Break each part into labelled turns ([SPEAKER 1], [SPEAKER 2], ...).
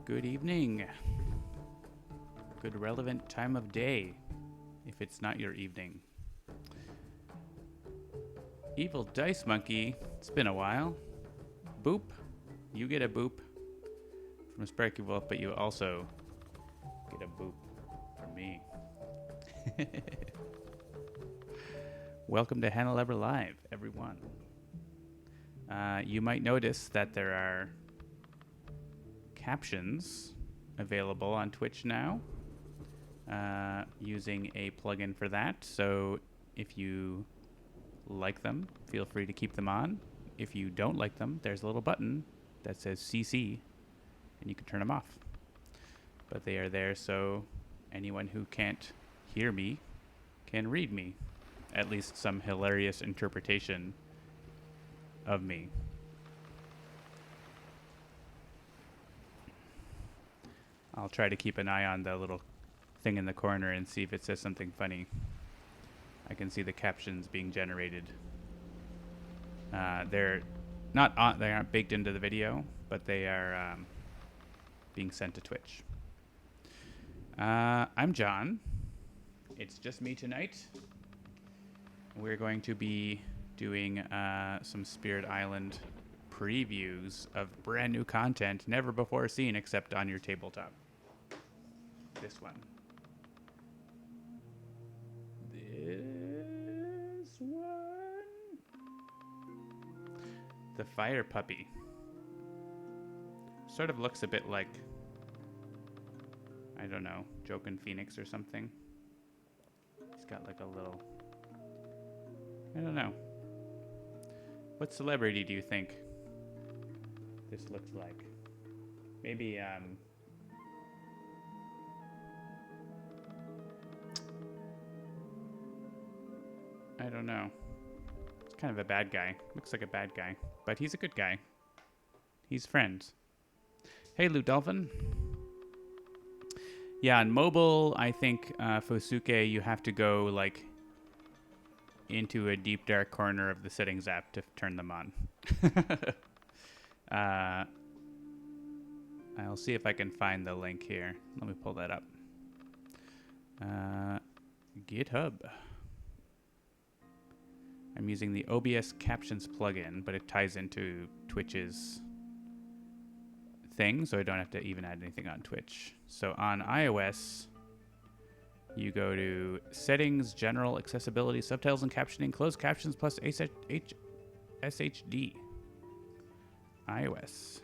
[SPEAKER 1] Good evening. Good relevant time of day, if it's not your evening. Evil Dice Monkey, it's been a while. Boop. You get a boop from Sparky Wolf, but you also get a boop from me. Welcome to Handelabra Live, everyone. You might notice that there are captions available on Twitch now using a plugin for that. So if you like them, feel free to keep them on. If you don't like them, there's a little button that says CC, and you can turn them off. But they are there so anyone who can't hear me can read me. At least some hilarious interpretation of me. I'll try to keep an eye on the little thing in the corner and see if it says something funny. I can see the captions being generated. They're not on, they aren't baked into the video, but they are being sent to Twitch. I'm John. It's just me tonight. We're going to be doing some Spirit Island previews of brand new content never before seen except on your tabletop. This one. This one. The Fire Puppy. Sort of looks a bit like, I don't know, Jokin' Phoenix or something. He's got like a little, I don't know. What celebrity do you think this looks like? Maybe, I don't know. It's kind of a bad guy. Looks like a bad guy, but he's a good guy. He's friends. Hey, Lou Dolphin. Yeah, on mobile, I think Fosuke, you have to go like into a deep dark corner of the settings app to turn them on. I'll see if I can find the link here. Let me pull that up. GitHub. I'm using the OBS Captions plugin, but it ties into Twitch's thing, so I don't have to even add anything on Twitch. So on iOS, you go to Settings, General, Accessibility, Subtitles and Captioning, Closed Captions plus SHD. iOS.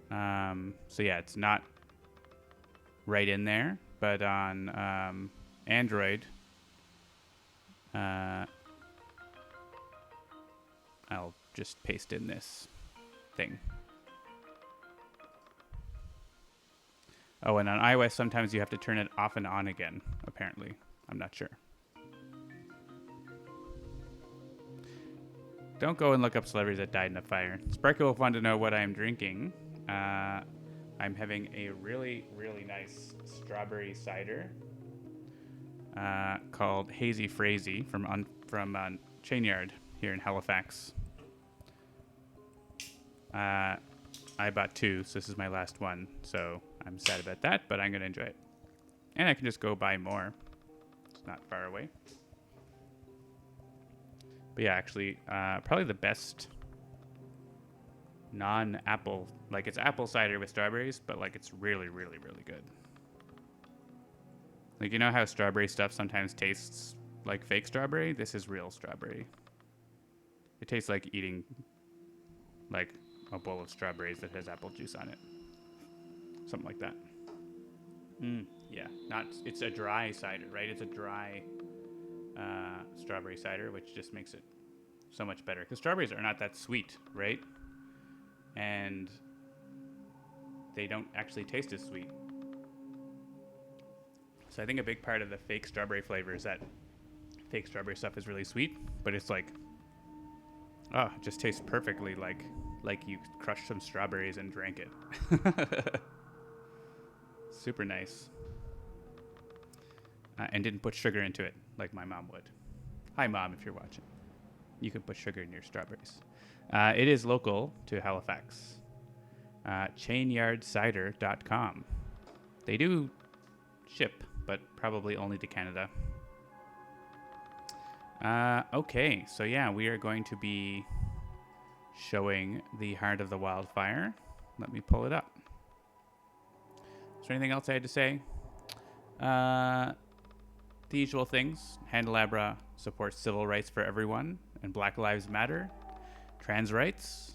[SPEAKER 1] So yeah, it's not right in there, but on Android, I'll just paste in this thing. Oh, and on iOS, sometimes you have to turn it off and on again, apparently. I'm not sure. Don't go and look up celebrities that died in a fire. Sparky Wolf wanted to know what I'm drinking. I'm having a really, really nice strawberry cider called Hazy Frazee from Chainyard here in Halifax. I bought two, so this is my last one, so I'm sad about that, but I'm going to enjoy it. And I can just go buy more. It's not far away. But yeah, actually, probably the best non-apple, like it's apple cider with strawberries, but like it's really, really, really good. Like, you know how strawberry stuff sometimes tastes like fake strawberry? This is real strawberry. It tastes like eating like a bowl of strawberries that has apple juice on it. Something like that. Yeah, it's a dry cider, right? It's a dry strawberry cider, which just makes it so much better. Because strawberries are not that sweet, right? And they don't actually taste as sweet. So I think a big part of the fake strawberry flavor is that fake strawberry stuff is really sweet, but it's like, it just tastes perfectly like you crushed some strawberries and drank it. Super nice. And didn't put sugar into it like my mom would. Hi, Mom, if you're watching. You can put sugar in your strawberries. It is local to Halifax. chainyardcider.com. They do ship, but probably only to Canada. Okay, so yeah, we are going to be showing the Heart of the Wildfire. Let me pull it up. Is there anything else I had to say? The usual things. Handelabra supports civil rights for everyone and Black Lives Matter. Trans rights.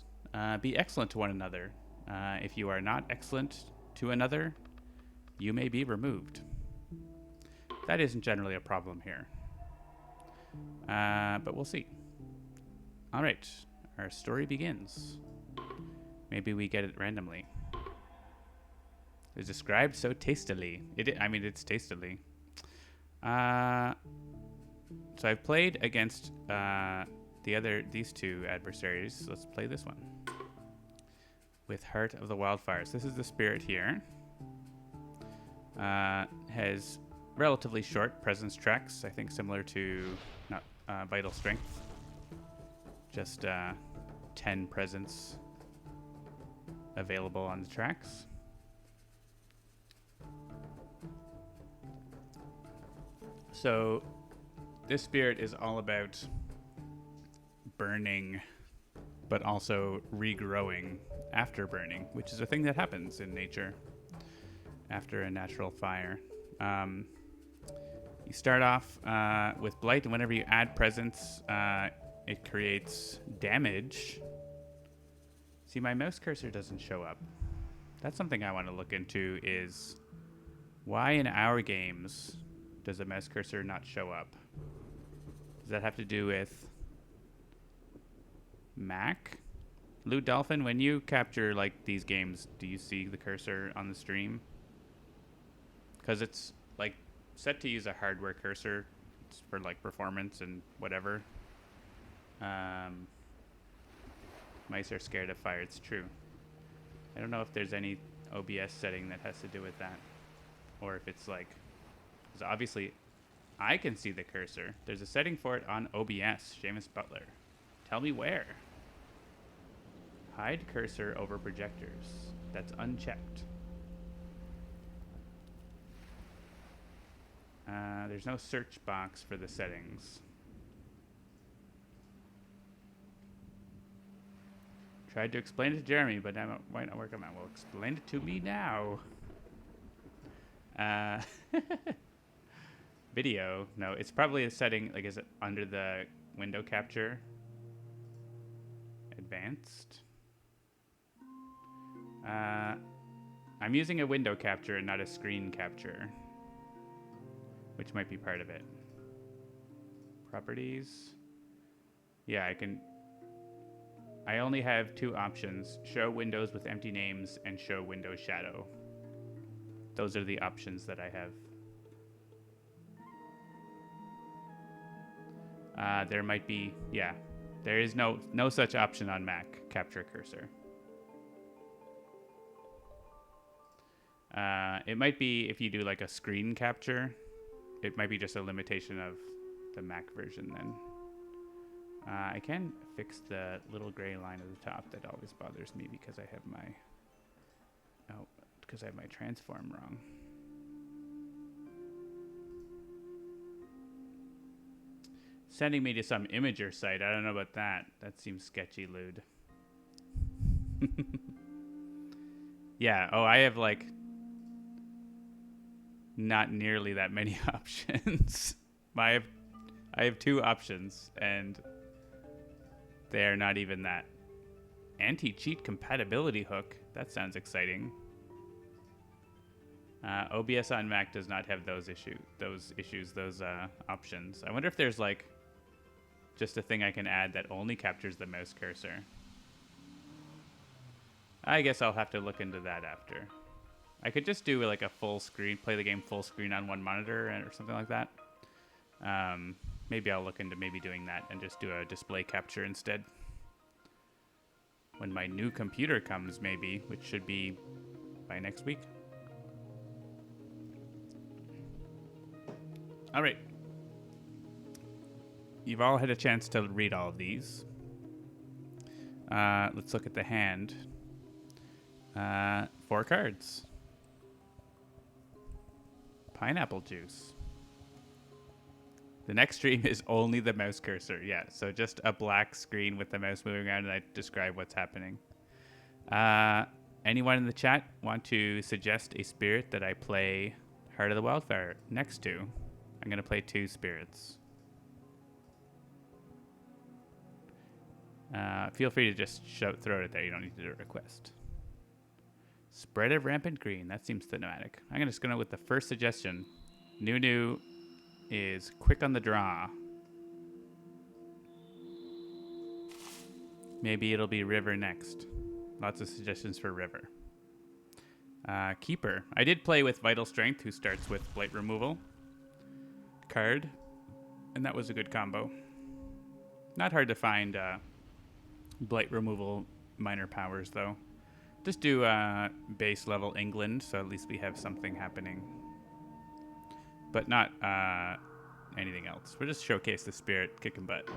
[SPEAKER 1] Be excellent to one another. If you are not excellent to another, you may be removed. That isn't generally a problem here. But we'll see. All right. Our story begins. Maybe we get it randomly. It's described so tastily. It's tastily. So I've played against these two adversaries. Let's play this one. With Heart of the Wildfires. This is the spirit here. Has relatively short presence tracks, I think similar to Vital Strength. Just 10 presence available on the tracks. So this spirit is all about burning, but also regrowing after burning, which is a thing that happens in nature after a natural fire. You start off with Blight, and whenever you add presence, it creates damage. See, my mouse cursor doesn't show up. That's something I want to look into, is why in our games does the mouse cursor not show up? Does that have to do with Mac? Lou Dolphin, when you capture like these games, do you see the cursor on the stream? Because it's like set to use a hardware cursor. It's for like performance and whatever. Mice are scared of fire. It's true. I don't know if there's any OBS setting that has to do with that, or if it's like, because obviously I can see the cursor. There's a setting for it on OBS. Seamus Butler, tell me where. Hide cursor over projectors. That's unchecked. There's no search box for the settings. Tried to explain it to Jeremy, but it might not work on that. Well, explain it to me now. Video. No, it's probably a setting, like, is it under the window capture? Advanced. I'm using a window capture and not a screen capture, which might be part of it. Properties. Yeah, I only have two options: show windows with empty names and show window shadow. Those are the options that I have. There might be, yeah, there is no such option on Mac, capture cursor. It might be if you do like a screen capture, it might be just a limitation of the Mac version then. I can fix the little gray line at the top that always bothers me because I have my transform wrong. Sending me to some imager site. I don't know about that. That seems sketchy, Lude. Yeah. Oh, I have like not nearly that many options. I have two options, and they are not even that. Anti-cheat compatibility hook. That sounds exciting. OBS on Mac does not have those options. I wonder if there's like just a thing I can add that only captures the mouse cursor. I guess I'll have to look into that after. I could just do like a full screen, play the game full screen on one monitor or something like that. Maybe I'll look into doing that and just do a display capture instead. When my new computer comes, maybe, which should be by next week. All right. You've all had a chance to read all of these. Let's look at the hand. 4 cards. Pineapple juice. The next stream is only the mouse cursor. Yeah, so just a black screen with the mouse moving around, and I describe what's happening. Anyone in the chat want to suggest a spirit that I play Heart of the Wildfire next to? I'm going to play 2 spirits. Feel free to just throw it there. You don't need to do a request. Spread of Rampant Green. That seems thematic. I'm just going to go with the first suggestion. New is quick on the draw. Maybe it'll be River next. Lots of suggestions for River. Keeper. I did play with Vital Strength, who starts with Blight Removal card, and that was a good combo. Not hard to find Blight Removal minor powers, though. Just do base level England, so at least we have something happening. But not anything else. We'll just showcase the spirit, kicking butt.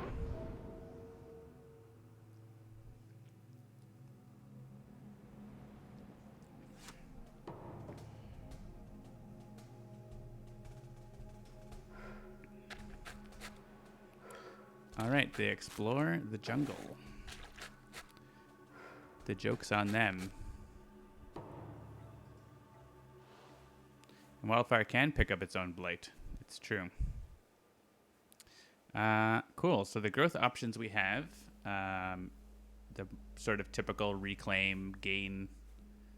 [SPEAKER 1] All right, they explore the jungle. The joke's on them. And Wildfire can pick up its own blight. It's true. Cool. So the growth options we have, the sort of typical reclaim gain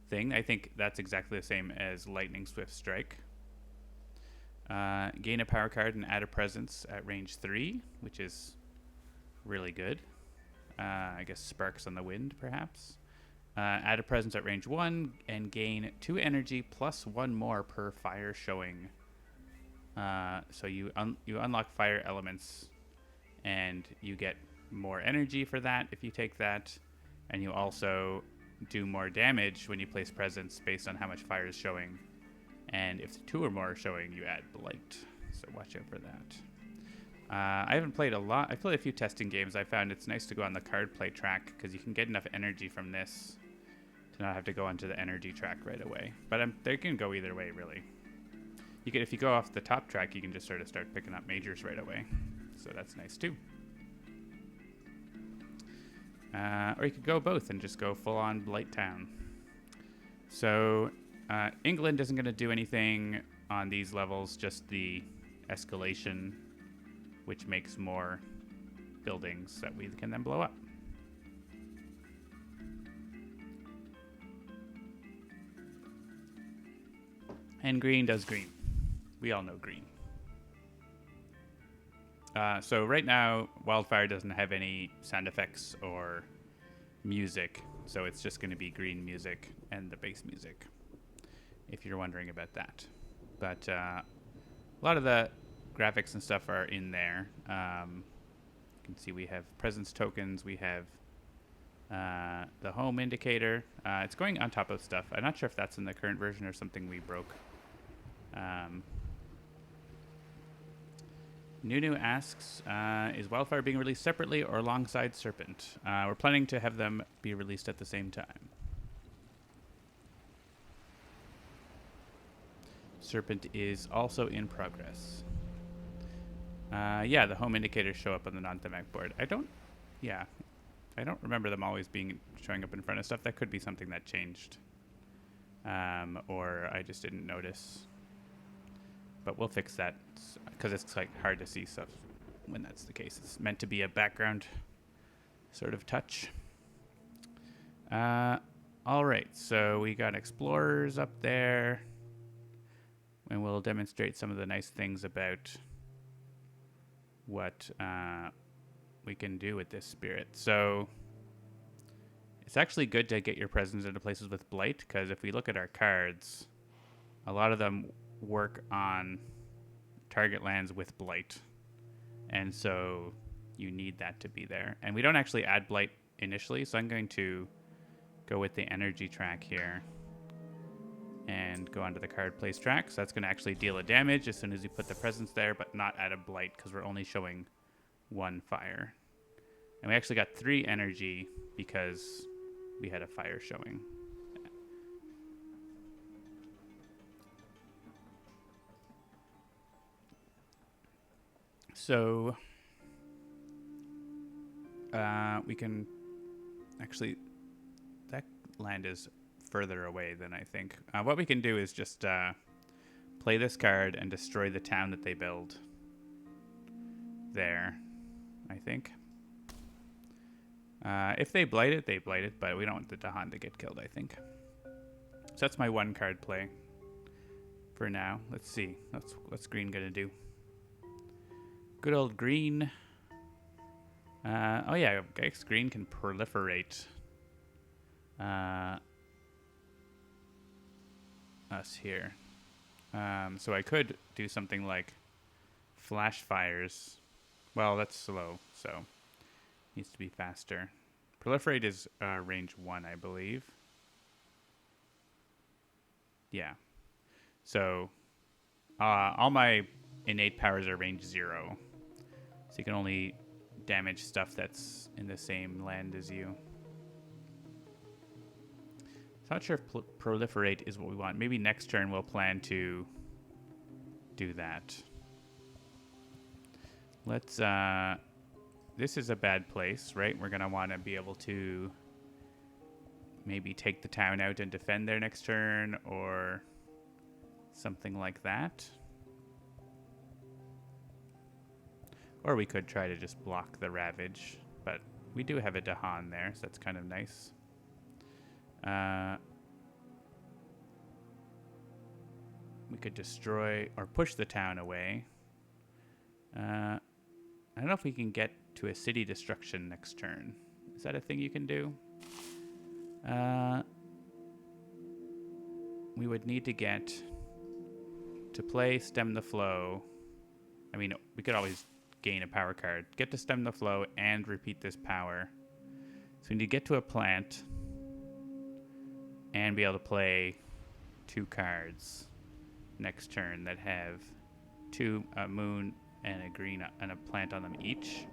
[SPEAKER 1] thing. I think that's exactly the same as Lightning Swift Strike. Gain a power card and add a presence at range 3, which is really good. I guess Sparks on the Wind, perhaps. Add a presence at range 1 and gain 2 energy plus 1 more per fire showing. So you unlock fire elements, and you get more energy for that if you take that, and you also do more damage when you place presence based on how much fire is showing. And if 2 or more are showing, you add blight. So watch out for that. I haven't played a lot. I've played a few testing games. I found it's nice to go on the card play track because you can get enough energy from this to not have to go onto the energy track right away. But they can go either way, really. If you go off the top track, you can just sort of start picking up majors right away. So that's nice too. Or you could go both and just go full on Blight Town. So England isn't going to do anything on these levels, just the escalation, which makes more buildings that we can then blow up. And green does green. We all know green. So right now, Wildfire doesn't have any sound effects or music, so it's just going to be green music and the bass music, if you're wondering about that. But a lot of the graphics and stuff are in there. You can see we have presence tokens. We have the home indicator. It's going on top of stuff. I'm not sure if that's in the current version or something we broke. Nunu asks, is Wildfire being released separately or alongside Serpent? We're planning to have them be released at the same time. Serpent is also in progress. Yeah, the home indicators show up on the non-thematic board. I don't remember them always showing up in front of stuff. That could be something that changed. Or I just didn't notice. But we'll fix that because it's like hard to see stuff when that's the case. It's meant to be a background sort of touch. All right, so we got explorers up there, and we'll demonstrate some of the nice things about what we can do with this spirit. So it's actually good to get your presence into places with blight, because if we look at our cards, a lot of them work on target lands with blight, and so you need that to be there. And we don't actually add blight initially, so I'm going to go with the energy track here and go onto the card place track. So that's going to actually deal a damage as soon as you put the presence there, but not add a blight because we're only showing 1 fire. And we actually got 3 energy because we had a fire showing. So we can actually, that land is further away than I think. What we can do is just play this card and destroy the town that they build there, I think. If they blight it, they blight it, but we don't want the Dahan to get killed, I think. So that's my one card play for now. Let's see. What's green going to do? Good old green. Oh yeah, I guess green can proliferate us here. So I could do something like flash fires. Well, that's slow, so needs to be faster. Proliferate is range 1, I believe. Yeah. So all my innate powers are range 0. So you can only damage stuff that's in the same land as you. So not sure if proliferate is what we want. Maybe next turn we'll plan to do that. Let's this is a bad place, right? We're gonna want to be able to maybe take the town out and defend their next turn or something like that. Or we could try to just block the Ravage, but we do have a Dahan there, so that's kind of nice. We could destroy or push the town away. I don't know if we can get to a city destruction next turn. Is that a thing you can do? We would need to get to play Stem the Flow. I mean, we could always gain a power card. Get to Stem the Flow and repeat this power. So we need to get to a plant and be able to play 2 cards next turn that have 2 moon and a green and a plant on them each.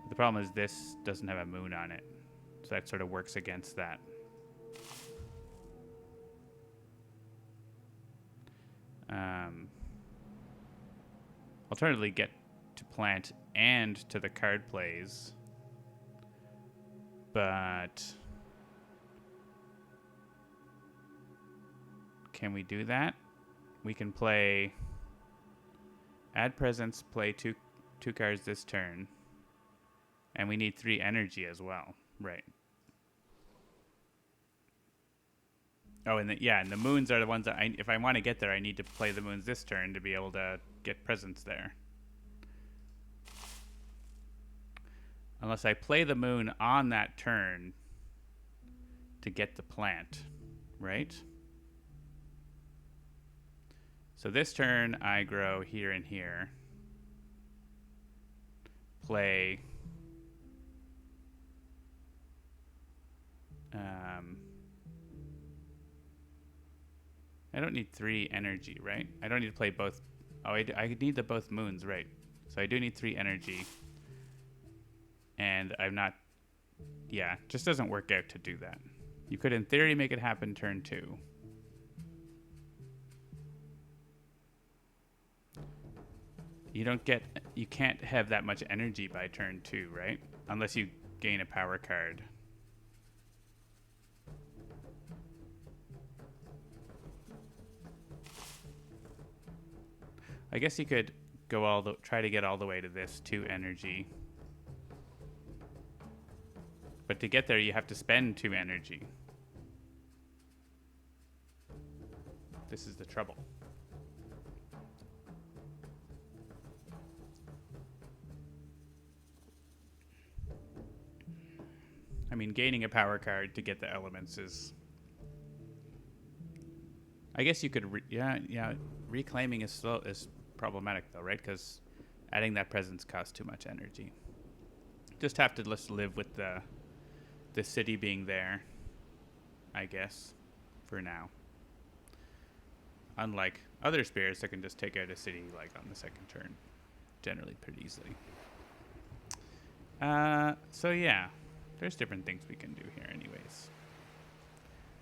[SPEAKER 1] The problem is this doesn't have a moon on it, so that sort of works against that. Alternatively, get to plant and to the card plays, but can we do that? We can play add presence, play two cards this turn, and we need 3 energy as well, right? Oh, and the moons are the ones that if I want to get there, I need to play the moons this turn to be able to get presence there. Unless I play the moon on that turn to get the plant, right? So this turn, I grow here and here. Play I don't need 3 energy, right? I don't need to play both. Oh, I need the both moons, right? So I do need 3 energy. And I'm not... Yeah, just doesn't work out to do that. You could, in theory, make it happen turn 2. You can't have that much energy by turn 2, right? Unless you gain a power card. I guess you could go try to get all the way to this 2 energy. But to get there, you have to spend 2 energy. This is the trouble. I mean, gaining a power card to get the elements is... I guess you could... Reclaiming is problematic, though, right? Because adding that presence costs too much energy. Just have to just live with the city being there, I guess, for now. Unlike other spirits that can just take out a city, like, on the second turn. Generally pretty easily. So, yeah. There's different things we can do here anyways.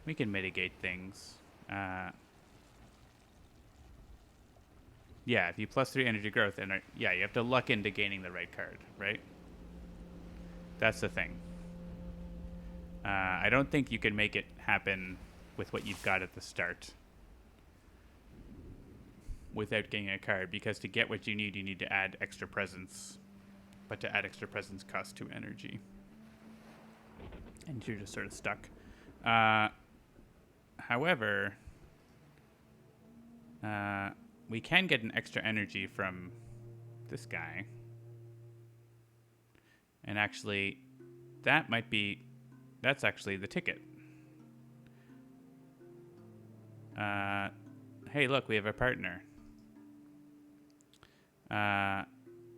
[SPEAKER 1] We can mitigate things. Yeah, if you +3 energy growth, and yeah, you have to luck into gaining the right card, right? That's the thing. I don't think you can make it happen with what you've got at the start without getting a card, because to get what you need to add extra presence. But to add extra presence costs 2 energy. And you're just sort of stuck. However, we can get an extra energy from this guy. And actually, that's actually the ticket. Hey, look, we have a partner.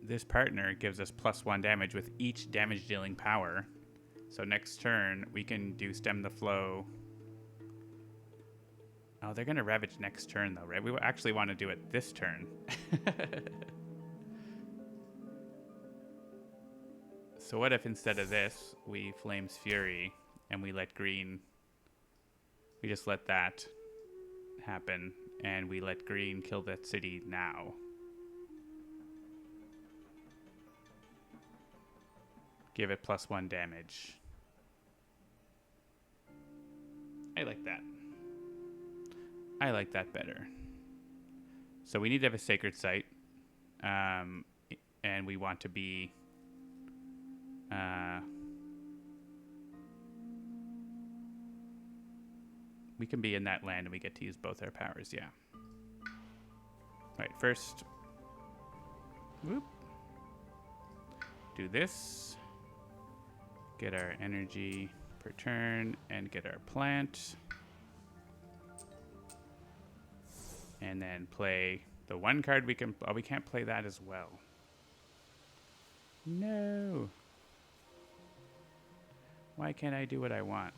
[SPEAKER 1] This partner gives us +1 damage with each damage dealing power. So next turn, we can do Stem the Flow. Oh, they're going to Ravage next turn, though, right? We actually want to do it this turn. So what if instead of this, we Flame's Fury and we let green... We just let that happen, and we let green kill that city now. Give it +1 damage. I like that. I like that better. So we need to have a Sacred Site. And we want to be... we can be in that land and we get to use both our powers, yeah. Alright, first... Whoop. Do this. Get our energy per turn and get our plant. And then play the one card we can... Oh, we can't play that as well. No. Why can't I do what I want?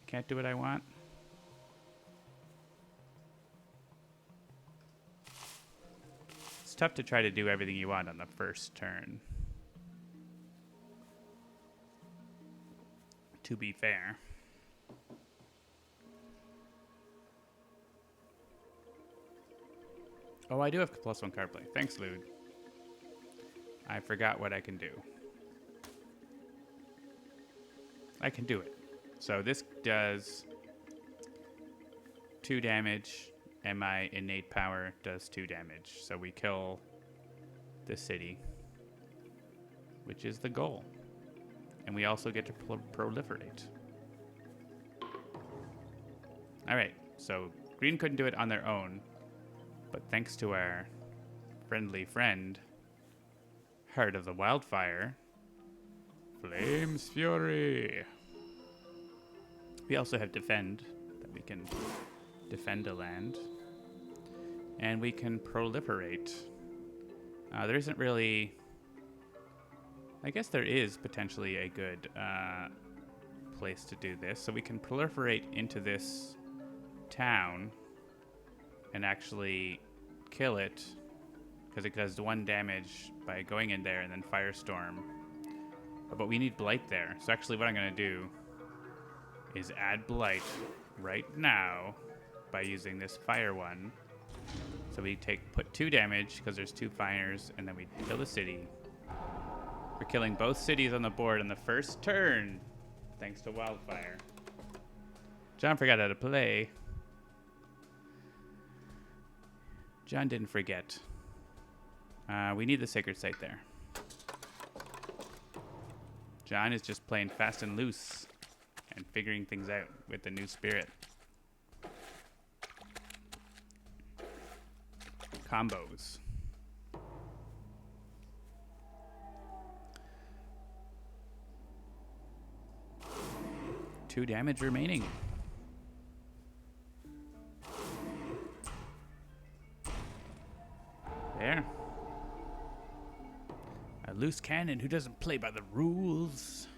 [SPEAKER 1] Can't do what I want? It's tough to try to do everything you want on the first turn. To be fair. Oh, I do have +1 card play. Thanks, Lude. I forgot what I can do. I can do it. So this does 2 damage, and my innate power does 2 damage. So we kill the city, which is the goal. And we also get to proliferate. All right, so green couldn't do it on their own, but thanks to our friendly friend, Heart of the Wildfire, Flame's Fury. We also have Defend, that we can defend a land. And we can proliferate. There isn't really... I guess there is potentially a good place to do this. So we can proliferate into this town and actually kill it, because it does 1 damage by going in there, and then Firestorm. But we need Blight there. So actually what I'm going to do is add Blight right now by using this Fire one. So we put 2 damage because there's 2 fires, and then we kill the city. We're killing both cities on the board on the first turn, thanks to Wildfire. John forgot how to play. John didn't forget. We need the Sacred Site there. John is just playing fast and loose and figuring things out with the new spirit. Combos. Two damage remaining. There. A loose cannon who doesn't play by the rules.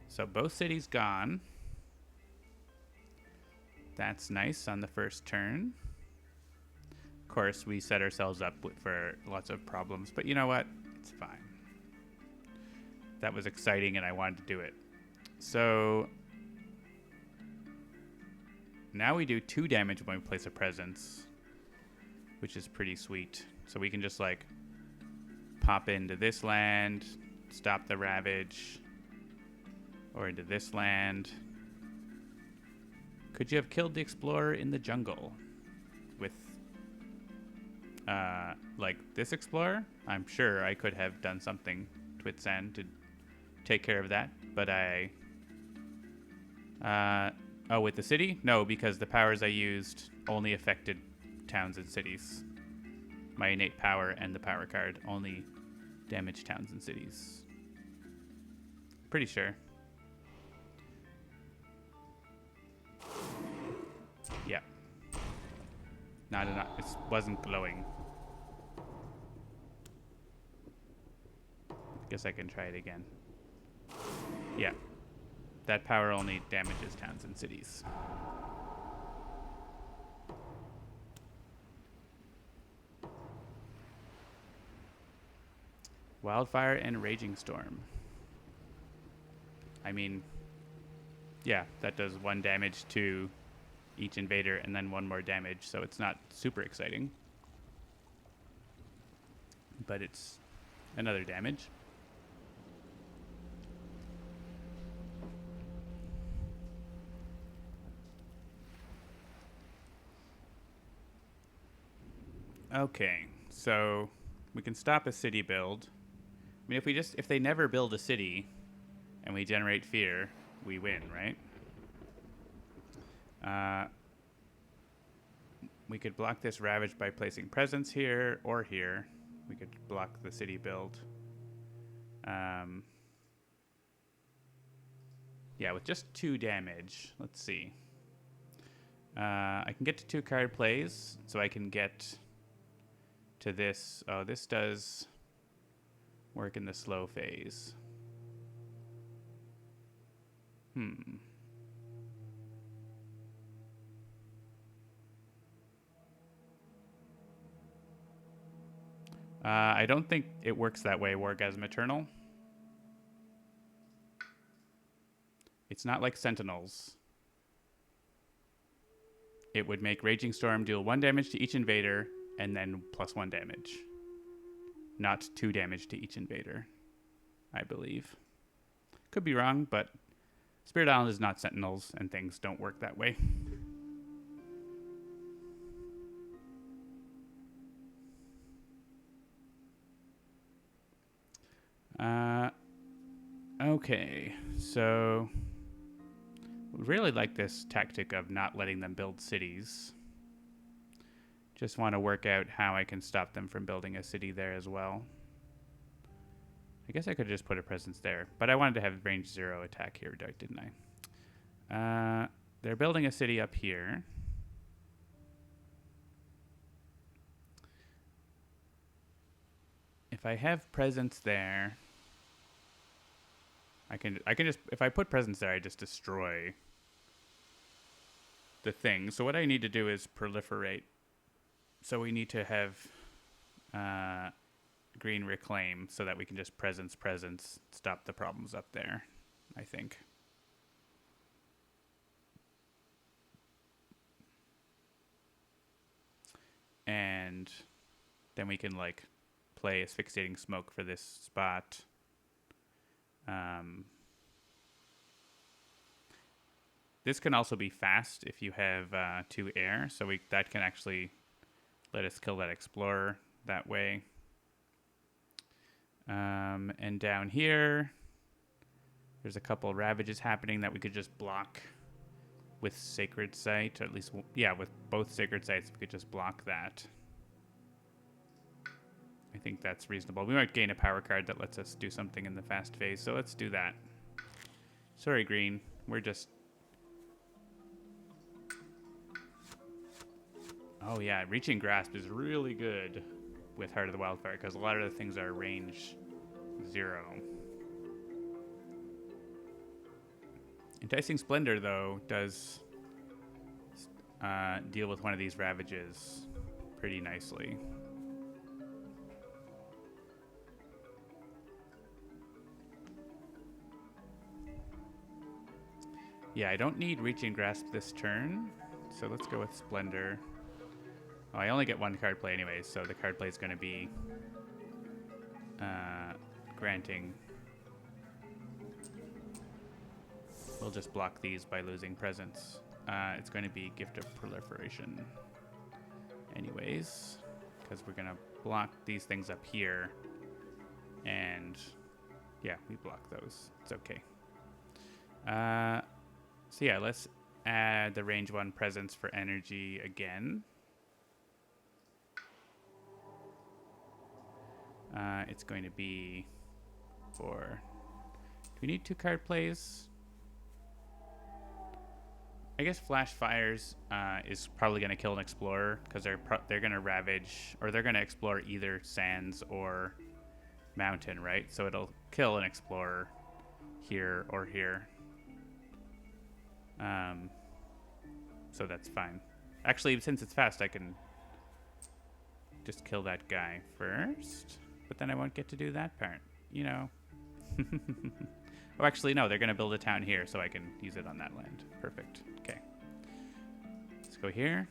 [SPEAKER 1] So both cities gone. That's nice on the first turn. Of course, we set ourselves up for lots of problems, but you know what? It's fine. That was exciting and I wanted to do it. So now we do 2 damage when we place a presence, which is pretty sweet. So we can just like pop into this land, stop the ravage, or into this land. Could you have killed the explorer in the jungle with like this explorer? I'm sure I could have done something to its end to take care of that, but oh, with the city? No, because the powers I used only affected towns and cities. My innate power and the power card only damage towns and cities. Pretty sure. Yeah. Not enough. It wasn't glowing. Guess I can try it again. Yeah. That power only damages towns and cities. Wildfire and Raging Storm. I mean, yeah, that does 1 damage to each invader and then 1 more damage, so it's not super exciting. But it's another damage. Okay, so we can stop a city build. I mean, if they never build a city and we generate fear, we win, right? We could block this ravage by placing presence here or here. We could block the city build. Yeah, with just 2 damage. Let's see. I can get to 2 card plays, so I can get to this. Oh, this does work in the slow phase. I don't think it works that way, Wargasm Eternal. It's not like Sentinels. It would make Raging Storm deal 1 damage to each invader and then +1 damage. Not 2 damage to each invader, I believe. Could be wrong, but Spirit Island is not Sentinels, and things don't work that way. Okay, so really like this tactic of not letting them build cities. Just want to work out how I can stop them from building a city there as well. I guess I could just put a presence there, but I wanted to have range 0 attack here, didn't I? They're building a city up here. If I have presence there, I can just, if I put presence there, I just destroy the thing. So what I need to do is proliferate. So we need to have green reclaim so that we can just presence, stop the problems up there, I think. And then we can like play asphyxiating smoke for this spot. This can also be fast if you have 2 air, so that can actually let us kill that explorer that way. And down here, there's a couple of ravages happening that we could just block with Sacred Sight, or at least, yeah, with both Sacred Sights, we could just block that. I think that's reasonable. We might gain a power card that lets us do something in the fast phase, so let's do that. Sorry, green. We're just... Oh, yeah. Reaching Grasp is really good with Heart of the Wildfire, because a lot of the things are range 0. Enticing Splendor, though, does deal with one of these ravages pretty nicely. Yeah, I don't need Reaching Grasp this turn, so let's go with Splendor. Oh, I only get one card play anyways, so the card play is going to be granting. We'll just block these by losing presence. It's going to be Gift of Proliferation anyways, because we're going to block these things up here. And yeah, we block those. It's okay. So yeah, let's add the range 1 presence for energy again. It's going to be for... Do we need 2 card plays? I guess Flash Fires is probably going to kill an Explorer, because they're going to ravage, or they're going to explore either Sands or Mountain, right? So it'll kill an Explorer here or here. So that's fine. Actually, since it's fast, I can just kill that guy first. But then I won't get to do that part, you know. Oh, actually, no. They're going to build a town here, so I can use it on that land. Perfect. Okay. Let's go here.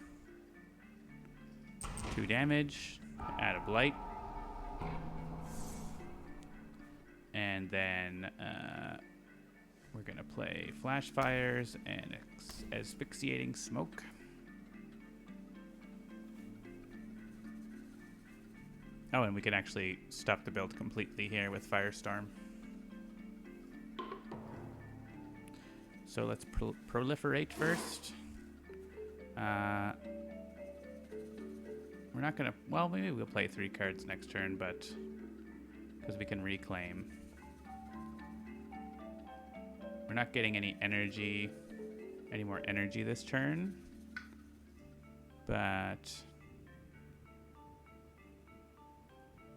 [SPEAKER 1] 2 damage. Add a Blight. And then we're going to play Flash Fires and Asphyxiating Smoke. Oh, and we can actually stop the build completely here with Firestorm. So let's proliferate first. We're not going to... Well, maybe we'll play 3 cards next turn, but... Because we can reclaim. We're not getting any energy, any more energy this turn. But...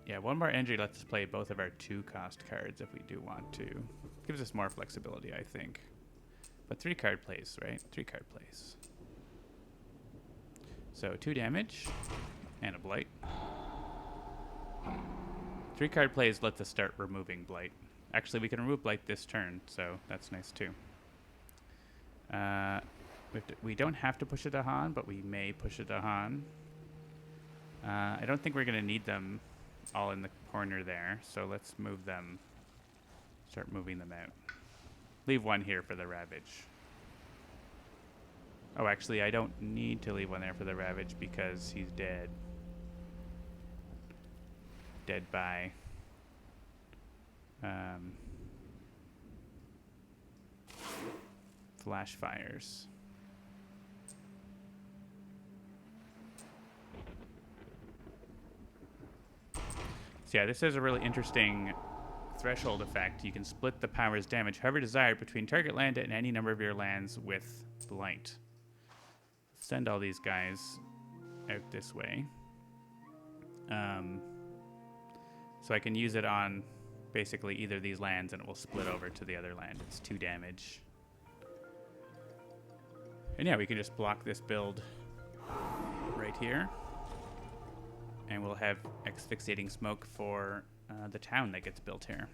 [SPEAKER 1] Yeah, 1 more energy lets us play both of our 2-cost cards if we do want to. Gives us more flexibility, I think. But 3 card plays, right? 3 card plays. So 2 damage and a Blight. 3 card plays lets us start removing Blight. Actually, we can remove Blight this turn, so that's nice too. We don't have to push it to Han, but we may push it to Han. I don't think we're going to need them all in the corner there, so let's move them. Start moving them out. Leave 1 here for the Ravage. Oh, actually, I don't need to leave 1 there for the Ravage because he's dead. Dead by... Flash Fires. So yeah, this is a really interesting threshold effect. You can split the power's damage however desired between target land and any number of your lands with Blight. Send all these guys out this way. So I can use it on basically either of these lands and it will split over to the other land. It's 2 damage. And yeah, we can just block this build right here. And we'll have Asphyxiating Smoke for the town that gets built here.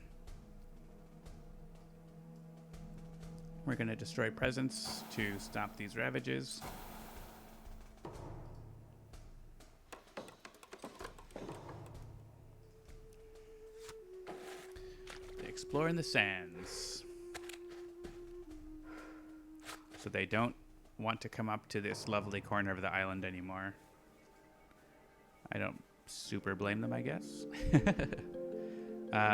[SPEAKER 1] We're going to destroy presence to stop these ravages. They explore in the sands. So they don't want to come up to this lovely corner of the island anymore. I don't super blame them, I guess.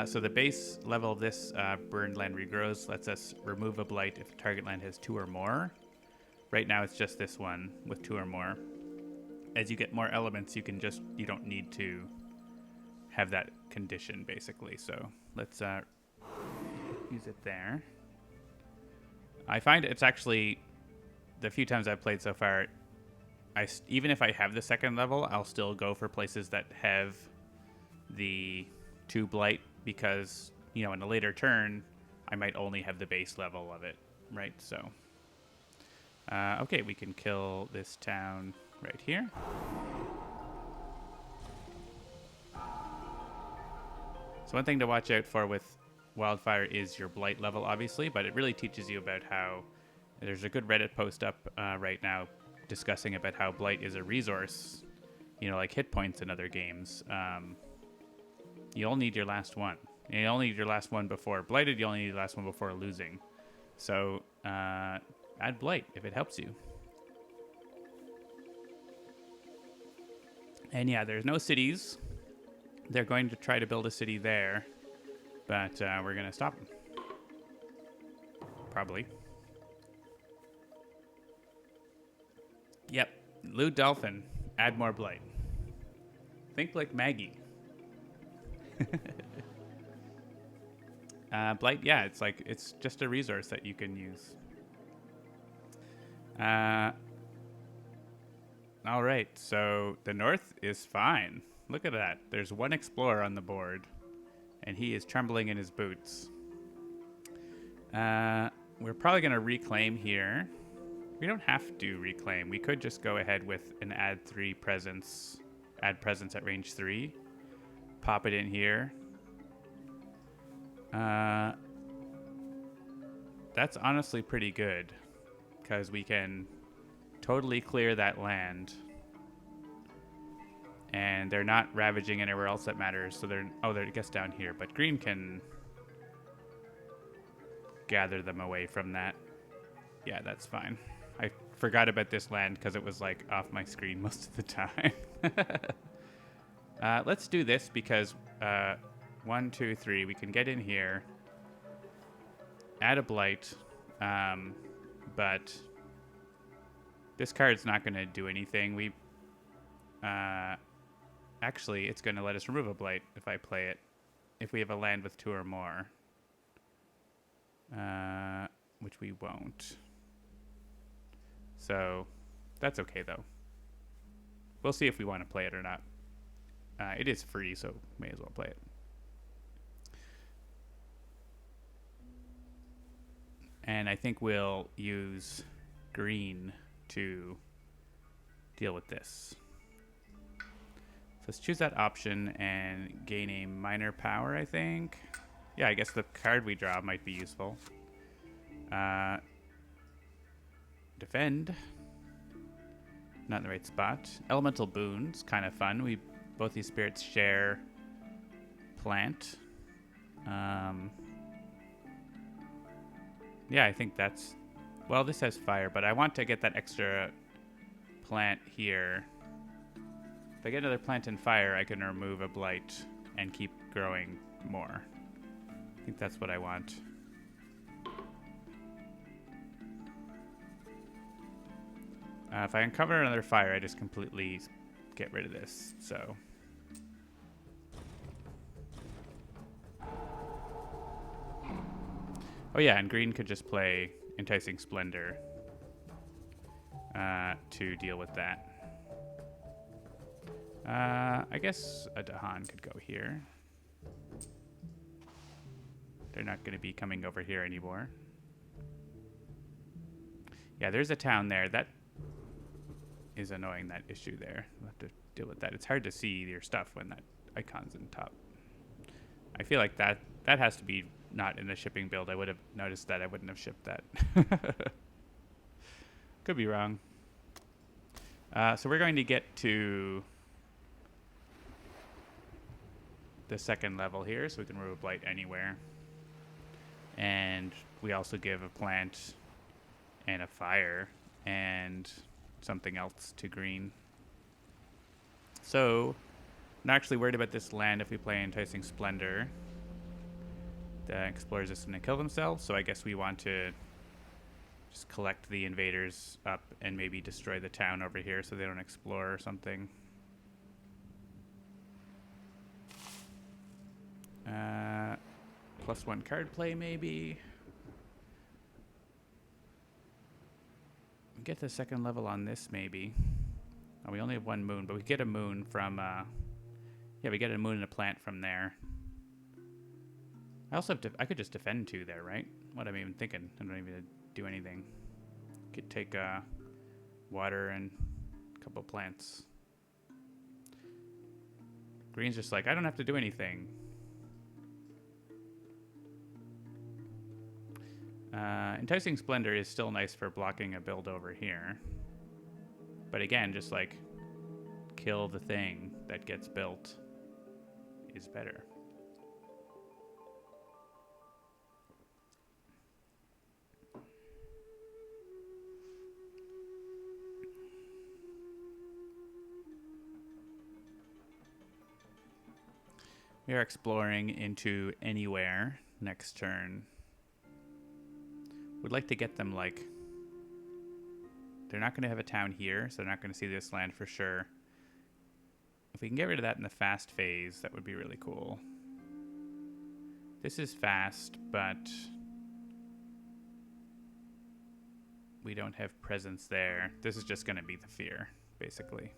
[SPEAKER 1] So the base level of this burned land regrows lets us remove a blight if the target land has 2 or more. Right now it's just this one with 2 or more. As you get more elements, you don't need to have that condition basically. So let's use it there. I find it's actually, the few times I've played so far, even if I have the second level, I'll still go for places that have the 2 blight because, you know, in a later turn, I might only have the base level of it, right? So, okay, we can kill this town right here. So one thing to watch out for with Wildfire is your blight level, obviously, but it really teaches you about how there's a good Reddit post up right now discussing about how Blight is a resource, you know, like hit points in other games. You only need your last one. You only need your last one before Blighted, you only need your last one before losing. So, add Blight if it helps you. And yeah, there's no cities. They're going to try to build a city there, but we're going to stop them. Probably. Yep. Loot Dolphin. Add more Blight. Think like Maggie. Blight, yeah, it's just a resource that you can use. All right, so the north is fine. Look at that. There's one explorer on the board, and he is trembling in his boots. We're probably going to reclaim here. We don't have to reclaim. We could just go ahead with an add presence at range 3. Pop it in here. That's honestly pretty good, because we can totally clear that land. And they're not ravaging anywhere else that matters, so they're I guess down here, but green can gather them away from that. Yeah, that's fine. I forgot about this land because it was like off my screen most of the time. Let's do this because 1, 2, 3, we can get in here, add a blight, but this card's not going to do anything. Actually, it's going to let us remove a blight if I play it, if we have a land with 2 or more, which we won't. So that's okay, though. We'll see if we want to play it or not. It is free, so may as well play it. And I think we'll use green to deal with this. Let's choose that option and gain a minor power, I think. Yeah, I guess the card we draw might be useful. Defend. Not in the right spot. Elemental boons, kind of fun. Both these spirits share plant. Yeah, I think that's... Well, this has fire, but I want to get that extra plant here. If I get another plant and fire, I can remove a blight and keep growing more. I think that's what I want. If I uncover another fire, I just completely get rid of this, so... Oh yeah, and green could just play Enticing Splendor to deal with that. I guess a Dahan could go here. They're not going to be coming over here anymore. Yeah, there's a town there. That is annoying, that issue there. We'll have to deal with that. It's hard to see your stuff when that icon's in top. I feel like that has to be not in the shipping build. I would have noticed that. I wouldn't have shipped that. Could be wrong. So we're going to get to the second level here, so we can remove blight anywhere. And we also give a plant and a fire and something else to green. So I'm not actually worried about this land if we play Enticing Splendor. The explorers just going to kill themselves, so I guess we want to just collect the invaders up and maybe destroy the town over here so they don't explore or something. +1 card play, maybe. Get the second level on this, maybe. Oh, we only have 1 moon, but we get a moon from... yeah, we get a moon and a plant from there. I also have I could just defend 2 there, right? What am I even thinking? I don't even do anything. Could take water and a couple plants. Green's just like, I don't have to do anything. Enticing Splendor is still nice for blocking a build over here. But again, just like kill the thing that gets built is better. We are exploring into anywhere next turn. Would like to get them like... They're not going to have a town here, so they're not going to see this land for sure. If we can get rid of that in the fast phase, that would be really cool. This is fast, but we don't have presence there. This is just going to be the fear, basically.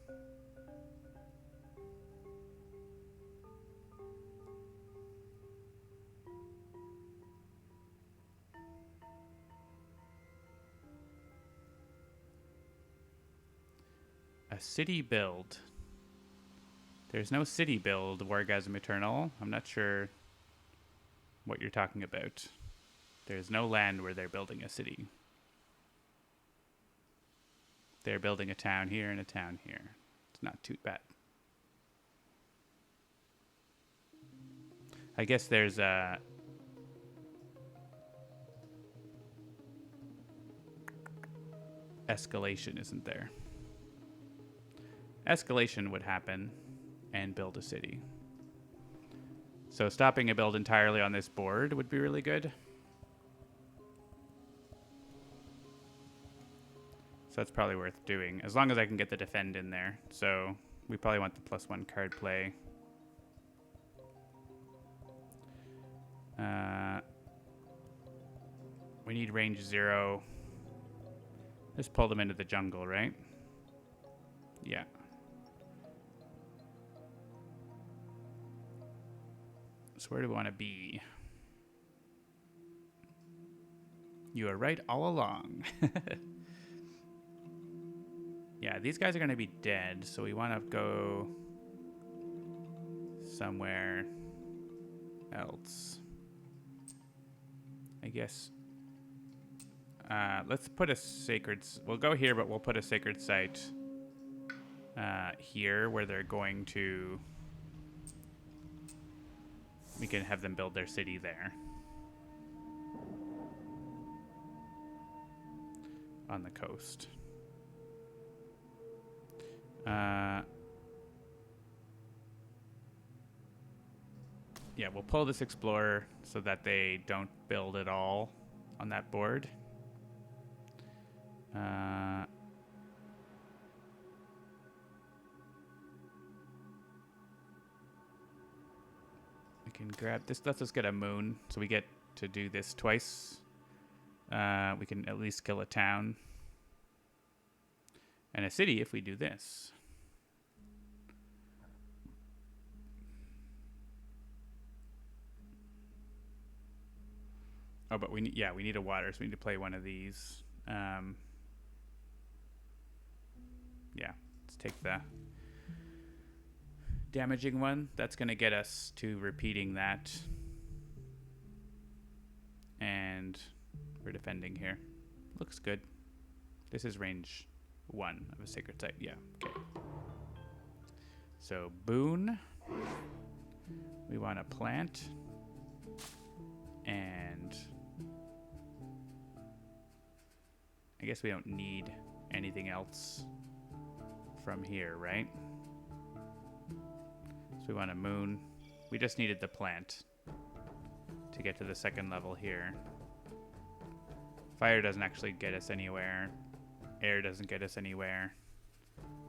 [SPEAKER 1] A city build. There's no city build, Wargasm Eternal. I'm not sure what you're talking about. There's no land where they're building a city. They're building a town here and a town here. It's not too bad. I guess there's a... escalation, isn't there? Escalation would happen and build a city. So stopping a build entirely on this board would be really good. So that's probably worth doing, as long as I can get the defend in there. So we probably want the +1 card play. We need range 0. Just pull them into the jungle, right? Yeah. So where do we want to be? You are right all along. Yeah, these guys are going to be dead, so we want to go somewhere else. I guess. Let's put a sacred... We'll go here, but we'll put a sacred site here where they're going to... We can have them build their city there. On the coast. Yeah, we'll pull this explorer so that they don't build at all on that board. We can grab this. Let's just get a moon, so we get to do this twice. We can at least kill a town and a city if we do this. Oh, but we need, yeah, we need a water, so we need to play one of these. Yeah, let's take the damaging one. That's going to get us to repeating that. And we're defending here. Looks good. This is range 1 of a sacred site. Yeah, okay. So, boon. We want to plant. And I guess we don't need anything else from here, right? So we want a moon. We just needed the plant to get to the second level here. Fire doesn't actually get us anywhere. Air doesn't get us anywhere.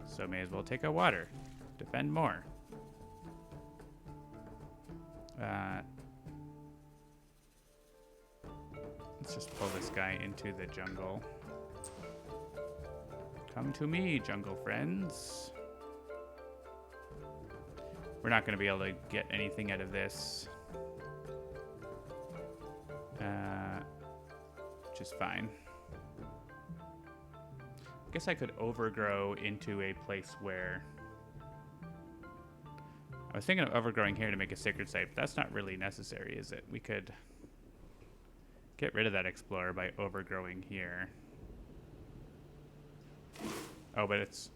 [SPEAKER 1] So may as well take a water. Defend more. Let's just pull this guy into the jungle. Come to me, jungle friends. We're not going to be able to get anything out of this. Which is fine. I guess I could overgrow into a place where... I was thinking of overgrowing here to make a sacred site, but that's not really necessary, is it? We could get rid of that explorer by overgrowing here. Oh, but it's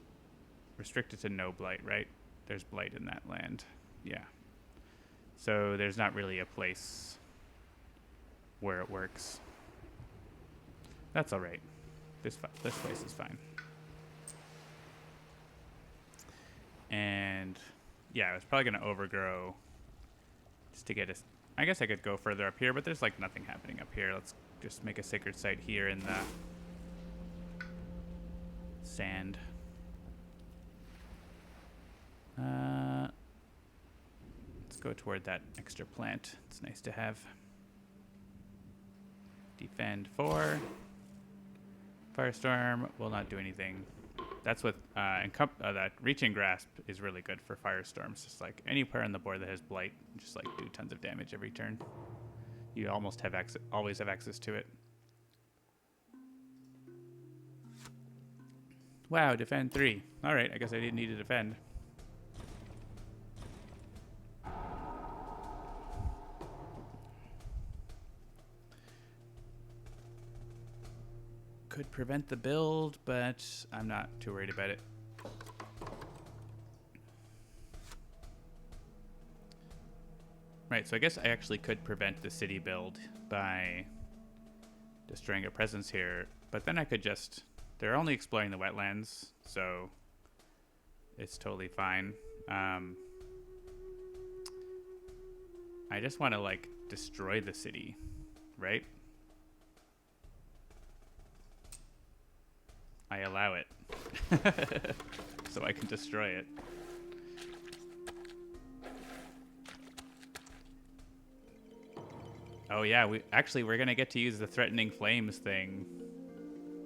[SPEAKER 1] restricted to no blight, right? There's blight in that land. Yeah. So there's not really a place where it works. That's all right. This place is fine. And yeah, I was probably going to overgrow just to get a... I guess I could go further up here, but there's like nothing happening up here. Let's just make a sacred site here in the sand. Let's go toward that extra plant. It's nice to have. Defend 4. Firestorm will not do anything. That's what that reaching grasp is really good for firestorms. Just like anywhere on the board that has blight, just like do tons of damage every turn. You almost have always have access to it. Wow, defend 3. All right, I guess I didn't need to defend. Could prevent the build, but I'm not too worried about it. Right, so I guess I actually could prevent the city build by destroying a presence here, but then I could just... They're only exploring the wetlands, so it's totally fine. I just want to, like, destroy the city, right? I allow it. So I can destroy it. Oh yeah, we're gonna get to use the threatening flames thing.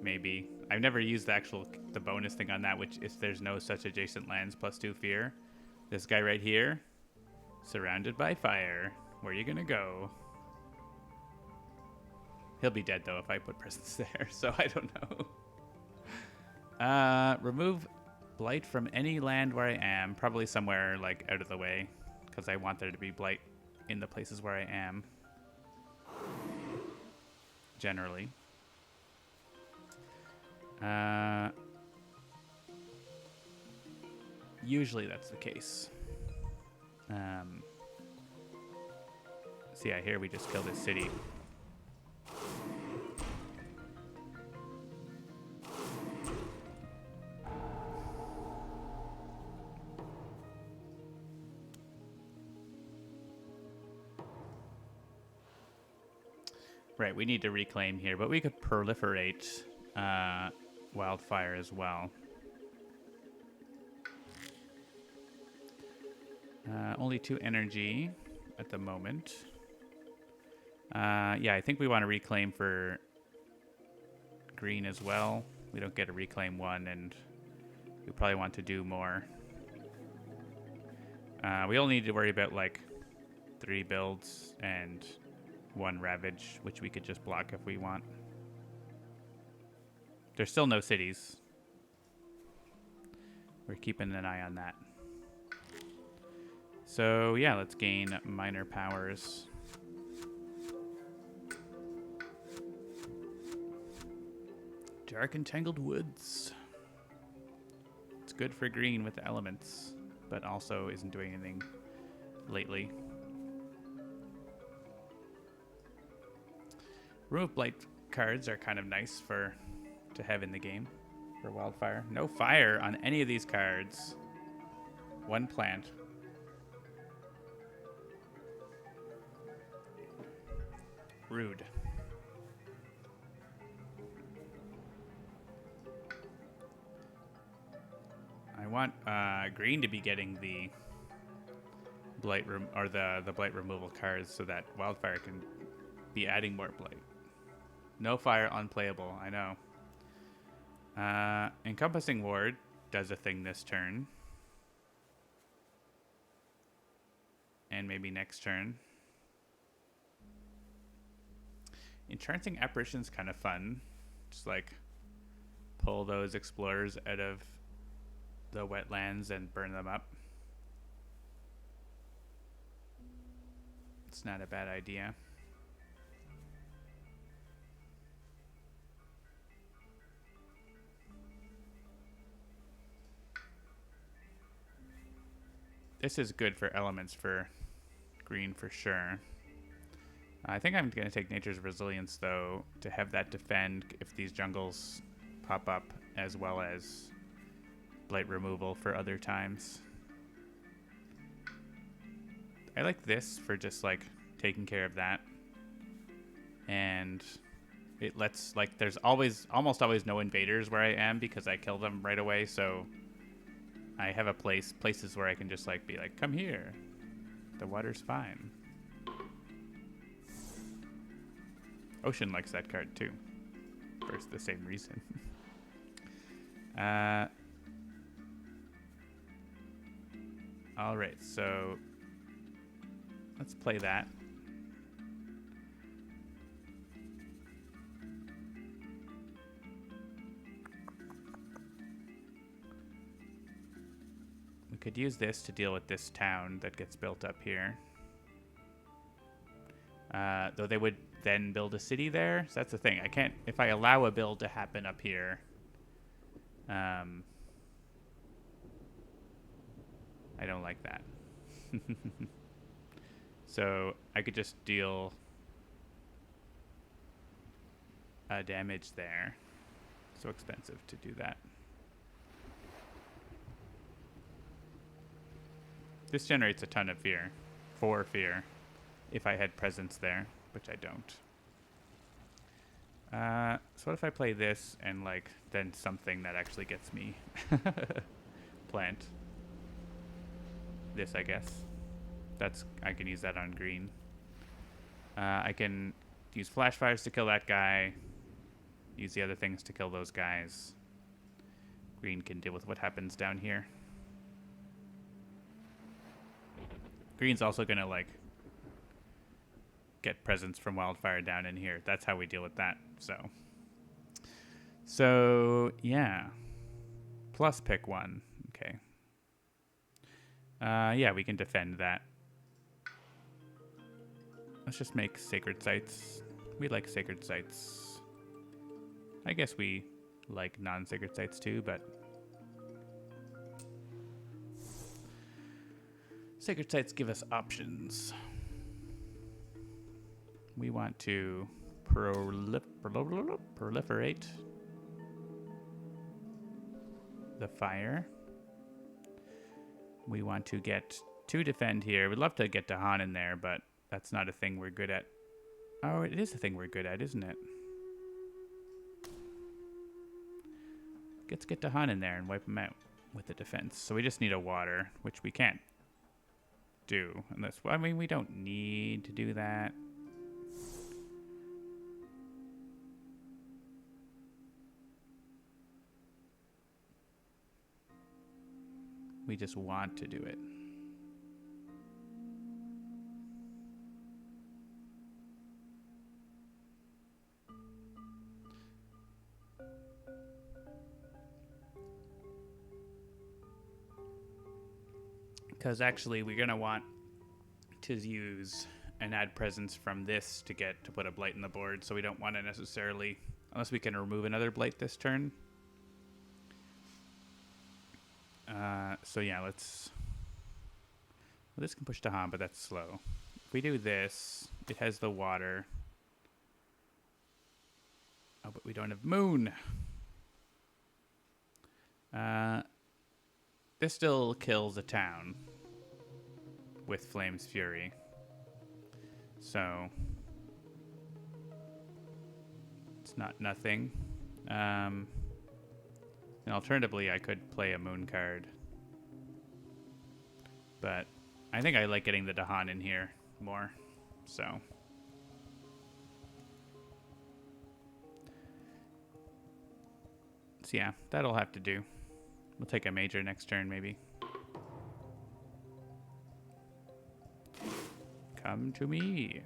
[SPEAKER 1] Maybe. I've never used the bonus thing on that, which is there's no such adjacent lands +2 fear. This guy right here, surrounded by fire. Where are you gonna go? He'll be dead though if I put presence there, so I don't know. Remove blight from any land where I am. Probably somewhere like out of the way, because I want there to be blight in the places where I am. Generally. Usually that's the case. So yeah, here we just kill this city. Right, we need to reclaim here, but we could proliferate Wildfire as well. Only 2 energy at the moment. Yeah, I think we want to reclaim for green as well. We don't get a reclaim 1, and we probably want to do more. We only need to worry about like 3 builds and 1 ravage, which we could just block if we want. There's still no cities. We're keeping an eye on that. So yeah, let's gain minor powers. Dark and Tangled Woods. It's good for green with the elements, but also isn't doing anything lately. Remove blight cards are kind of nice to have in the game for Wildfire. No fire on any of these cards. 1 plant. Rude. I want green to be getting the blight the blight removal cards so that Wildfire can be adding more blight. No fire, unplayable. I know. Encompassing Ward does a thing this turn. And maybe next turn. Entrancing Apparition's kind of fun. Just like pull those explorers out of the wetlands and burn them up. It's not a bad idea. This is good for elements for green for sure. I think I'm going to take Nature's Resilience, though, to have that defend if these jungles pop up, as well as blight removal for other times. I like this for just, like, taking care of that. And it lets, like, there's almost always no invaders where I am because I kill them right away, so I have a places where I can just, like, be like, come here. The water's fine. Ocean likes that card too, for the same reason. All right, so let's play that. We could use this to deal with this town that gets built up here. Though they would then build a city there. So that's the thing. I can't, if I allow a build to happen up here, I don't like that. So I could just deal damage there. So expensive to do that. This generates a ton of fear. 4 fear. If I had presence there, which I don't. So what if I play this and, like, then something that actually gets me plant? This, I guess. I can use that on green. I can use flash fires to kill that guy. Use the other things to kill those guys. Green can deal with what happens down here. Green's also gonna, like, get presence from Wildfire down in here. That's how we deal with that. So yeah. Plus pick 1. Okay. Yeah, we can defend that. Let's just make sacred sites. We like sacred sites. I guess we like non-sacred sites too, but sacred sites give us options. We want to proliferate the fire. We want to get 2 defend here. We'd love to get Dahan in there, but that's not a thing we're good at. Oh, it is a thing we're good at, isn't it? Let's get Dahan in there and wipe him out with the defense. So we just need a water, which we can't do. Unless, I mean, we don't need to do that. We just want to do it. Because actually we're going to want to use and add presence from this to put a blight in the board, so we don't want to necessarily, unless we can remove another blight this turn. So yeah, this can push Dahan, but that's slow. If we do this, it has the water. Oh, but we don't have moon. This still kills a town with Flame's Fury. So it's not nothing. And alternatively, I could play a moon card. But I think I like getting the Dahan in here more. So yeah, that'll have to do. We'll take a major next turn, maybe. Come to me.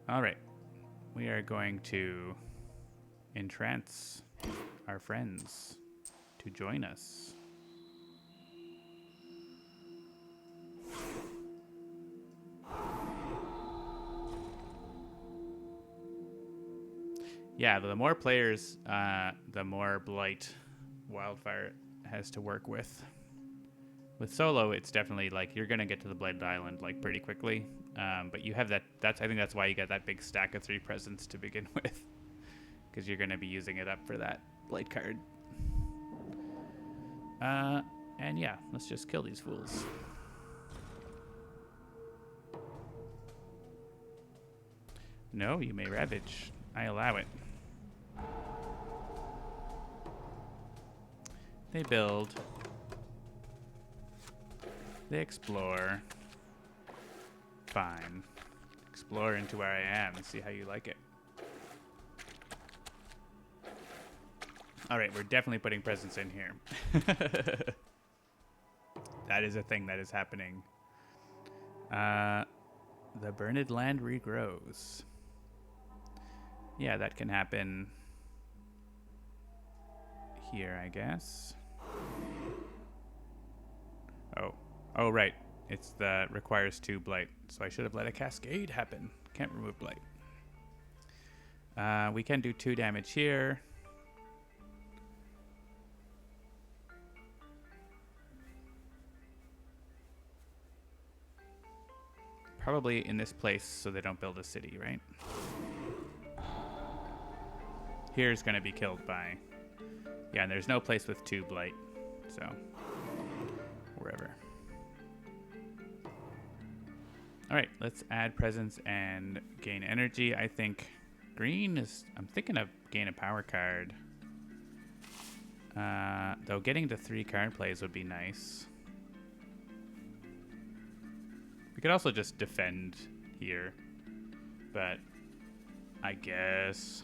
[SPEAKER 1] All right. We are going to entrance our friends to join us. Yeah, the more players, the more blight Wildfire has to work with. With solo, it's definitely like you're gonna get to the Blighted Island like pretty quickly, but you have that. I think that's why you got that big stack of 3 presents to begin with, because you're gonna be using it up for that blight card. And yeah, let's just kill these fools. No, you may ravage. I allow it. They build. They explore. Fine. Explore into where I am and see how you like it. Alright, we're definitely putting presents in here. That is a thing that is happening. The burned land regrows. Yeah, that can happen here, I guess. Oh, right. It's the requires 2 blight, so I should have let a cascade happen. Can't remove blight. We can do 2 damage here. Probably in this place so they don't build a city, right? Here's going to be killed by... Yeah, and there's no place with 2 blight, so... Wherever. Alright, let's add presence and gain energy. I think green is... I'm thinking of gain a power card. Though getting to 3 card plays would be nice. We could also just defend here, but I guess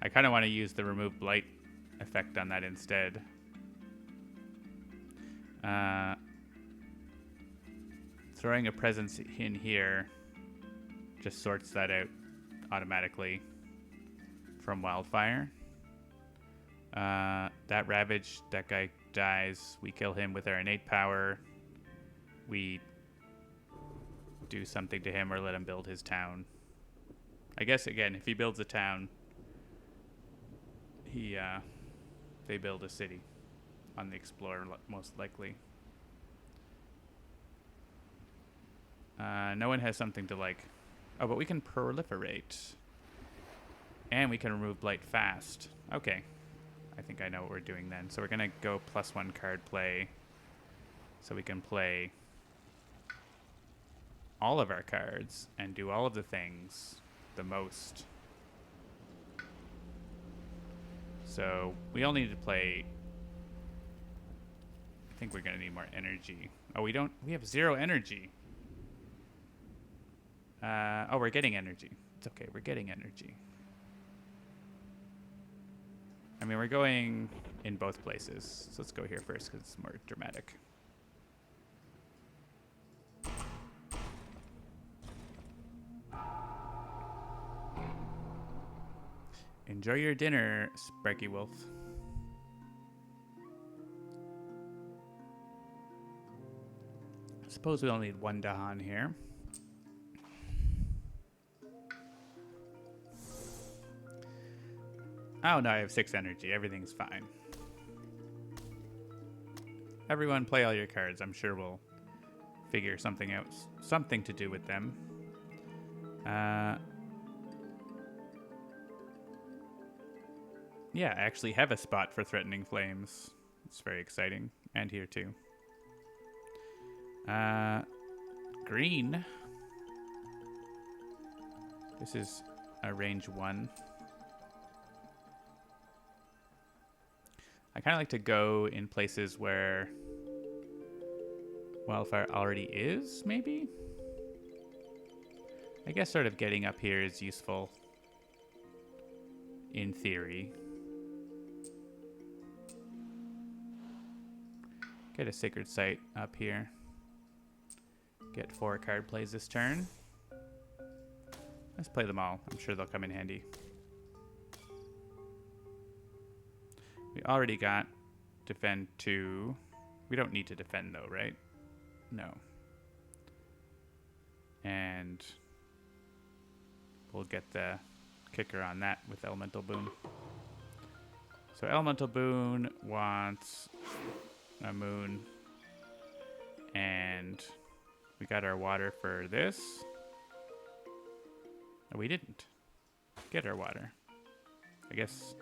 [SPEAKER 1] I kind of want to use the remove blight effect on that instead. Throwing a presence in here just sorts that out automatically from Wildfire. That Ravage, that guy dies. We kill him with our innate power. We do something to him or let him build his town. I guess, again, if he builds a town, they build a city on the Explorer, most likely. No one has something to like... Oh, but we can proliferate. And we can remove blight fast. Okay. I think I know what we're doing then. So we're going to go +1 card play. So we can play all of our cards and do all of the things the most. So we all need to play... I think we're going to need more energy. Oh, we don't... We have 0 energy. Oh, we're getting energy. It's okay. We're getting energy. I mean, we're going in both places. So let's go here first because it's more dramatic. Enjoy your dinner, Sparky Wolf. I suppose we only need 1 Dahan here. Oh no, I have 6 energy. Everything's fine. Everyone play all your cards. I'm sure we'll figure something out. Something to do with them. Yeah, I actually have a spot for Threatening Flames. It's very exciting. And here too. Green. This is a range 1. I kind of like to go in places where Wildfire already is, maybe? I guess sort of getting up here is useful in theory. Get a Sacred Site up here. Get 4 card plays this turn. Let's play them all. I'm sure they'll come in handy. We already got defend 2. We don't need to defend though, right? No. And we'll get the kicker on that with Elemental Boon. So Elemental Boon wants a moon. And we got our water for this. No, we didn't get our water. I guess.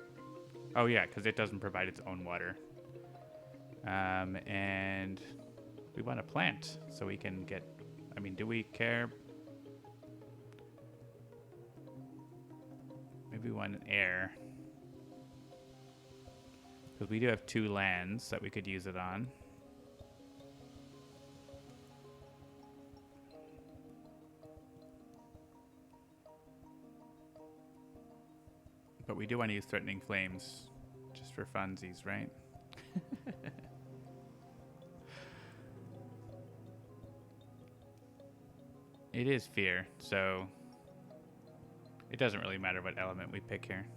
[SPEAKER 1] Oh, yeah, because it doesn't provide its own water. And we want a plant so we can get. I mean, do we care? Maybe we want an air. Because we do have 2 lands that we could use it on. But we do want to use Threatening Flames just for funsies, right? It is fear, so it doesn't really matter what element we pick here.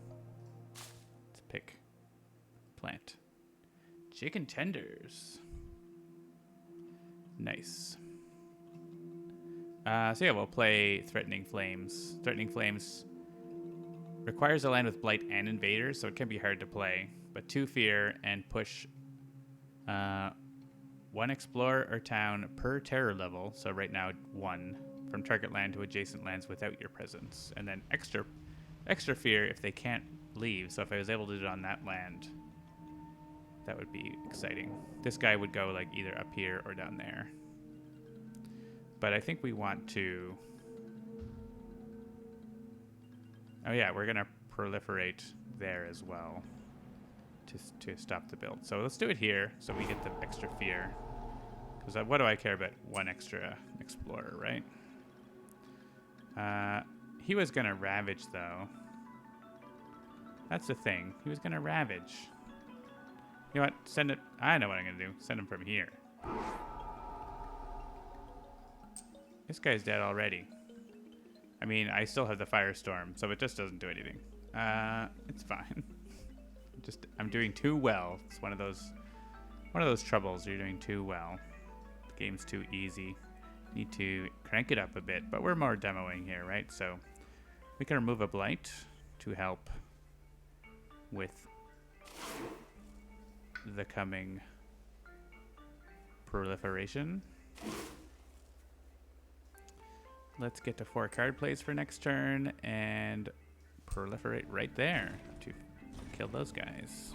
[SPEAKER 1] Let's pick plant. Chicken tenders. Nice. So yeah, we'll play Threatening Flames. Threatening Flames requires a land with Blight and Invaders, so it can be hard to play. But 2 fear and push 1 explorer or town per terror level. So right now 1 from target land to adjacent lands without your presence. And then extra fear if they can't leave. So if I was able to do it on that land, that would be exciting. This guy would go like either up here or down there. But I think we want to... Oh yeah, we're going to proliferate there as well to stop the build. So let's do it here so we get the extra fear. Because what do I care about 1 extra explorer, right? He was going to ravage, though. That's the thing. He was going to ravage. You know what? Send it. I know what I'm going to do. Send him from here. This guy's dead already. I mean, I still have the Firestorm, so it just doesn't do anything. It's fine. I'm doing too well. It's one of those troubles. You're doing too well. The game's too easy. Need to crank it up a bit, but we're more demoing here, right? So we can remove a blight to help with the coming proliferation. Let's get to 4 card plays for next turn and proliferate right there to kill those guys.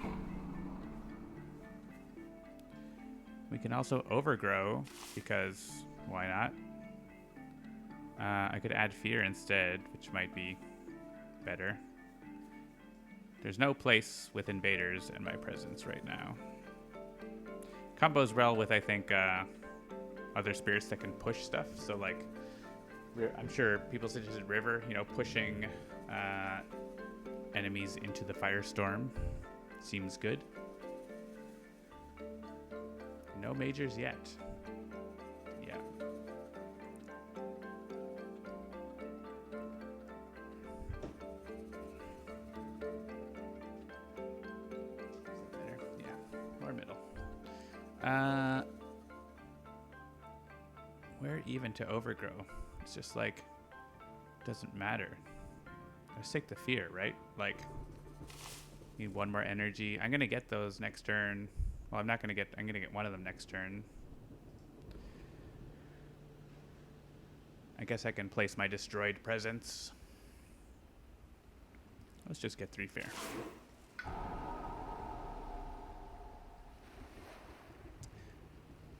[SPEAKER 1] We can also overgrow because why not? I could add fear instead, which might be better. There's no place with invaders in my presence right now. Combos well with, I think, other spirits that can push stuff. So, like, I'm sure people suggested River, pushing enemies into the Firestorm seems good. No majors yet. Yeah. Better. Yeah. More middle. Where even to overgrow? It's just like, doesn't matter. Let's take the fear, right? Like, need 1 more energy. I'm gonna get those next turn. Well, I'm gonna get one of them next turn. I guess I can place my destroyed presence. Let's just get 3 fear.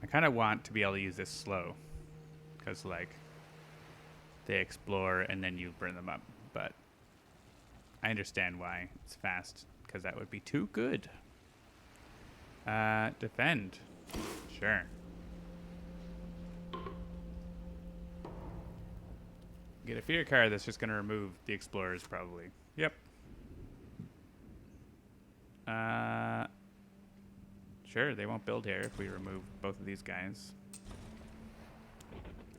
[SPEAKER 1] I kind of want to be able to use this slow, because like they explore and then you burn them up, but I understand why it's fast, because that would be too good. Defend. Sure. Get a fear card that's just going to remove the explorers, probably. Yep. Sure, they won't build here if we remove both of these guys.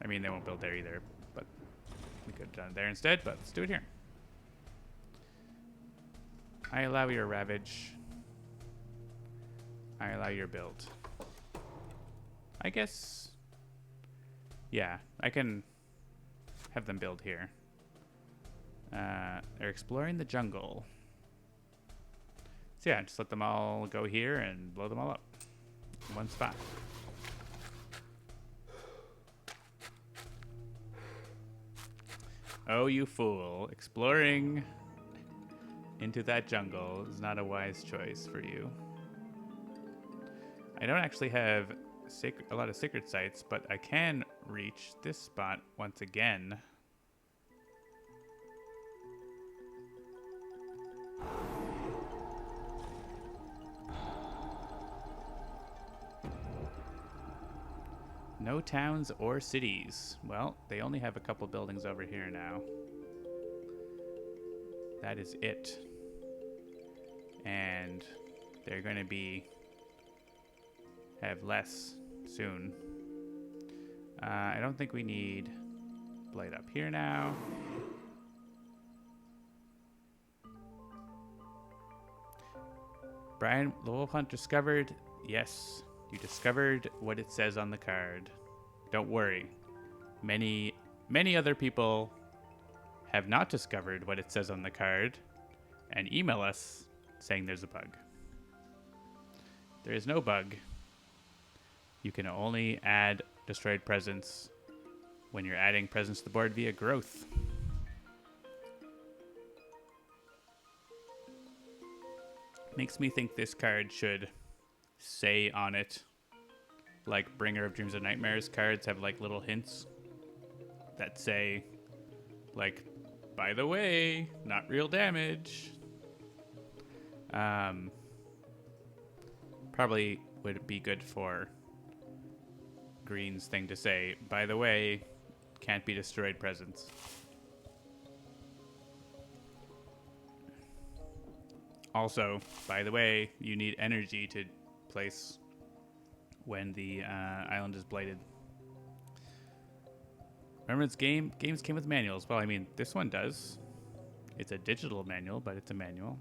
[SPEAKER 1] I mean, they won't build there either, but we could have done it there instead, but let's do it here. I allow your ravage. I allow your build. I guess, yeah, I can have them build here. They're exploring the jungle. So yeah, just let them all go here and blow them all up in one spot. Oh, you fool. Exploring into that jungle is not a wise choice for you. I don't actually have a lot of secret sites, but I can reach this spot once again. No towns or cities. Well, they only have a couple buildings over here now. That is it. And they're going to have less soon. I don't think we need Blight up here now. Brian, the Wolf Hunt discovered. Yes, you discovered what it says on the card. Don't worry. Many other people have not discovered what it says on the card and email us saying there's a bug. There is no bug. You can only add destroyed presence when you're adding presence to the board via growth. Makes me think this card should say on it, like Bringer of Dreams and Nightmares cards have like little hints that say, like, by the way, not real damage. Probably would be good for Green's thing to say, by the way, can't be destroyed presence. Also, by the way, you need energy to place when the island is blighted. Remember, games came with manuals. Well, I mean, this one does. It's a digital manual, but it's a manual.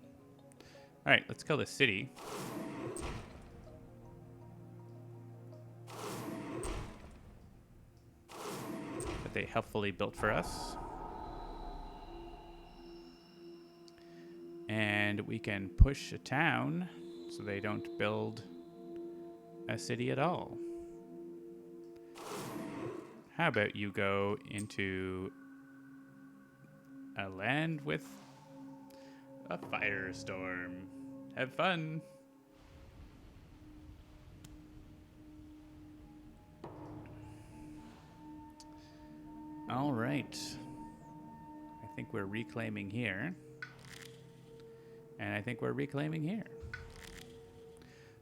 [SPEAKER 1] All right, let's kill the city. That they helpfully built for us. And we can push a town so they don't build a city at all. How about you go into a land with a firestorm? Have fun. All right. I think we're reclaiming here. And I think we're reclaiming here.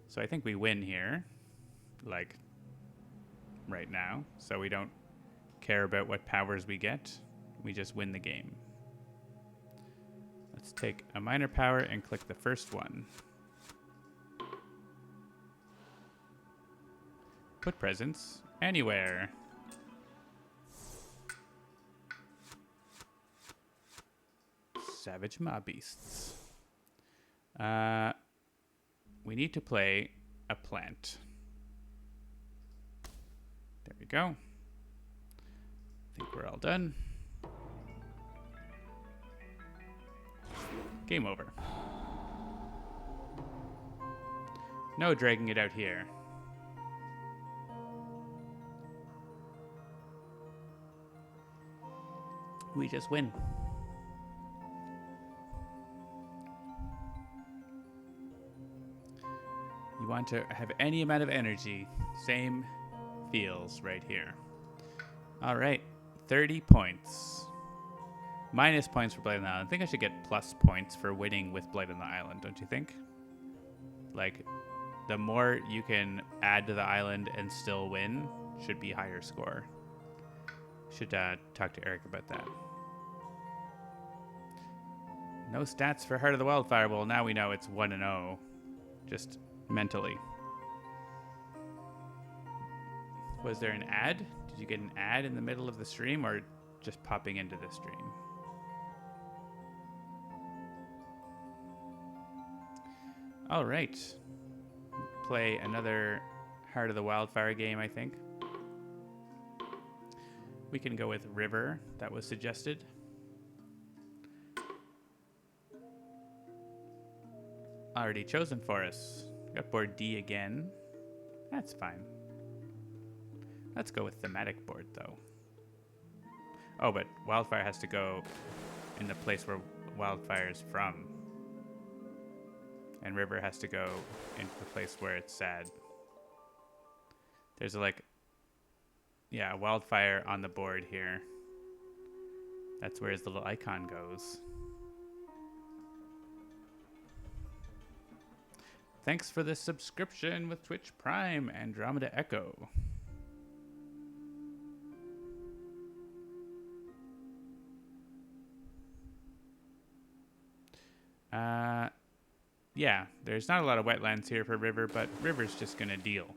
[SPEAKER 1] So I think we win here, like right now. So we don't care about what powers we get. We just win the game. Let's take a minor power and click the first one. Put presence anywhere. Savage mob beasts. We need to play a plant. There we go. I think we're all done. Game over. No dragging it out here. We just win. You want to have any amount of energy. Same feels right here. All right, 30 points. Minus points for Blight on the Island. I think I should get plus points for winning with Blight on the Island, don't you think? Like, the more you can add to the island and still win, should be higher score. Should talk to Eric about that. No stats for Heart of the Wildfire. Well, now we know it's 1-0. Just mentally. Was there an ad? Did you get an ad in the middle of the stream or just popping into the stream? All right. Play another Heart of the Wildfire game, I think. We can go with river. That was suggested. Already chosen for us. Got board D again. That's fine. Let's go with thematic board, though. Oh, but Wildfire has to go in the place where Wildfire is from. And River has to go into the place where it's sad. There's a, like... Yeah, Wildfire on the board here. That's where his little icon goes. Thanks for this subscription with Twitch Prime, Andromeda Echo. Yeah, there's not a lot of wetlands here for River, but River's just gonna deal.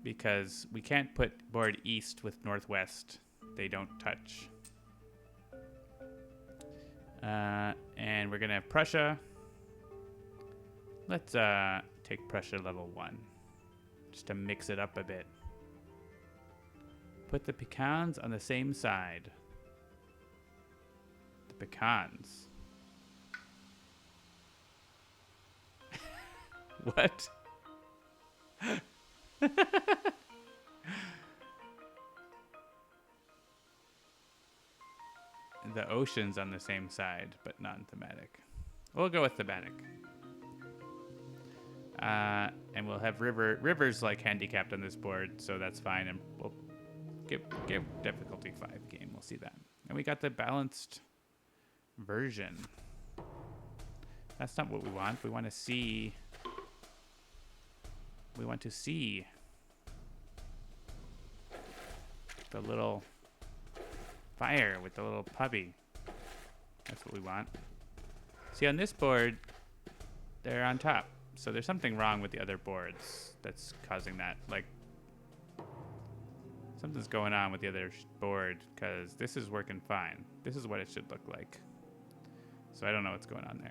[SPEAKER 1] Because we can't put board east with northwest. They don't touch. And we're gonna have Prussia. Let's take Prussia level 1. Just to mix it up a bit. Put the pecans on the same side. The pecans. What? The ocean's on the same side, but non-thematic. We'll go with thematic. And we'll have River. River's like handicapped on this board, so that's fine. And we'll give difficulty 5 game. We'll see that. And we got the balanced version. That's not what we want. We want to see. We want to see the little fire with the little puppy. That's what we want. See, on this board, they're on top. So there's something wrong with the other boards that's causing that. Like, something's going on with the other board because this is working fine. This is what it should look like. So I don't know what's going on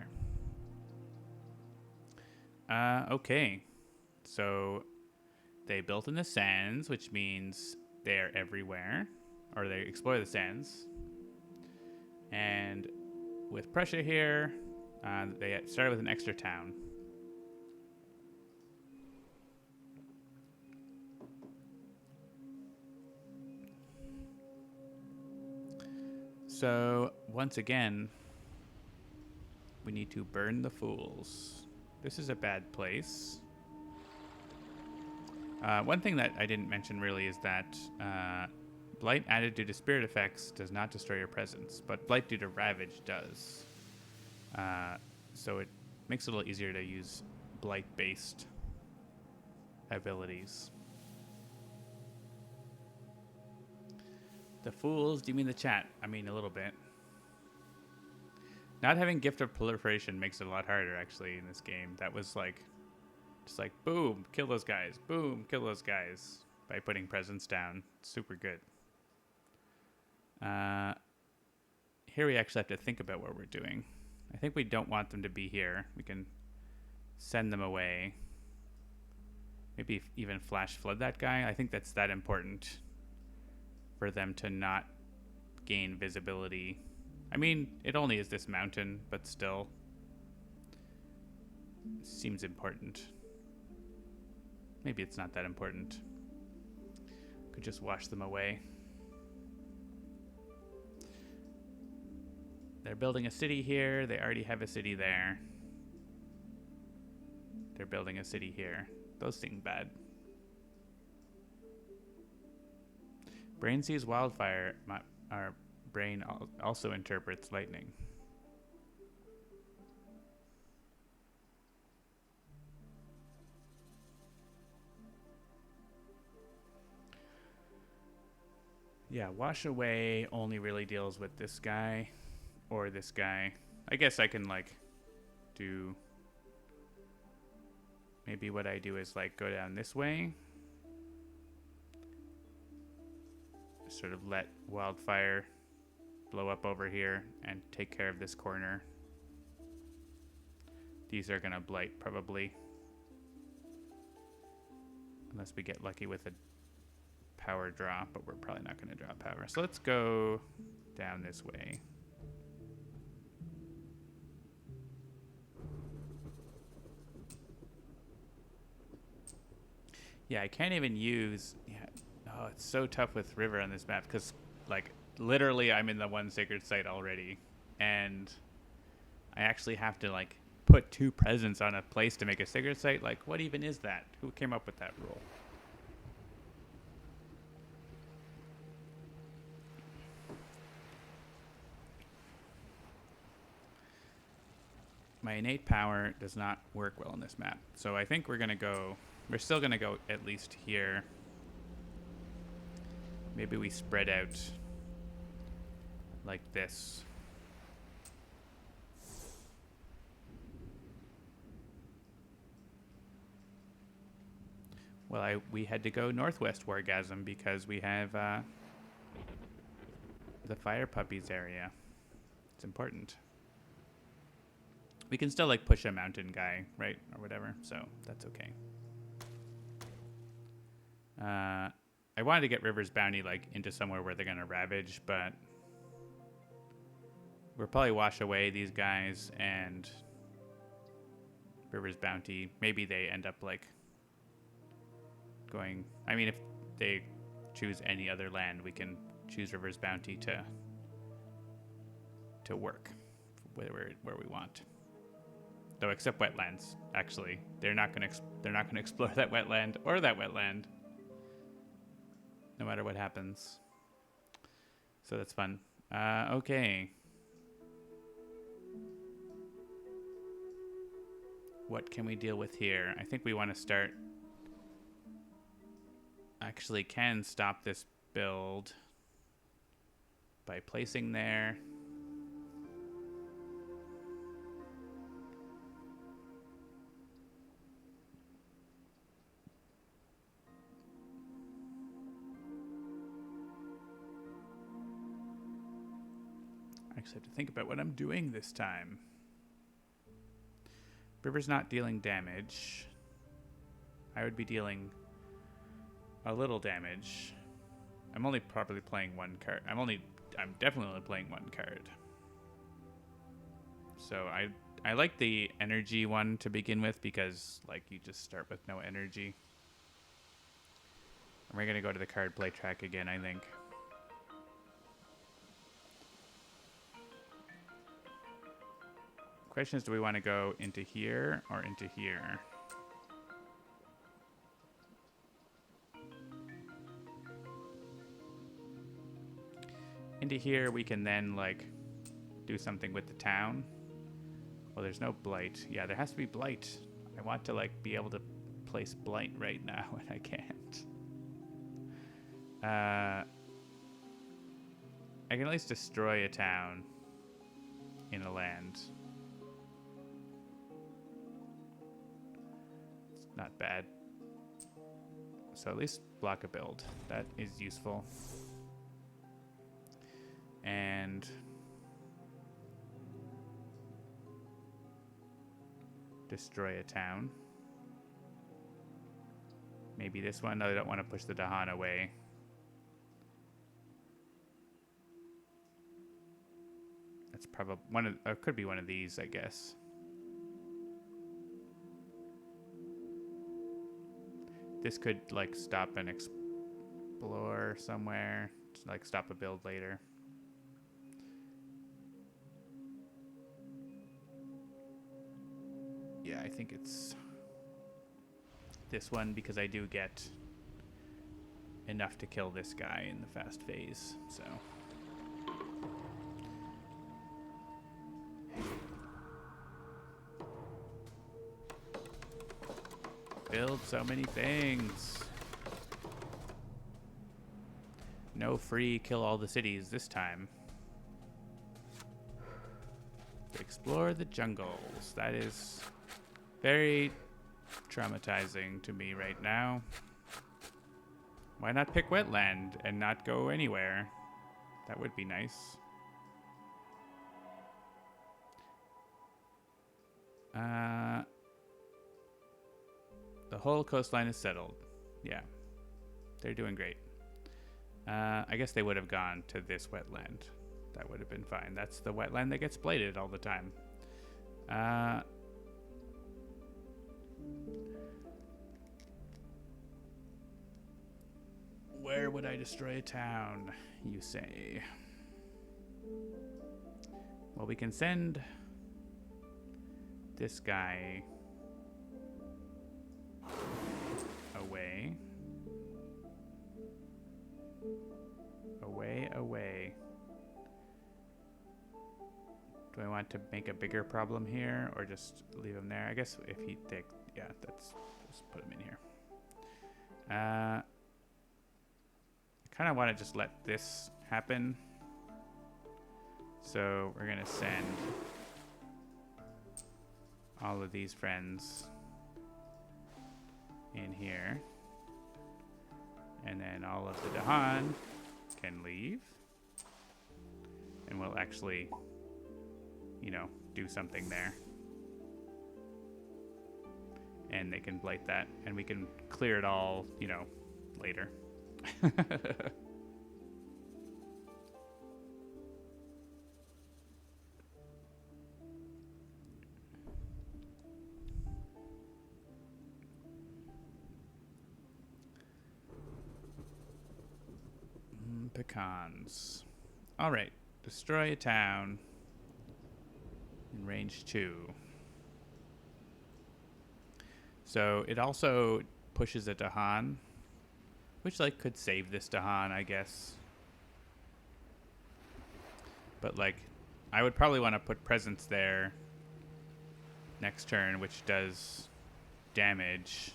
[SPEAKER 1] there. Okay. So they built in the sands, which means they're everywhere. Or they explore the sands. And with Prussia here, they started with an extra town. So, once again, we need to burn the fools. This is a bad place. One thing that I didn't mention really is that Blight added due to spirit effects does not destroy your presence, but Blight due to Ravage does. So it makes it a little easier to use Blight-based abilities. The fools? Do you mean the chat? I mean a little bit. Not having Gift of Proliferation makes it a lot harder, actually, in this game. That was like, just like, boom, kill those guys. Boom, kill those guys. By putting presence down. Super good. Here we actually have to think about what we're doing. I think we don't want them to be here. We can send them away. Maybe even flash flood that guy. I think that's that important for them to not gain visibility. I mean, it only is this mountain, but still seems important. Maybe it's not that important. Could just wash them away. They're building a city here. They already have a city there. They're building a city here. Those seem bad. Brain sees wildfire. Our brain also interprets lightning. Yeah, wash away only really deals with this guy or this guy. I guess I can like do, maybe what I do is like go down this way. Sort of let wildfire blow up over here and take care of this corner. These are gonna blight probably. Unless we get lucky with a power draw, but we're probably not going to draw power. So let's go down this way. Yeah, I can't even use... Yeah. Oh, it's so tough with river on this map because, like, literally I'm in the one sacred site already. And I actually have to, like, put 2 presents on a place to make a sacred site. Like, what even is that? Who came up with that rule? My innate power does not work well on this map. So I think we're going to go... We're still going to go at least here. Maybe we spread out like this. Well, we had to go northwest Wargasm because we have the fire puppies area. It's important. We can still like push a mountain guy, right? Or whatever, so that's okay. I wanted to get River's Bounty like into somewhere where they're gonna ravage, but we'll probably wash away these guys and River's Bounty. Maybe they end up like going... I mean, if they choose any other land, we can choose River's Bounty to work where we want. Though, except wetlands. Actually, they're not gonna explore that wetland or that wetland, no matter what happens. So that's fun. Okay. What can we deal with here? I think we want to start... Actually can stop this build by placing there. I actually have to think about what I'm doing this time. River's not dealing damage. I would be dealing a little damage. I'm only probably playing 1 card. I'm definitely only playing 1 card. So I like the energy one to begin with because like you just start with no energy. And we're gonna go to the card play track again, I think. Question is, do we want to go into here or into here? Into here, we can then like do something with the town. Well, there's no blight. Yeah, there has to be blight. I want to like be able to place blight right now, and I can't. I can at least destroy a town in a land. It's not bad. So at least block a build. That is useful. And destroy a town. Maybe this one. No, I don't want to push the Dahan away. That's probably one of, or could be one of these, I guess. This could like stop and explore somewhere, to, like stop a build later. Yeah, I think it's this one because I do get enough to kill this guy in the fast phase, so. Build so many things. No free kill all the cities this time. Explore the jungles. That is very traumatizing to me right now. Why not pick wetland and not go anywhere? That would be nice. The whole coastline is settled. Yeah, they're doing great. I guess they would have gone to this wetland. That would have been fine. That's the wetland that gets blighted all the time. Where would I destroy a town, you say? Well, we can send this guy away. Away. Do I want to make a bigger problem here or just leave him there? I guess if he takes, yeah, that's just put him in here. I kind of want to just let this happen. So we're going to send all of these friends in here. And then all of the Dahan can leave. And we'll actually, you know, do something there. And they can blight that. And we can clear it all, you know, later. Pecans. All right. Destroy a town in range 2. So it also pushes a Dahan, which like could save this Dahan, I guess. But like, I would probably want to put presence there next turn, which does damage,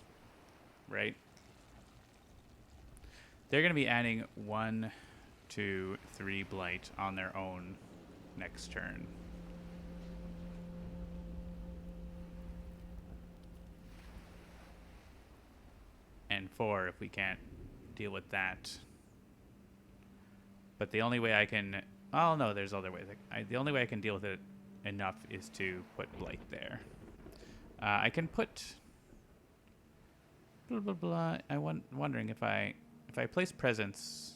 [SPEAKER 1] right? They're going to be adding 1, 2, 3 blight on their own next turn. And 4 if we can't deal with that. But the only way I can... Oh, no, there's other ways. The only way I can deal with it enough is to put blight there. I can put... Blah, blah, blah. I'm wondering if I place presence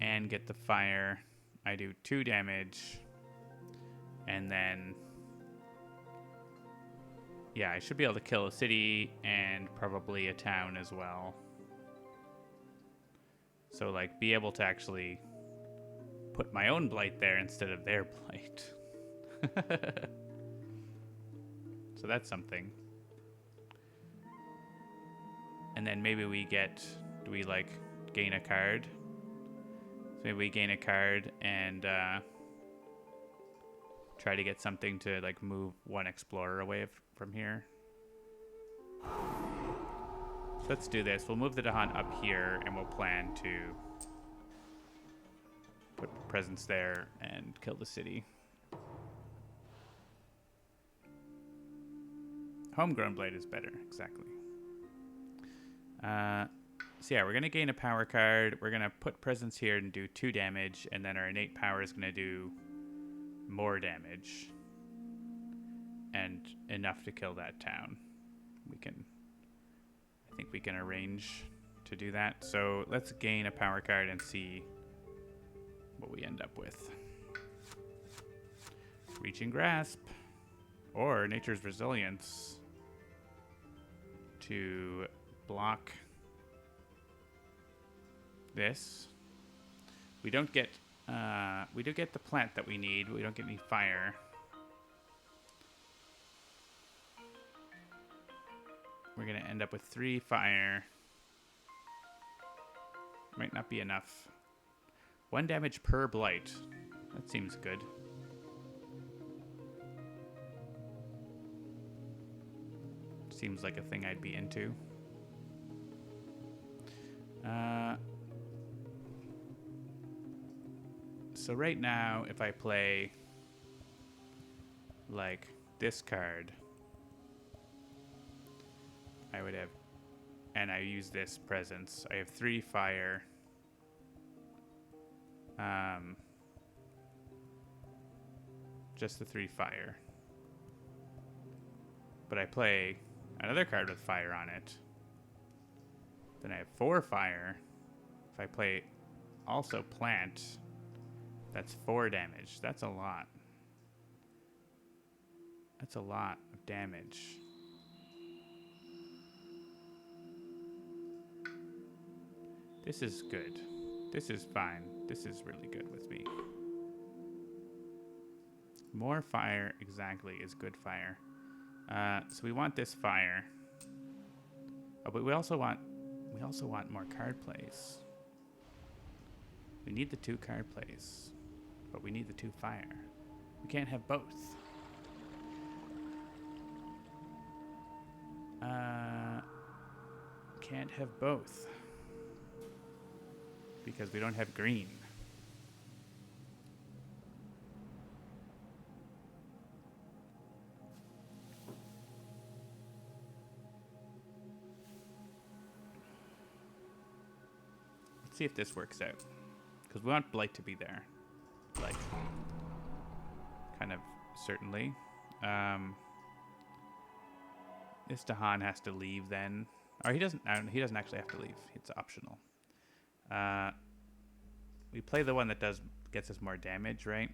[SPEAKER 1] and get the fire, I do 2 damage, and then, yeah, I should be able to kill a city and probably a town as well. So, like, be able to actually put my own blight there instead of their blight. So that's something. And then maybe we get, do we like gain a card? So maybe we gain a card and try to get something to like move 1 explorer away from here. So let's do this. We'll move the Dahan up here and we'll plan to put presence there and kill the city. Homegrown blade is better, exactly. So yeah, we're going to gain a power card. We're going to put presence here and do 2 damage. And then our innate power is going to do more damage. And enough to kill that town. I think we can arrange to do that. So let's gain a power card and see what we end up with. Reaching Grasp. Or Nature's Resilience. To block this. We don't get the plant that we need. We don't get any fire. We're gonna end up with 3 fire. Might not be enough. 1 damage per blight. That seems good. Seems like a thing I'd be into. So right now, if I play like this card, I would have, and I use this presence, I have 3 fire. Just the 3 fire. But I play another card with fire on it. Then I have 4 fire. If I play also plant, that's 4 damage. That's a lot. That's a lot of damage. This is good. This is fine. This is really good with me. More fire exactly is good fire. So we want this fire. Oh, but we also want more card plays. We need the 2 card plays, but we need the 2 fire. We can't have both. Can't have both because we don't have green. Let's see if this works out, because we want Blight to be there, like, kind of certainly. This Dahan has to leave then, or he doesn't. He doesn't actually have to leave. It's optional. We play the one that gets us more damage, right?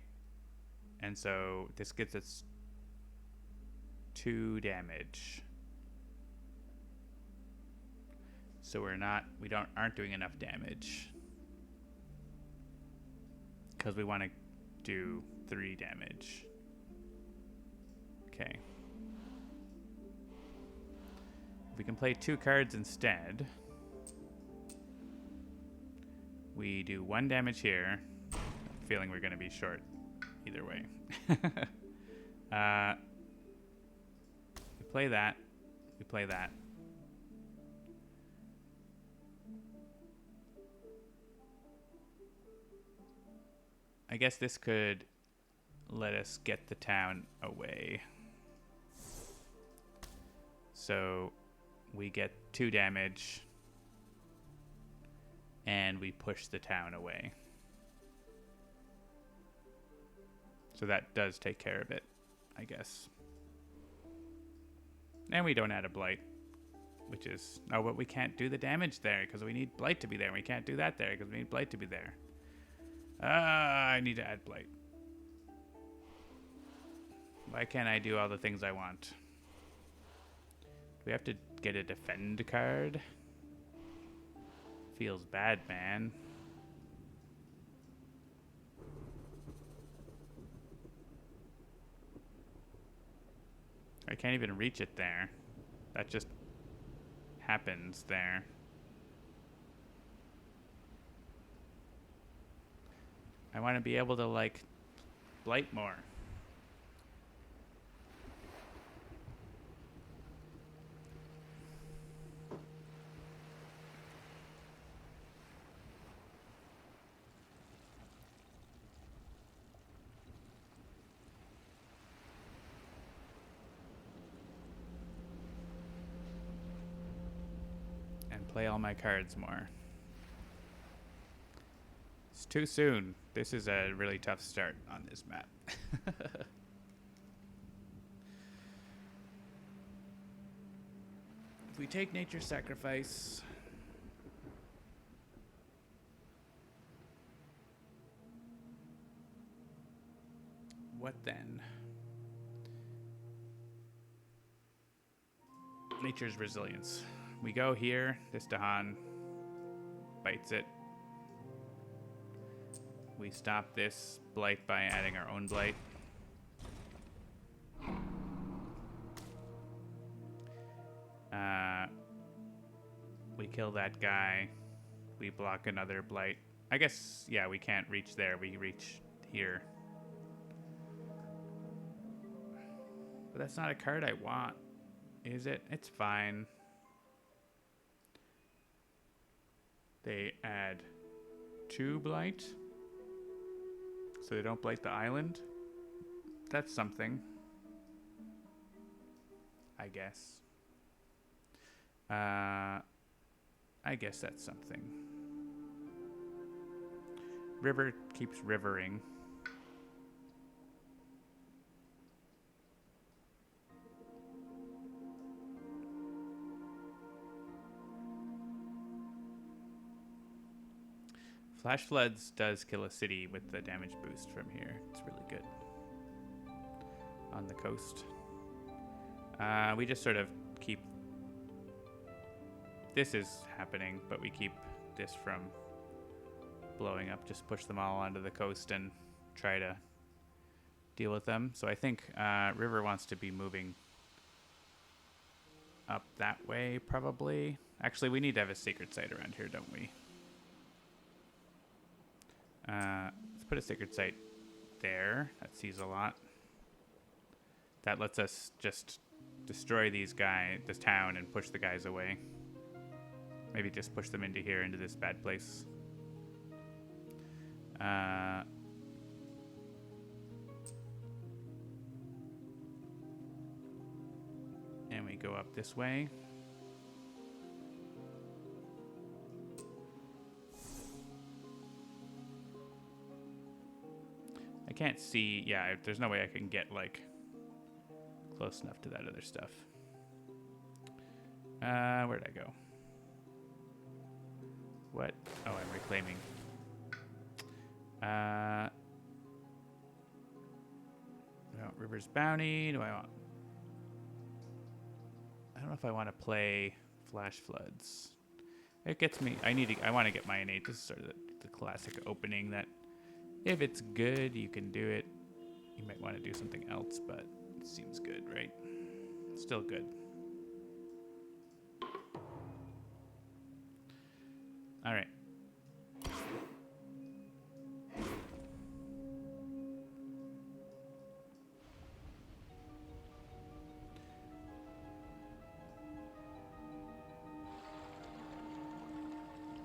[SPEAKER 1] And so this gets us 2 damage. So aren't doing enough damage because we want to do 3 damage. Okay. If we can play 2 cards instead, we do 1 damage here. I'm feeling we're going to be short either way. We play that. We play that. I guess this could let us get the town away. So we get 2 damage and we push the town away. So that does take care of it, I guess. And we don't add a Blight, which is... Oh, but we can't do the damage there because we need Blight to be there. And we can't do that there because we need Blight to be there. I need to add Blight. Why can't I do all the things I want? Do we have to get a defend card? Feels bad, man. I can't even reach it there. That just happens there. I want to be able to, like, Blight more. And play all my cards more. It's too soon. This is a really tough start on this map. If we take Nature's Sacrifice... What then? Nature's Resilience. We go here. This Dahan bites it. We stop this Blight by adding our own Blight. We kill that guy. We block another Blight. I guess, yeah, we can't reach there. We reach here. But that's not a card I want, is it? It's fine. They add 2 Blight. So they don't Blight the island. That's something. I guess. I guess that's something. River keeps rivering. Flash Floods does kill a city with the damage boost from here. It's really good. On the coast. We just sort of keep... This is happening, but we keep this from blowing up. Just push them all onto the coast and try to deal with them. So I think River wants to be moving up that way, probably. Actually, we need to have a sacred site around here, don't we? Let's put a sacred site there. That sees a lot. That lets us just destroy these guys, this town, and push the guys away. Maybe just push them into here, into this bad place. And we go up this way. I can't see, yeah, there's no way I can get, like, close enough to that other stuff. Where'd I go? What? Oh, I'm reclaiming. I want River's Bounty. Do I want... I don't know if I want to play Flash Floods. It gets me... I want to get my innate. This is sort of the classic opening that if it's good, you can do it. You might want to do something else, but it seems good, right? Still good. All right.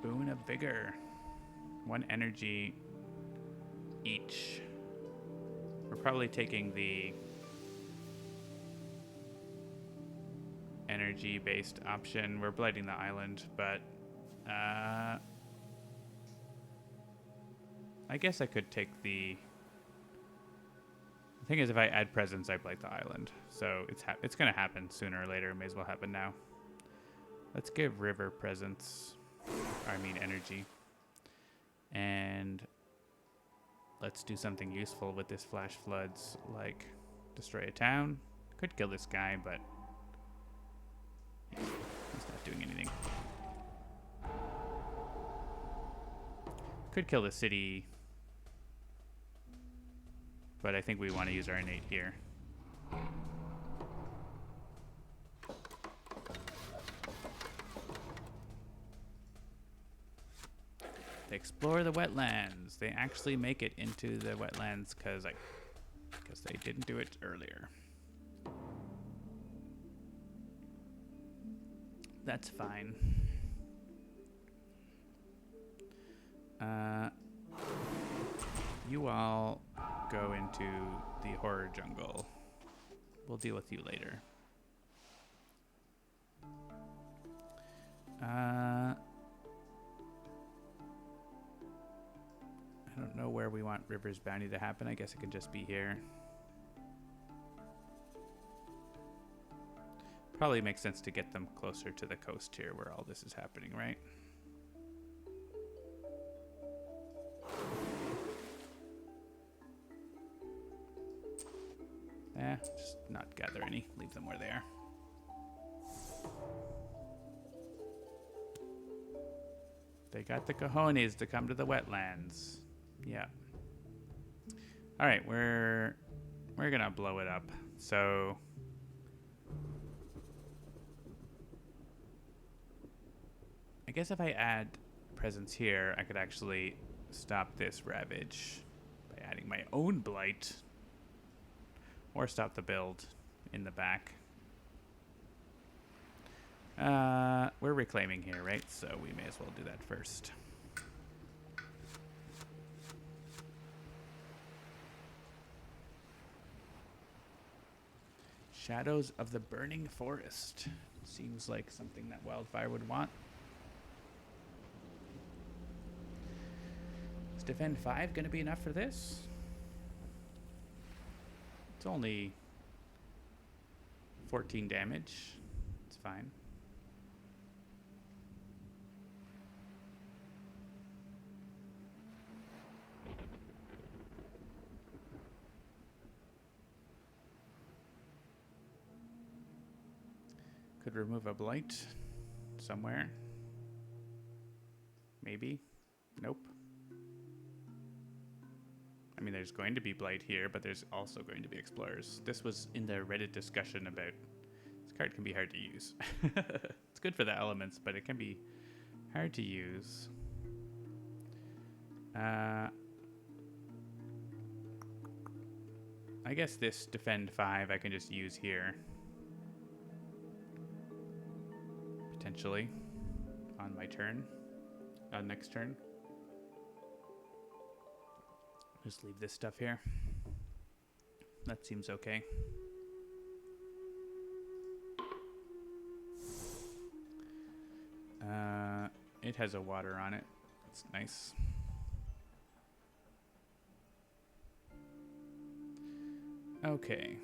[SPEAKER 1] Boon of Vigor. 1 energy each. We're probably taking the energy-based option. We're blighting the island, but I guess I could take the... The thing is, if I add presence, I blight the island. So it's going to happen sooner or later. It may as well happen now. Let's give River presence. I mean energy. And let's do something useful with this Flash Floods, like destroy a town. Could kill this guy, but he's not doing anything. Could kill the city, but I think we want to use our innate here. They explore the wetlands. They actually make it into the wetlands because they didn't do it earlier. That's fine. You all go into the horror jungle. We'll deal with you later. I don't know where we want River's Bounty to happen. I guess it can just be here. Probably makes sense to get them closer to the coast here where all this is happening, right? Just not gather any. Leave them where they are. They got the cojones to come to the wetlands. Yeah. All right, we're gonna blow it up. So I guess if I add presence here, I could actually stop this ravage by adding my own blight, or stop the build in the back. We're reclaiming here, right? So we may as well do that first. Shadows of the Burning Forest. Seems like something that Wildfire would want. Is Defend 5 going to be enough for this? It's only 14 damage. It's fine. Could remove a blight somewhere. Maybe. Nope. I mean, there's going to be blight here, but there's also going to be explorers. This was in the Reddit discussion about this card can be hard to use. It's good for the elements, but it can be hard to use. I guess this defend 5 I can just use here. Potentially. On my turn. Next turn. Just leave this stuff here. That seems okay. It has a water on it. That's nice. Okay.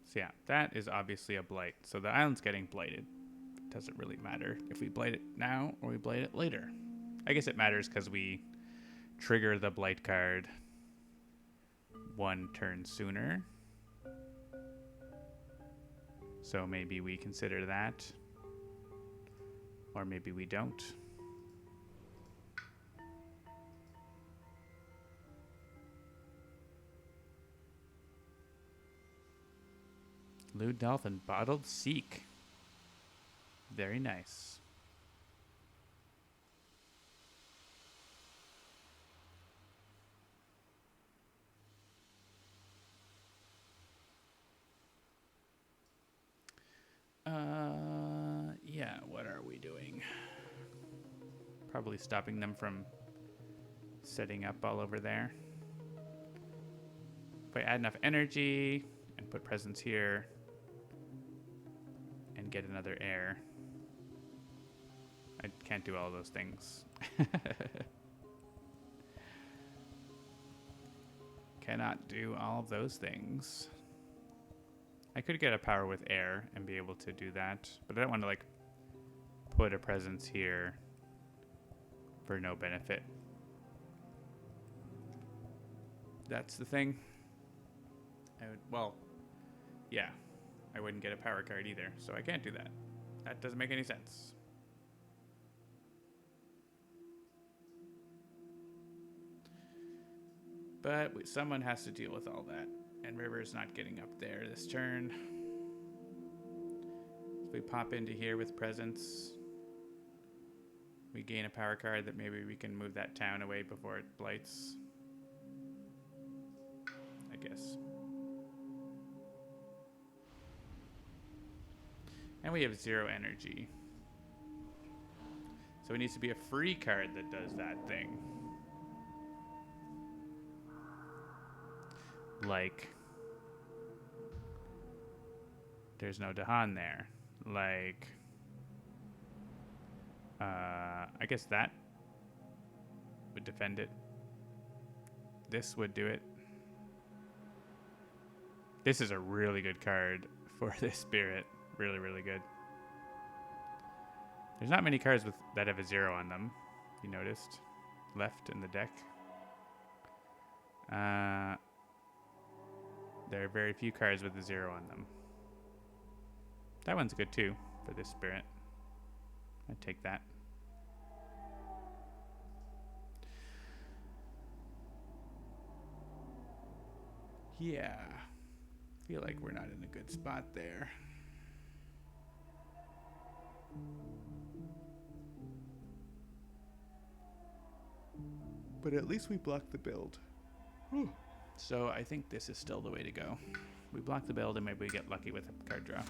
[SPEAKER 1] So yeah, that is obviously a blight. So the island's getting blighted. It doesn't really matter if we blight it now or we blight it later. I guess it matters because we trigger the blight card 1 turn sooner. So maybe we consider that. Or maybe we don't. Lewd Dolphin, Bottled Seek. Very nice. Yeah, what are we doing? Probably stopping them from setting up all over there. If I add enough energy and put presence here and get another air. I can't do all those things. Cannot do all of those things. I could get a power with air and be able to do that, but I don't want to like put a presence here for no benefit. That's the thing. Yeah, I wouldn't get a power card either, so I can't do that. That doesn't make any sense. But someone has to deal with all that, and River's not getting up there this turn. If we pop into here with presence, we gain a power card that maybe we can move that town away before it blights. I guess. And we have 0 energy. So it needs to be a free card that does that thing. Like, there's no Dahan there. Like, I guess that would defend it. This would do it. This is a really good card for this spirit. Really, really good. There's not many cards that have a 0 on them. You noticed? Left in the deck. There are very few cards with a 0 on them. That one's good too for this spirit. I'd take that. Yeah. Feel like we're not in a good spot there. But at least we blocked the build. Whew. So I think this is still the way to go. We block the build and maybe we get lucky with a card draw.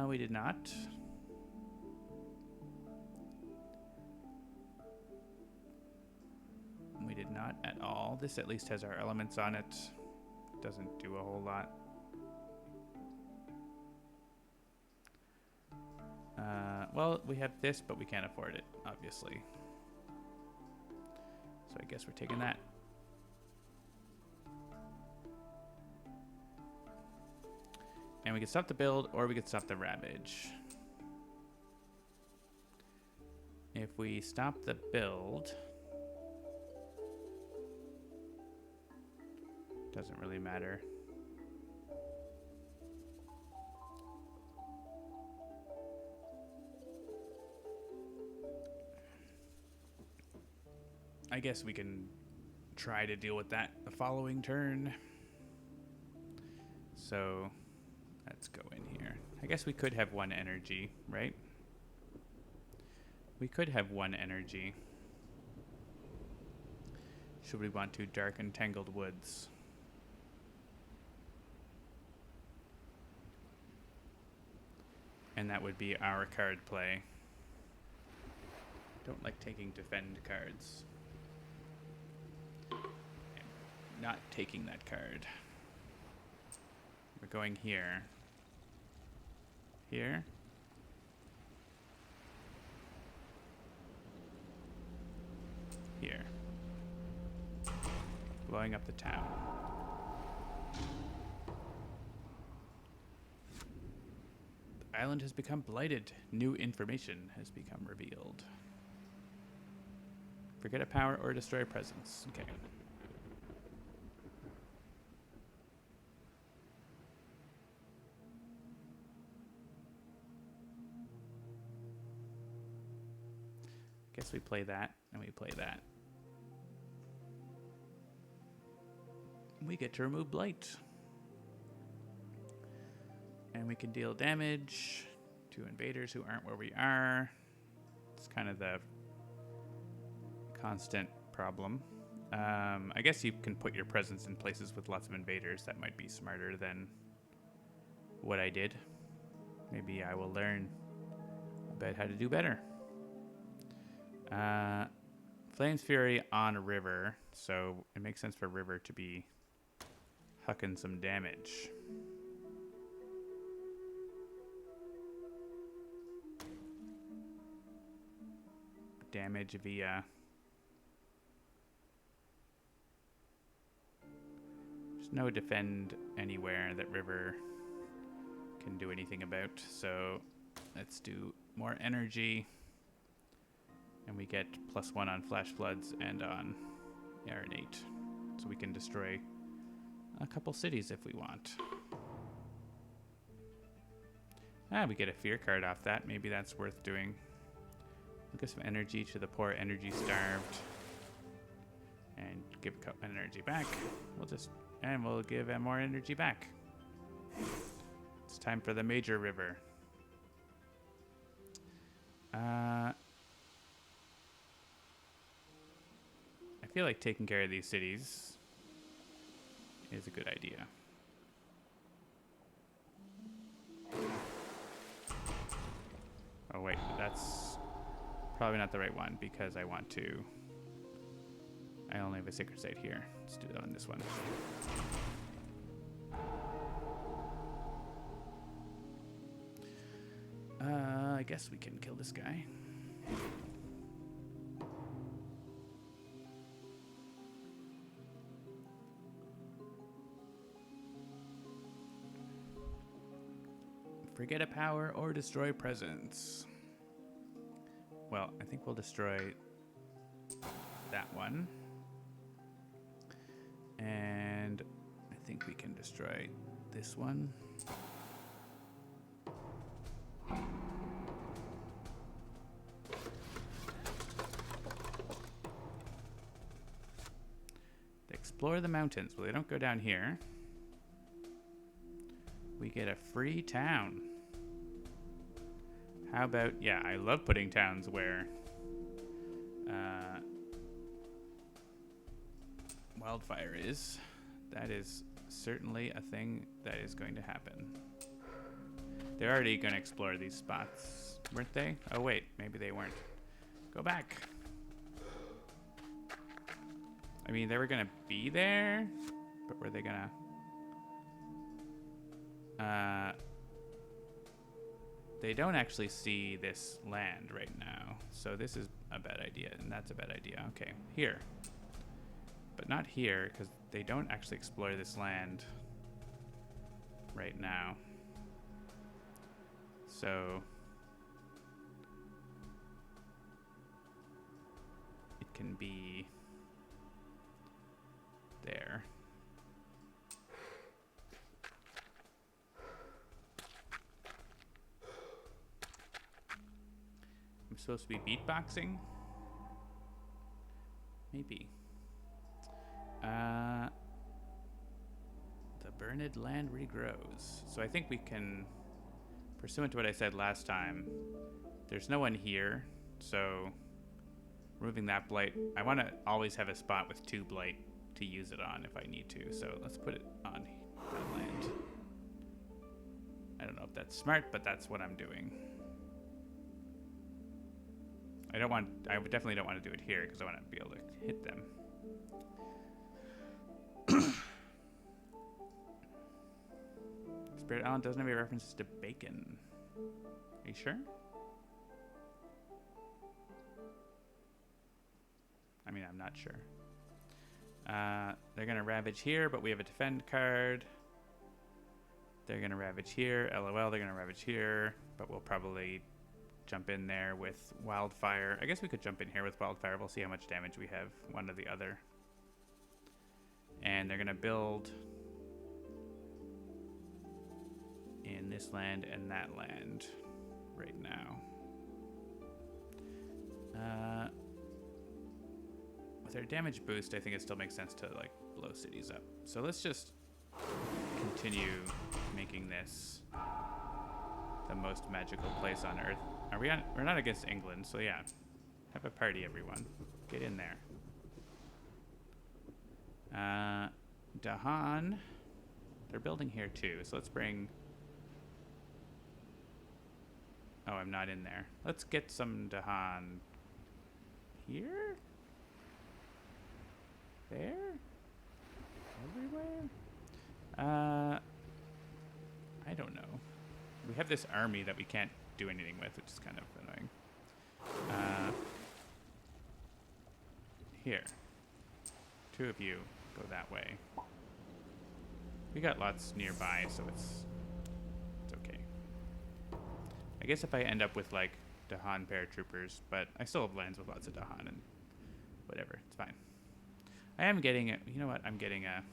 [SPEAKER 1] We did not. We did not at all. This at least has our elements on it. Doesn't do a whole lot. Well, we have this, but we can't afford it, obviously. So I guess we're taking that. And we can stop the build, or we could stop the Ravage. If we stop the build, Doesn't really matter. I guess we can try to deal with that the following turn. So let's go in here. I guess we could have one energy, right? We could have one energy. Should we want to dark and tangled woods? And that would be our card play. Don't like taking defend cards. Not taking that card. We're going here. Here. Here. Blowing up the town. The island has become blighted. New information has become revealed. Forget a power or destroy a presence. Okay. Guess we play that, and we play that. We get to remove Blight. And we can deal damage to invaders who aren't where we are. It's kind of the constant problem. I guess you can put your presence in places with lots of invaders. That might be smarter than what I did. Maybe I will learn about how to do better. Flames Fury on a river, so it makes sense for river to be hucking some damage. Damage via there's no defend anywhere that river can do anything about, so let's do more energy. And we get +1 on Flash Floods and on Arenate. So we can destroy a couple cities if we want. We get a fear card off that. Maybe that's worth doing. We'll give some energy to the poor energy starved. And give energy back. We'll give more energy back. It's time for the major river. I feel like taking care of these cities is a good idea. Oh wait, that's probably not the right one because I only have a Sacred Site here. Let's do that on this one. I guess we can kill this guy. Forget a power or destroy presence. Well, I think we'll destroy that one. And I think we can destroy this one. Explore the mountains. Well, they don't go down here. We get a free town. How about, yeah, I love putting towns where Wildfire is. That is certainly a thing that is going to happen. They're already going to explore these spots, weren't they? Oh, wait, maybe they weren't. Go back. I mean, they were going to be there, but were they going to... They don't actually see this land right now, so this is a bad idea, and that's a bad idea. Okay, here. But not here, because they don't actually explore this land right now. So... it can be... there. I'm supposed to be beatboxing? Maybe. The burned land regrows. So I think we can, pursuant to what I said last time, there's no one here, so removing that blight, I want to always have a spot with 2 blight to use it on if I need to, so let's put it on that land. I don't know if that's smart, but that's what I'm doing. I definitely don't want to do it here because I want to be able to hit them. Spirit Island doesn't have any references to bacon. Are you sure? I mean, I'm not sure. They're going to ravage here, but we have a defend card. They're going to ravage here. LOL, they're going to ravage here, but we'll probably jump in there with Wildfire. I guess we could jump in here with Wildfire. We'll see how much damage we have, one or the other. And they're going to build in this land and that land right now. With their damage boost, I think it still makes sense to like blow cities up. So let's just continue making this the most magical place on Earth. We're not against England, so yeah. Have a party, everyone. Get in there. Dahan. They're building here too, so let's bring... Oh, I'm not in there. Let's get some Dahan here? There? Everywhere? I don't know. We have this army that we can't do anything with, which is kind of annoying. Here. 2 of you go that way. We got lots nearby, so it's okay. I guess if I end up with like Dahan paratroopers, but I still have lands with lots of Dahan and whatever, it's fine. I am getting it. You know what? I'm getting a...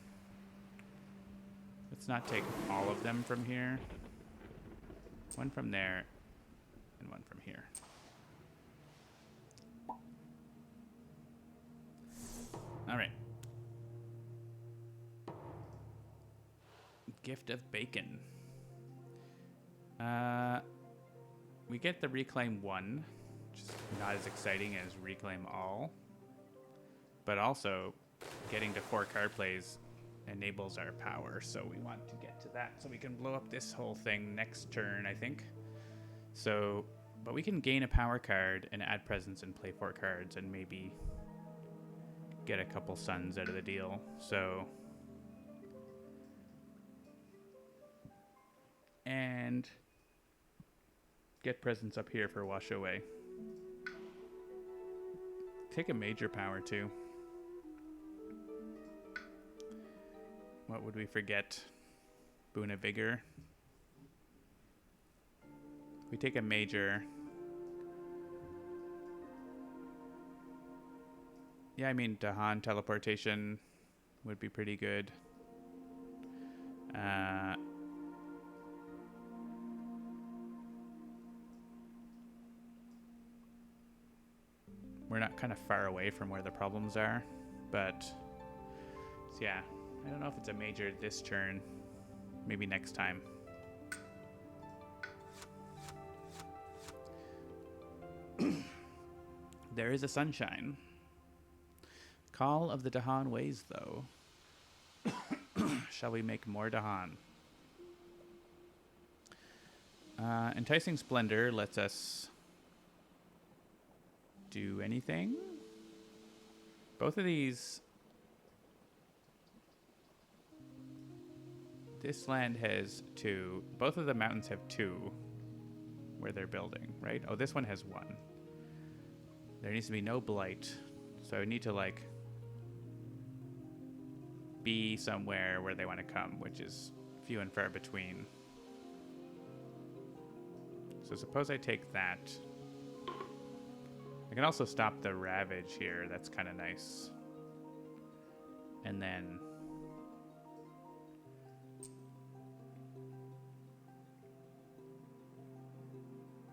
[SPEAKER 1] Let's not take all of them from here. 1 from there and 1 from here. All right. Gift of Bacon. We get the Reclaim 1, which is not as exciting as Reclaim All. But also, getting to 4 card plays enables our power, so we want to get to that so we can blow up this whole thing next turn, I think. So, but we can gain a power card and add presence and play 4 cards and maybe get a couple suns out of the deal. So, and get presence up here for wash away. Take a major power too. What would we forget? Boon of Vigor. We take a major. Yeah, I mean, Dahan teleportation would be pretty good. We're not kind of far away from where the problems are, but so yeah, I don't know if it's a major this turn. Maybe next time. There is a sunshine. Call of the Dahan ways, though. Shall we make more Dahan? Enticing Splendor lets us do anything. Both of these... This land has 2. Both of the mountains have 2 where they're building, right? Oh, this one has 1. There needs to be no blight. So I need to, like, be somewhere where they want to come, which is few and far between. So suppose I take that. I can also stop the ravage here. That's kind of nice. And then...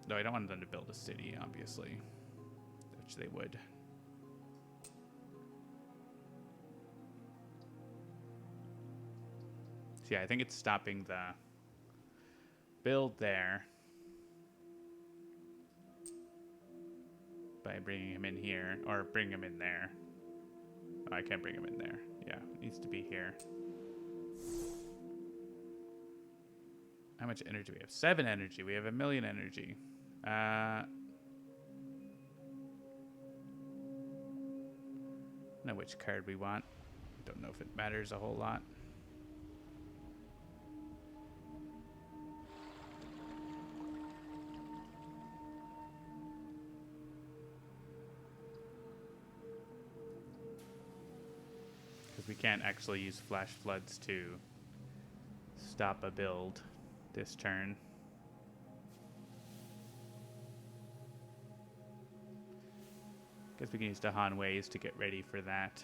[SPEAKER 1] Though I don't want them to build a city, obviously, which they would. So yeah, I think it's stopping the build there by bringing him in here, or bring him in there. Oh, I can't bring him in there. Yeah, it needs to be here. How much energy do we have? 7 energy. We have 1,000,000 energy. Know which card we want. Don't know if it matters a whole lot. Because we can't actually use flash floods to stop a build this turn. Guess we can use the Han Ways to get ready for that.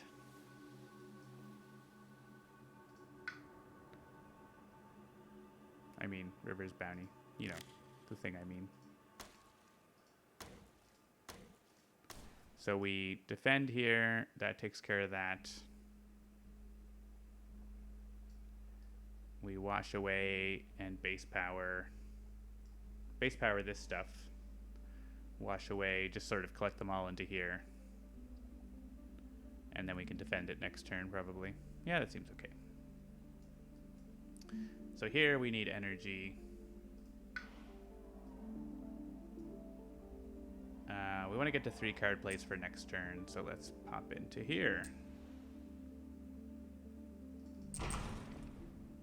[SPEAKER 1] I mean, River's Bounty. You know, the thing I mean. So we defend here. That takes care of that. We wash away and base power. Base power this stuff. Wash away, just sort of collect them all into here. And then we can defend it next turn, probably. Yeah, that seems okay. So here we need energy. We want to get to 3 card plays for next turn, so let's pop into here.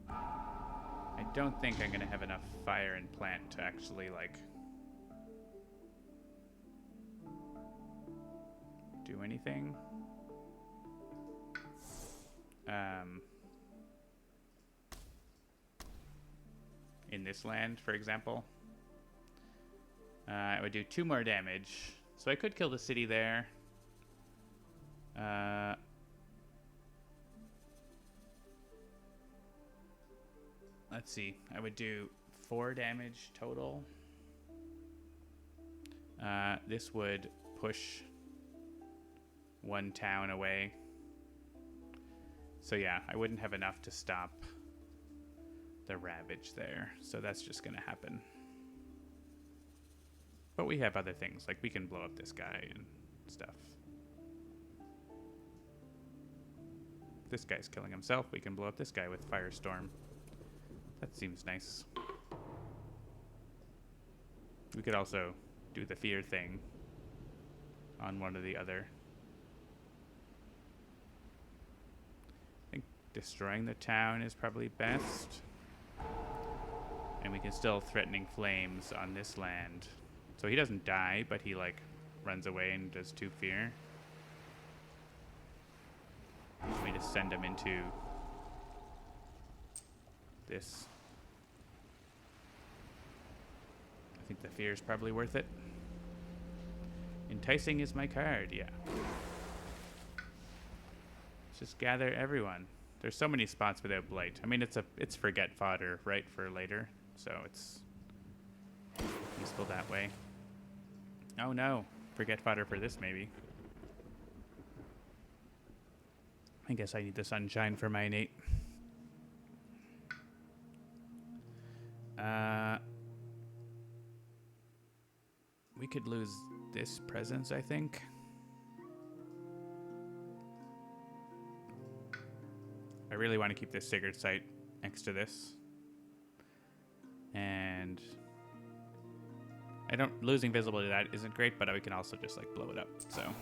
[SPEAKER 1] I don't think I'm going to have enough fire and plant to actually, like, do anything. In this land, for example. I would do 2 more damage. So I could kill the city there. Let's see. I would do 4 damage total. This would push 1 town away. So yeah, I wouldn't have enough to stop the ravage there. So that's just going to happen. But we have other things, like we can blow up this guy and stuff. This guy's killing himself. We can blow up this guy with Firestorm. That seems nice. We could also do the fear thing on one or the other. I think destroying the town is probably best. And we can still threatening flames on this land. So he doesn't die, but he like runs away and does 2 fear. We just send him into this. I think the fear is probably worth it. Enticing is my card, yeah. Let's just gather everyone. There's so many spots without blight. I mean, it's forget fodder, right, for later. So it's useful that way. Oh no, forget fodder for this maybe. I guess I need the sunshine for my innate. We could lose this presence, I think. I really want to keep this sacred site next to this. And losing visibility to that isn't great, but we can also just like blow it up, so.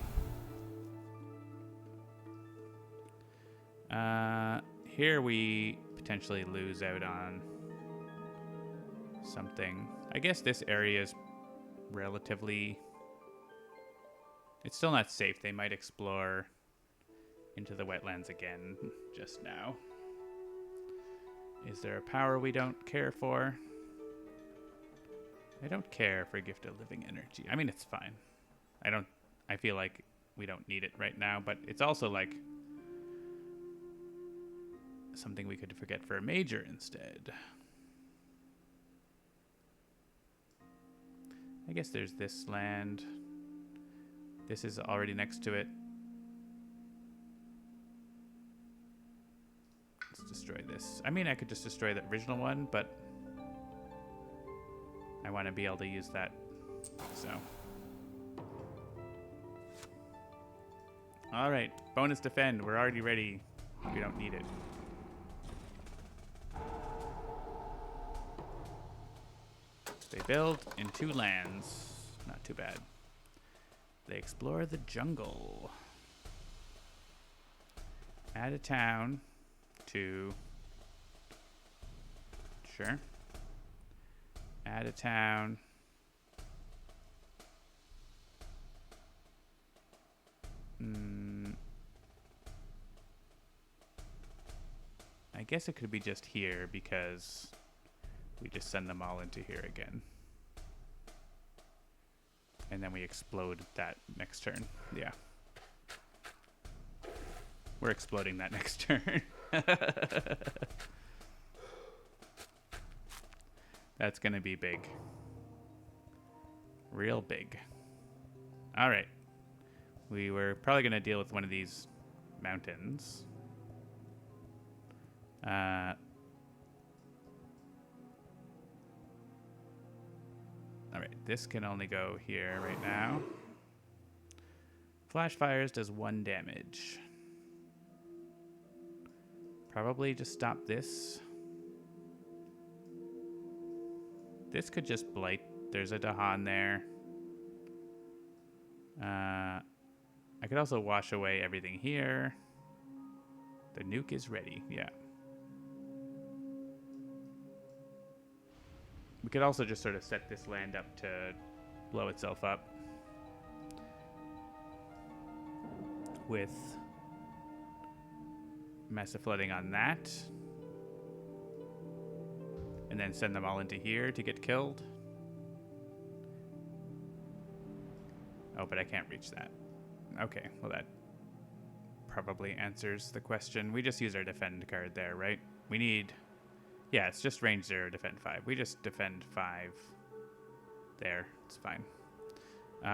[SPEAKER 1] Here we potentially lose out on something. I guess this area is relatively, it's still not safe. They might explore into the wetlands again just now. Is there a power we don't care for? I don't care for Gift of Living Energy. I mean, it's fine. I feel like we don't need it right now, but it's also like something we could forget for a major instead. I guess there's this land. This is already next to it. Let's destroy this. I mean, I could just destroy the original one, but I want to be able to use that. So. All right, bonus defend. We're already ready. We don't need it. They build in 2 lands. Not too bad. They explore the jungle. Add a town to... Sure. Add a town. I guess it could be just here because we just send them all into here again. And then we explode that next turn. Yeah. We're exploding that next turn. That's going to be big. Real big. All right. We were probably going to deal with one of these mountains. All right, this can only go here right now. Flash fires does 1 damage. Probably just stop this. This could just blight. There's a Dahan there. I could also wash away everything here. The nuke is ready, yeah. We could also just sort of set this land up to blow itself up with massive flooding on that. And then send them all into here to get killed. Oh, but I can't reach that. Okay, well that probably answers the question. We just use our defend card there, right? We need... Yeah, it's just range 0, defend 5. We just defend 5 there. It's fine.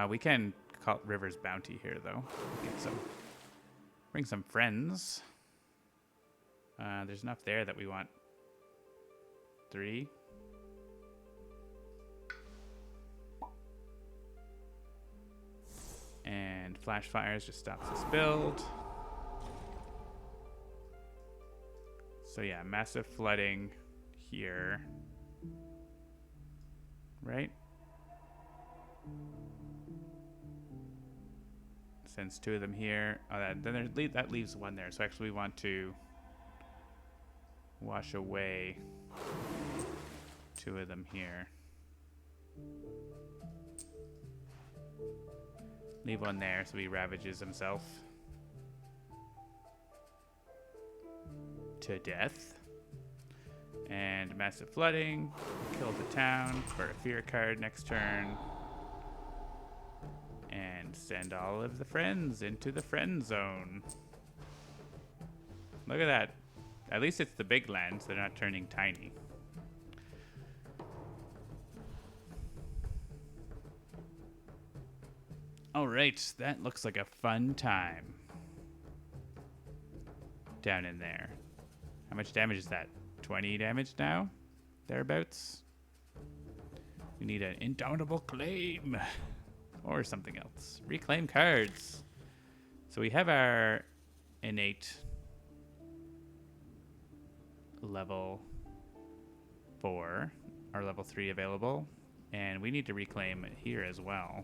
[SPEAKER 1] We can call River's Bounty here, though. Get some, bring some friends. There's enough there that we want 3. And Flash Fires just stops this build. So yeah, massive flooding here. Right? Sends 2 of them here. Oh, that leaves 1 there. So actually we want to wash away 2 of them here. Leave 1 there so he ravages himself to death. And massive flooding. Kill the town for a fear card next turn. And send all of the friends into the friend zone. Look at that. At least it's the big lands. They're not turning tiny. All right, that looks like a fun time. Down in there. How much damage is that? 20 damage now? Thereabouts? We need an indomitable claim. Or something else. Reclaim cards. So we have our innate level 4, our level 3 available. And we need to reclaim it here as well.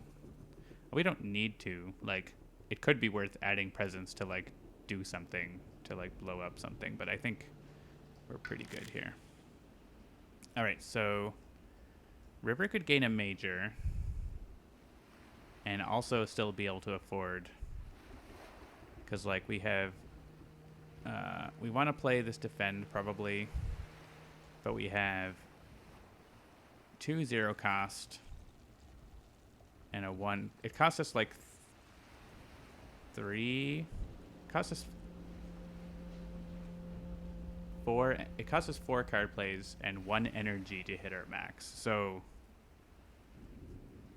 [SPEAKER 1] We don't need to. Like, it could be worth adding presence to, like, do something, to, like, blow up something. But I think we're pretty good here. All right, so River could gain a major and also still be able to afford, because, like, we have, we want to play this defend probably, but we have 2 0 cost and a 1. It costs us like 3. It costs us 4. It costs us 4 card plays and 1 energy to hit our max. So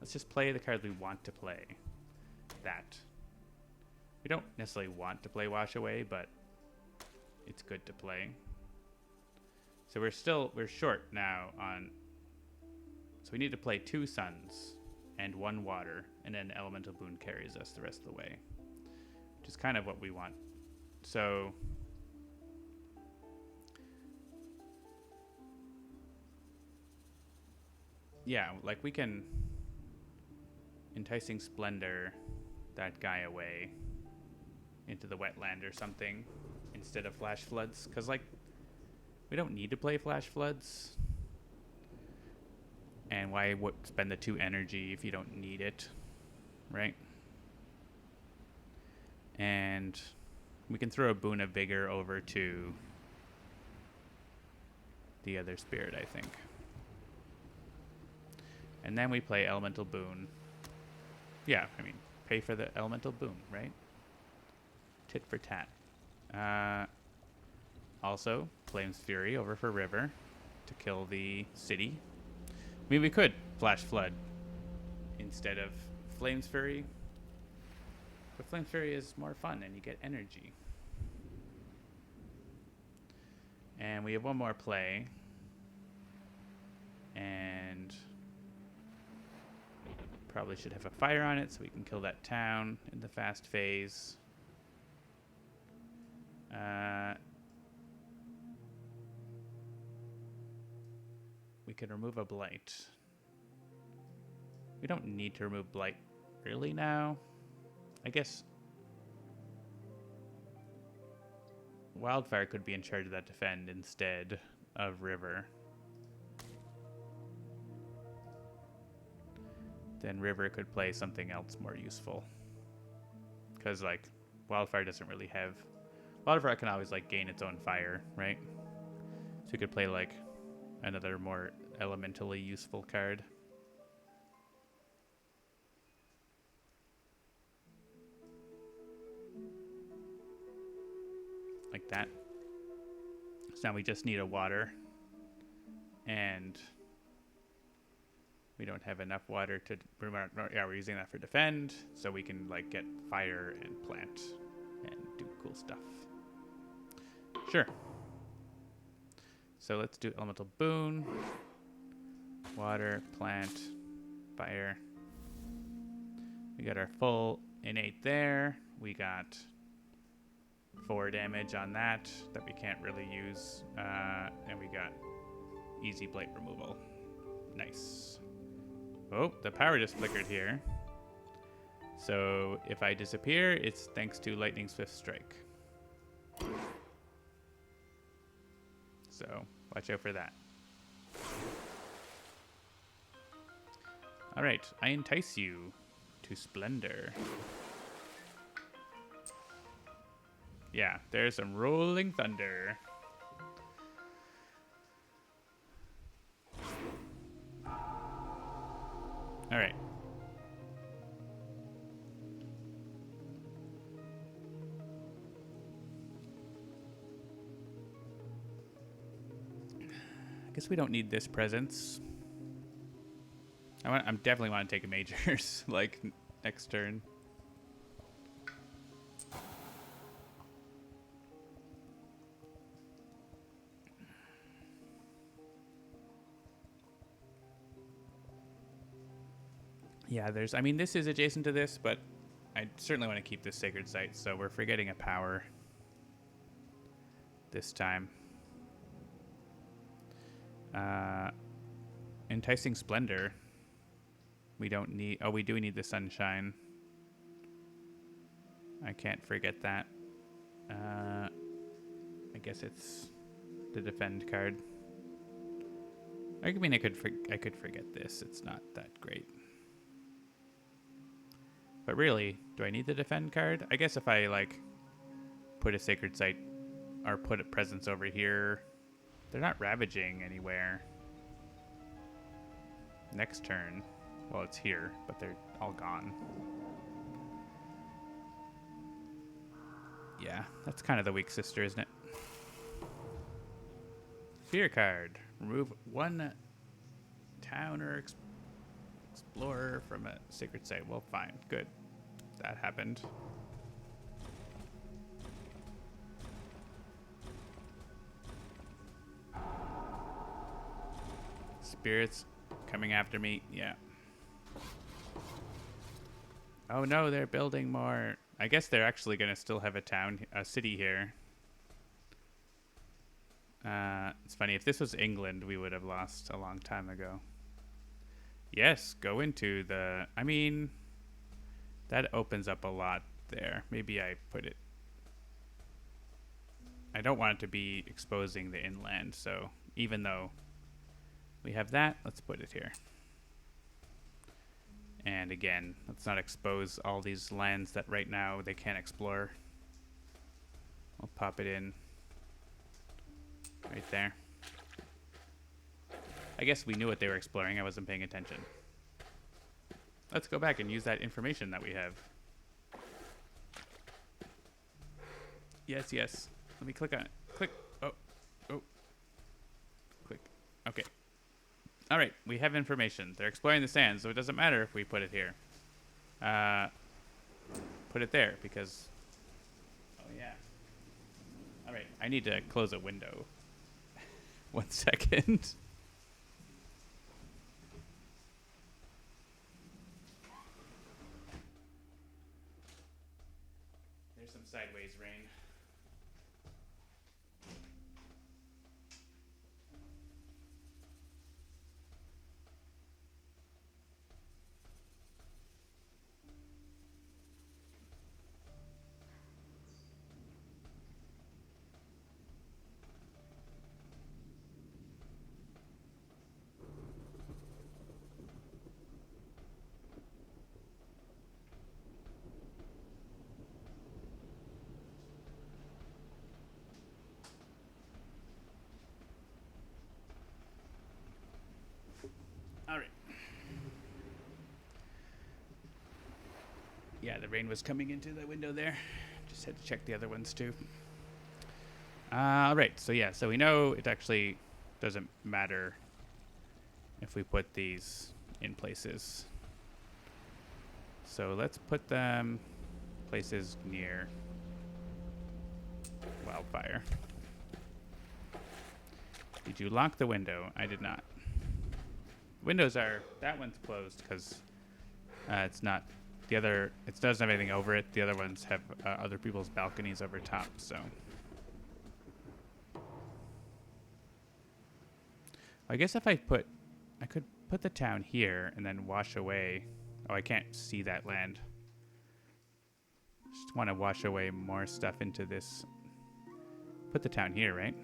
[SPEAKER 1] Let's just play the cards we want to play. That. We don't necessarily want to play Wash Away, but it's good to play. So we're short now on... So we need to play 2 Suns and 1 Water, and then Elemental Boon carries us the rest of the way. Which is kind of what we want. So... Yeah, like we can Enticing Splendor that guy away into the wetland or something instead of Flash Floods, because like we don't need to play Flash Floods, and why spend the 2 energy if you don't need it, right? And we can throw a Boon of Vigor over to the other spirit, I think. And then we play Elemental Boon. Yeah, I mean, pay for the Elemental Boon, right? Tit for tat. Also, Flame's Fury over for River to kill the city. I mean, we could Flash Flood instead of Flame's Fury. But Flame's Fury is more fun and you get energy. And we have one more play. And... probably should have a fire on it so we can kill that town in the fast phase. We can remove a blight. We don't need to remove blight really now. I guess Wildfire could be in charge of that defend instead of River. Then River could play something else more useful. Because, like, Wildfire doesn't really have... Wildfire can always, like, gain its own fire, right? So you could play, like, another more elementally useful card. Like that. So now we just need a water. And... we don't have enough water to... yeah, we're using that for defend, so we can, like, get fire and plant and do cool stuff. Sure. So let's do Elemental Boon. Water, plant, fire. We got our full innate there. We got 4 damage on that we can't really use. And we got easy blight removal. Nice. Oh, the power just flickered here. So if I disappear, it's thanks to Lightning Swift Strike. So watch out for that. All right, I entice you to Splendor. Yeah, there's some rolling thunder. All right. I guess we don't need this presence. I'm definitely want to take a majors like next turn. Yeah, I mean, this is adjacent to this, but I certainly want to keep this Sacred Site, so we're forgetting a power this time. Enticing Splendor. We don't need... oh, we do need the Sunshine. I can't forget that. I guess it's the defend card. I mean, I could forget this. It's not that great. But really, do I need the defend card? I guess if I, like, put a Sacred Site or put a presence over here, they're not ravaging anywhere. Next turn, well, it's here, but they're all gone. Yeah, that's kind of the weak sister, isn't it? Fear card. Remove 1 town or explorer from a sacred site. Well, fine. Good. That happened. Spirits coming after me. Yeah. Oh no, they're building more. I guess they're actually going to still have a city here. It's funny. If this was England, we would have lost a long time ago. Yes, go into the... I mean, that opens up a lot there. Maybe I put it... I don't want it to be exposing the inland, so even though we have that, let's put it here. And again, let's not expose all these lands that right now they can't explore. We'll pop it in right there. I guess we knew what they were exploring. I wasn't paying attention. Let's go back and use that information that we have. Yes, yes. Let me click on it. Click. Oh. Oh. Click. Okay. All right. We have information. They're exploring the sands, so it doesn't matter if we put it here. Put it there because... Oh, yeah. All right. I need to close a window. 1 second. There's some sideways rain. All right. Yeah, the rain was coming into the window there. Just had to check the other ones too. All right, so yeah, so we know it actually doesn't matter if we put these in places. So let's put them places near Wildfire. Did you lock the window? I did not. Windows are, that one's closed because it's not, the other, it doesn't have anything over it. The other ones have other people's balconies over top, so. I guess if I could put the town here and then wash away. Oh, I can't see that land. Just want to wash away more stuff into this. Put the town here, right?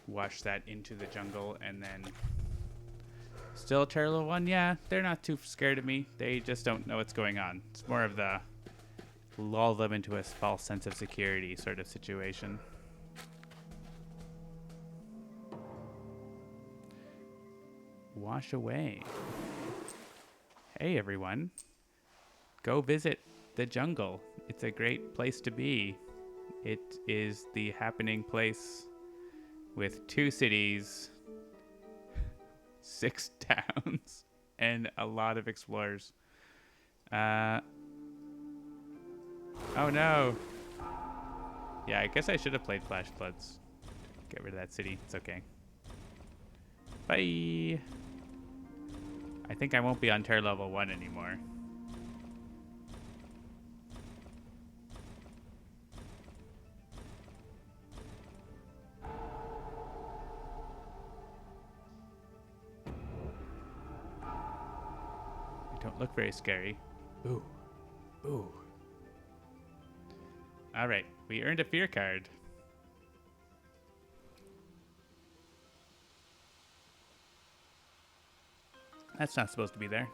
[SPEAKER 1] Wash that into the jungle and then still Terror Level 1. Yeah, they're not too scared of me. They just don't know what's going on. It's more of the lull them into a false sense of security sort of situation. Wash away. Hey everyone, go visit the jungle. It's a great place to be. It is the happening place with 2 cities, 6 towns, and a lot of explorers. Oh no. Yeah, I guess I should have played Flash Floods. Get rid of that city. It's okay. Bye. I think I won't be on Terror Level 1 anymore. Don't look very scary. Ooh. Ooh. Alright, we earned a fear card. That's not supposed to be there.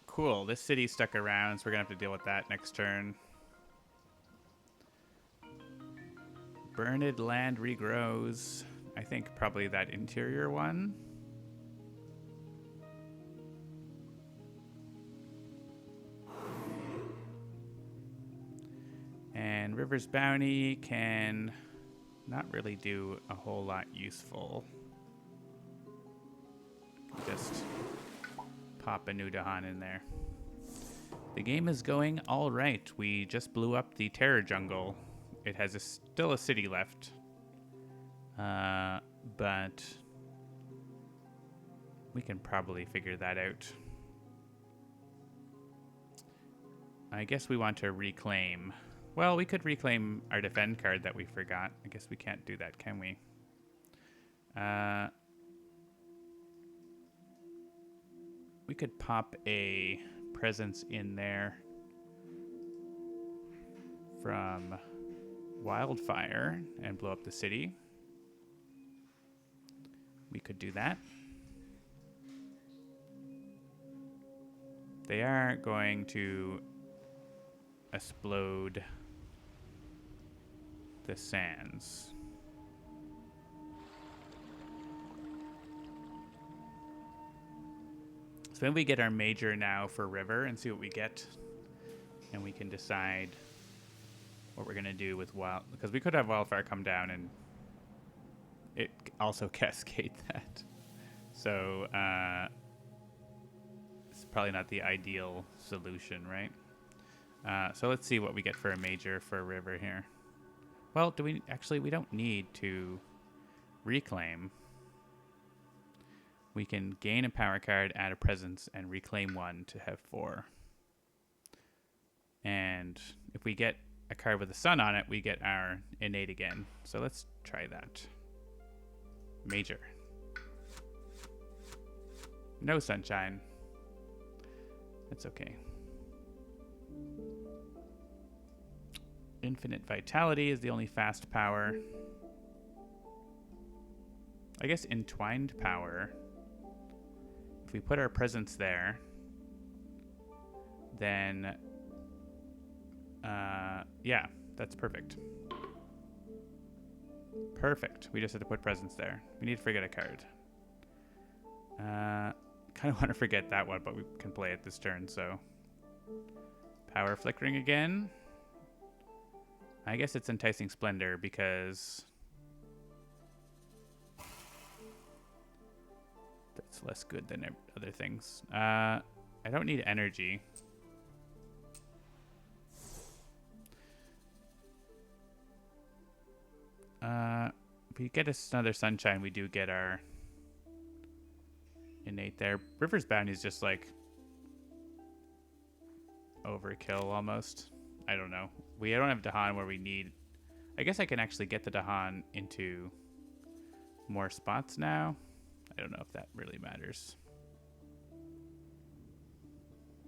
[SPEAKER 1] Cool. This city stuck around, so we're gonna have to deal with that next turn. Burned land regrows. I think probably that interior one. River's Bounty can not really do a whole lot useful. Just pop a new Dahan in there. The game is going all right. We just blew up the Terror Jungle. It has still a city left. But we can probably figure that out. I guess we want to reclaim. Well, we could reclaim our defend card that we forgot. I guess we can't do that, can we? We could pop a presence in there from Wildfire and blow up the city. We could do that. They are going to explode the sands. So then we get our major now for river and see what we get. And we can decide what we're going to do with wild, because we could have wildfire come down and it also cascade that. So it's probably not the ideal solution, right? So let's see what we get for a major for a river here. Well, we don't need to reclaim. We can gain a power card, add a presence, and reclaim one to have 4. And if we get a card with a sun on it, we get our innate again. So let's try that. Major. No sunshine. That's okay. Infinite Vitality is the only fast power. I guess Entwined Power. If we put our presence there, then yeah, that's perfect. Perfect. We just had to put presence there. We need to forget a card. Kind of want to forget that one, but we can play it this turn, so. Power Flickering again. I guess it's Enticing Splendor because that's less good than other things. I don't need energy. If we get another sunshine, we do get our innate there. River's Bounty is just like overkill almost. I don't know. We don't have Dahan where we need. I guess I can actually get the Dahan into more spots now. I don't know if that really matters.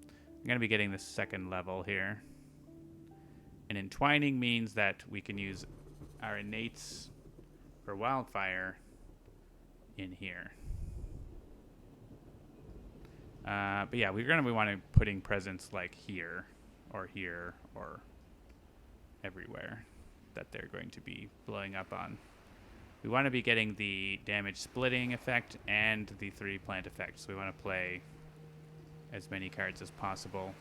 [SPEAKER 1] I'm going to be getting the second level here. And entwining means that we can use our innates for wildfire in here. But yeah, we're going to be wanting putting presence like here or everywhere that they're going to be blowing up on. We want to be getting the damage splitting effect and the 3 plant effect. So we want to play as many cards as possible.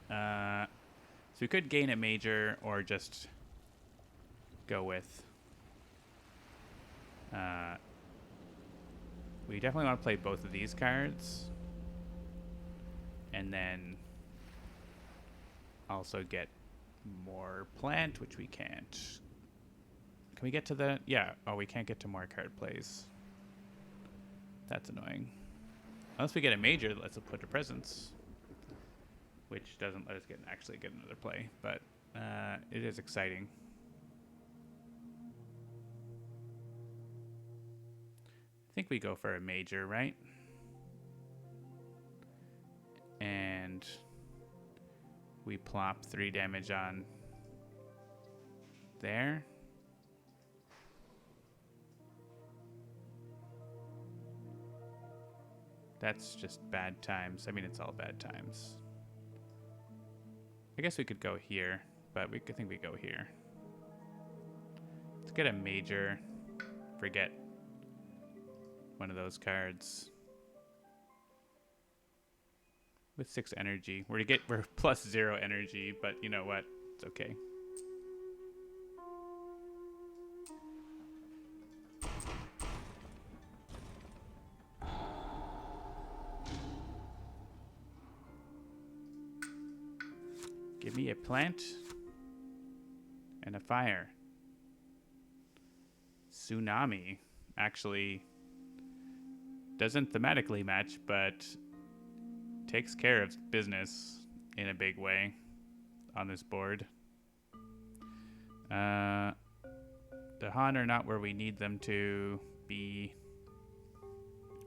[SPEAKER 1] So we could gain a major or just go with. We definitely want to play both of these cards. And then also get more plant, which we can't. Can we get to the... Yeah. Oh, we can't get to more card plays. That's annoying. Unless we get a major that lets us put a presence. Which doesn't let us actually get another play. But it is exciting. I think we go for a major, right? And we plop 3 damage on there. That's just bad times. I mean, it's all bad times. I guess we could go here, but I think we go here. Let's get a major. Forget one of those cards. With 6 energy. We're plus 0 energy, but you know what? It's okay. Give me a plant and a fire. Tsunami actually doesn't thematically match, but takes care of business in a big way on this board. The Han are not where we need them to be.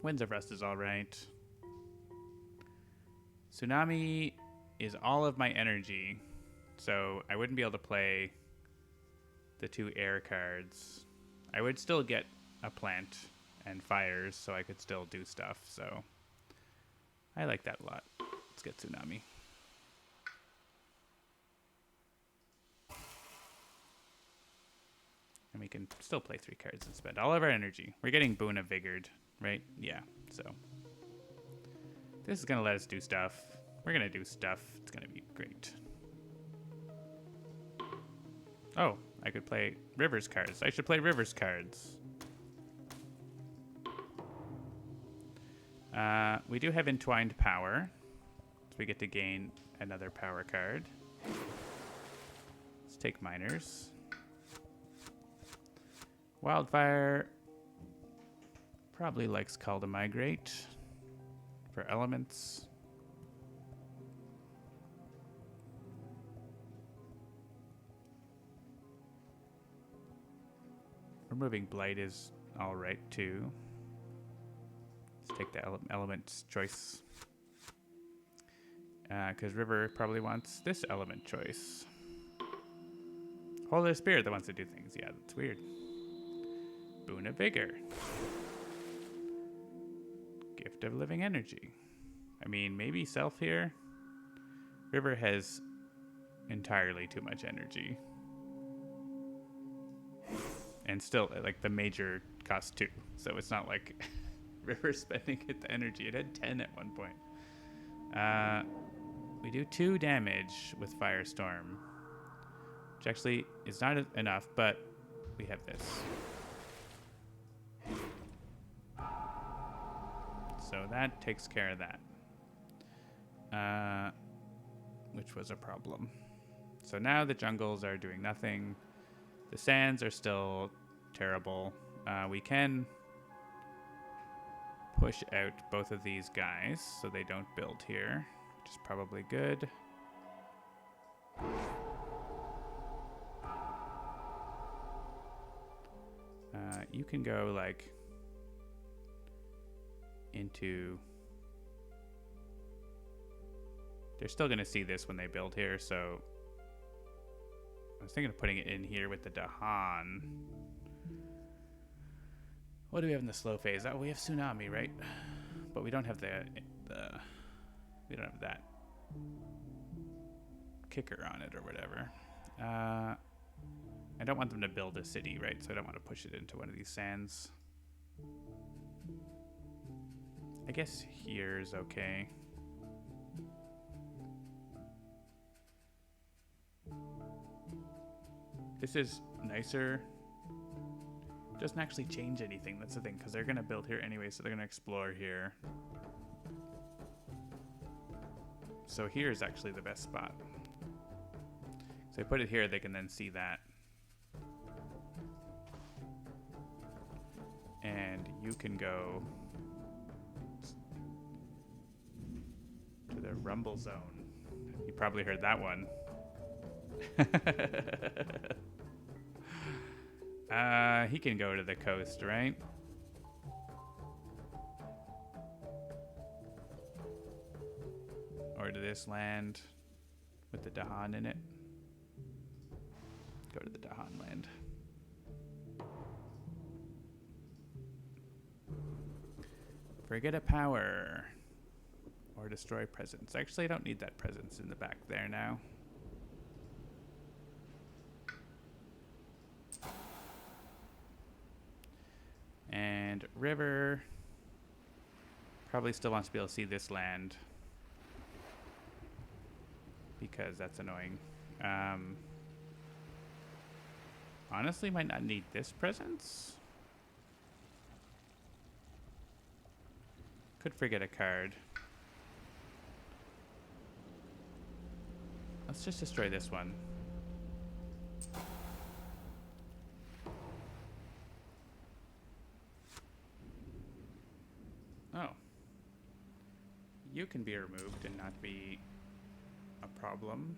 [SPEAKER 1] Winds of Rust is alright. Tsunami is all of my energy, so I wouldn't be able to play the 2 air cards. I would still get a plant and fires, so I could still do stuff, so I like that a lot. Let's get Tsunami. And we can still play 3 cards and spend all of our energy. We're getting Boon of Vigored, right? Yeah, so this is going to let us do stuff. We're going to do stuff. It's going to be great. Oh, I could play Rivers cards. I should play Rivers cards. We do have Entwined Power, so we get to gain another power card. Let's take Miners. Wildfire probably likes Call to Migrate for elements. Removing Blight is alright too. Let's take the element choice. Because River probably wants this element choice. Holy Spirit that wants to do things. Yeah, that's weird. Boon of Vigor. Gift of Living Energy. I mean, maybe Self here. River has entirely too much energy. And still, like, the major cost 2. So it's not like River spending the energy. It had 10 at one point. We do 2 damage with Firestorm, which actually is not enough, but we have this. So that takes care of that, which was a problem. So now the jungles are doing nothing. The sands are still terrible. We can push out both of these guys so they don't build here, which is probably good. You can go like into... They're still going to see this when they build here, so I was thinking of putting it in here with the Dahan. What do we have in the slow phase? Oh, we have Tsunami, right? But we don't have we don't have that kicker on it or whatever. I don't want them to build a city, right? So I don't want to push it into one of these sands. I guess here's okay. This is nicer. Doesn't actually change anything. That's the thing, because they're going to build here anyway, so they're going to explore here. So here is actually the best spot. So I put it here, they can then see that. And you can go to the Rumble Zone. You probably heard that one. He can go to the coast, right? Or to this land with the Dahan in it. Go to the Dahan land. Forget a power. Or destroy presence. Actually, I don't need that presence in the back there now. And River probably still wants to be able to see this land because that's annoying. Honestly, might not need this presence. Could forget a card. Let's just destroy this one. Oh. You can be removed and not be a problem.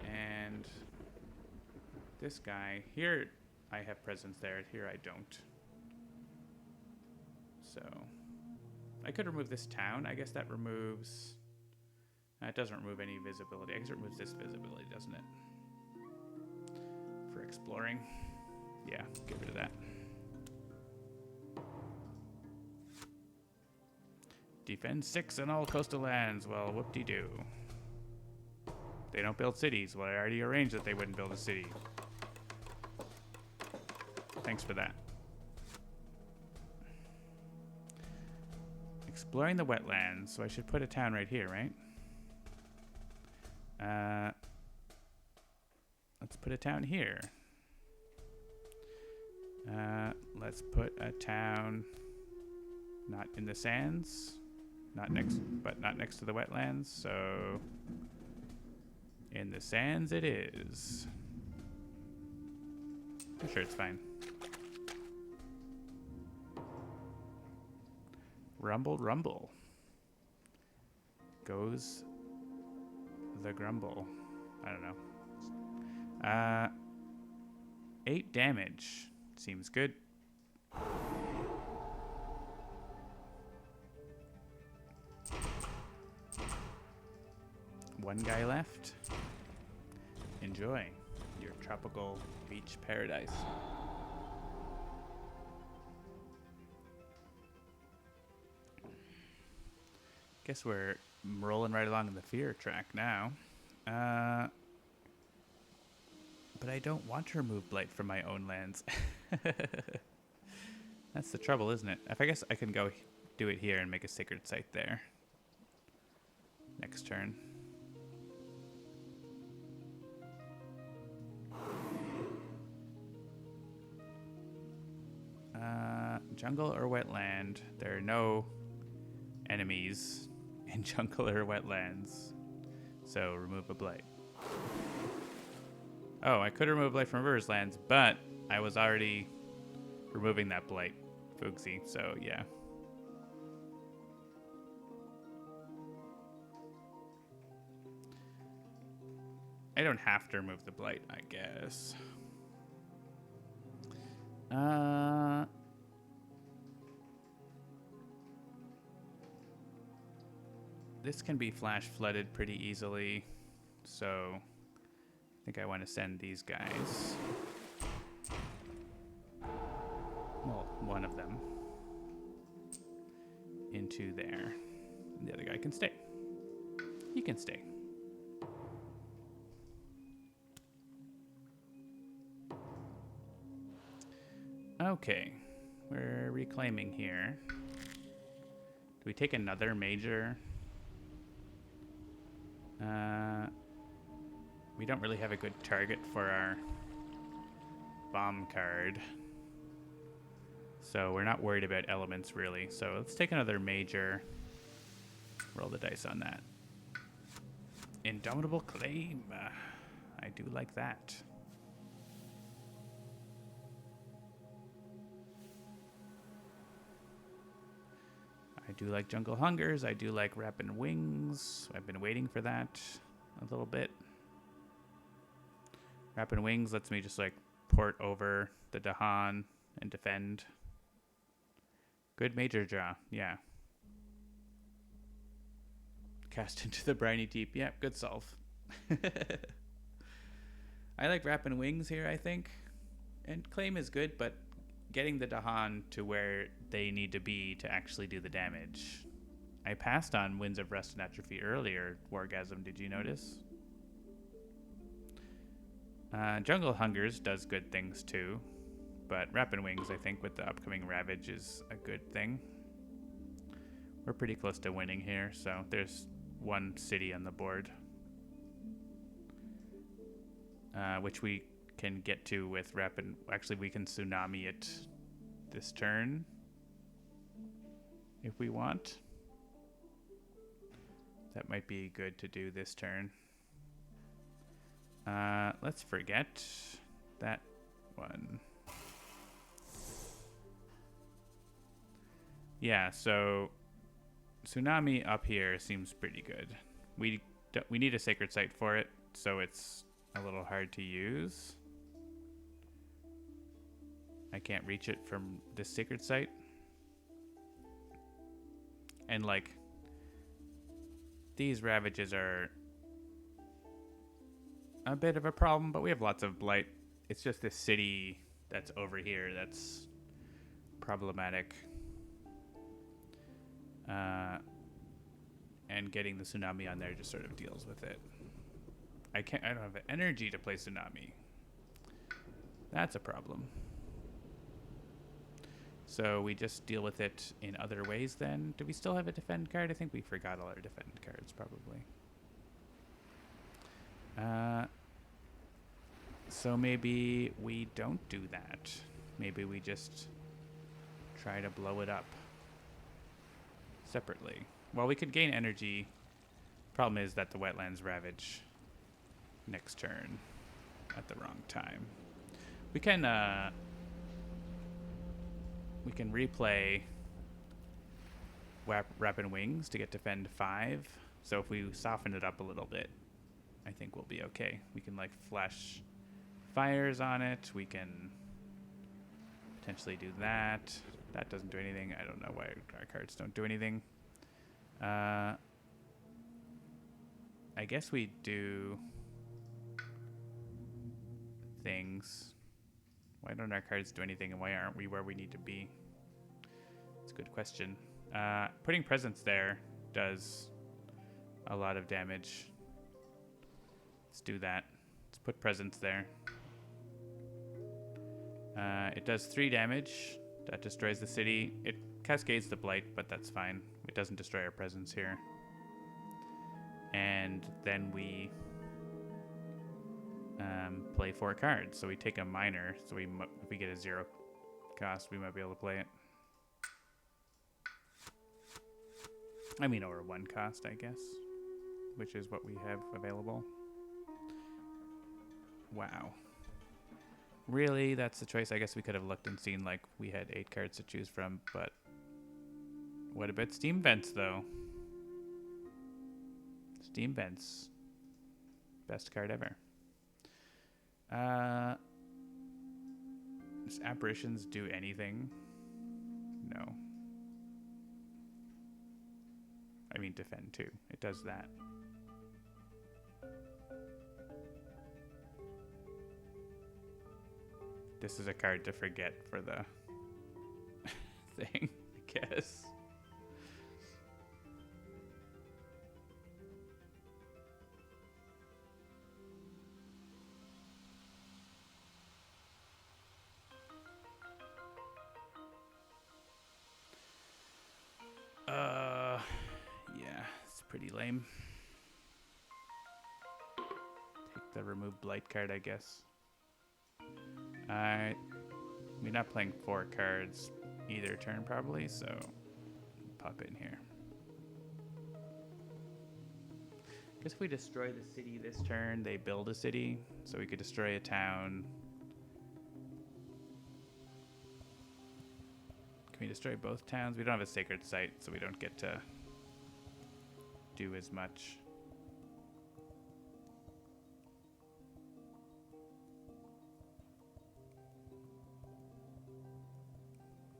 [SPEAKER 1] And this guy here, I have presence there. Here I don't. So I could remove this town. I guess that removes... it doesn't remove any visibility. I guess it removes this visibility, doesn't it? For exploring. Yeah, get rid of that. Defend 6 on all coastal lands. Well, whoop-de-doo. They don't build cities. Well, I already arranged that they wouldn't build a city. Thanks for that. Exploring the wetlands. So I should put a town right here, right? Let's put a town here. Let's put a town not in the sands. Not next to the wetlands. So in the sands it is. I'm sure it's fine. Rumble, rumble. Goes the grumble. I don't know. 8 damage. Seems good. One guy left. Enjoy your tropical beach paradise. Guess we're rolling right along in the fear track now. But I don't want to remove blight from my own lands. That's the trouble, isn't it? I guess I can go do it here and make a sacred site there. Next turn. Jungle or wetland. There are no enemies in jungle or wetlands. So remove a blight. Oh, I could remove blight from River's lands, but I was already removing that blight, Fugsy, so yeah. I don't have to remove the blight, I guess. This can be flash flooded pretty easily, so I think I want to send these guys. Well, one of them into there. And the other guy can stay. He can stay. Okay, we're reclaiming here. Do we take another major? We don't really have a good target for our bomb card. So we're not worried about elements really. So let's take another major. Roll the dice on that. Indomitable Claim. I do like that. I do like Jungle Hungers. I do like Rapid Wings. I've been waiting for that a little bit. Rapid Wings lets me just like port over the Dahan and defend. Good major draw, yeah. Cast into the briny deep. Yep, good solve. I like Rapid Wings here, I think. And Claim is good, but getting the Dahan to where they need to be to actually do the damage. I passed on Winds of Rust and Atrophy earlier, Wargasm, did you notice? Jungle Hungers does good things too, but Rapid Wings, I think, with the upcoming Ravage is a good thing. We're pretty close to winning here, so there's one city on the board. which we can get to with rapid. Actually, we can tsunami it this turn if we want. That might be good to do this turn. Let's forget that one. Yeah, so tsunami up here seems pretty good. We need a sacred site for it, so it's a little hard to use. I can't reach it from this sacred site. And like, these ravages are a bit of a problem, but we have lots of blight. It's just this city that's over here that's problematic. And getting the tsunami on there just sort of deals with it. I don't have the energy to play tsunami. That's a problem. So we just deal with it in other ways then. Do we still have a defend card? I think we forgot all our defend cards probably. So maybe we don't do that. Maybe we just try to blow it up separately. Well, we could gain energy. Problem is that the wetlands ravage next turn at the wrong time. We can replay Rapid Wings to get defend 5. So if we soften it up a little bit, I think we'll be okay. We can like flash fires on it. We can potentially do that. That doesn't do anything. I don't know why our cards don't do anything. I guess we do things. Why don't our cards do anything, and why aren't we where we need to be? It's a good question. Putting presence there does a lot of damage. Let's do that. Let's put presence there. It does 3 damage. That destroys the city. It cascades the blight, but that's fine. It doesn't destroy our presence here. And then we play 4 cards. So we take a minor. So if we get a 0 cost, we might be able to play it. I mean, or 1 cost, I guess, which is what we have available. Wow. Really? That's the choice? I guess we could have looked and seen, like, we had 8 cards to choose from, but what about Steam Vents, though? Steam Vents. Best card ever. Does Apparitions do anything? No. I mean, defend, too. It does that. This is a card to forget for the thing, I guess. Yeah, it's pretty lame. Take the remove blight card, I guess. We're not playing 4 cards either turn probably, so pop in here. Guess if we destroy the city this turn, they build a city, so we could destroy a town. Can we destroy both towns? We don't have a sacred site, so we don't get to do as much.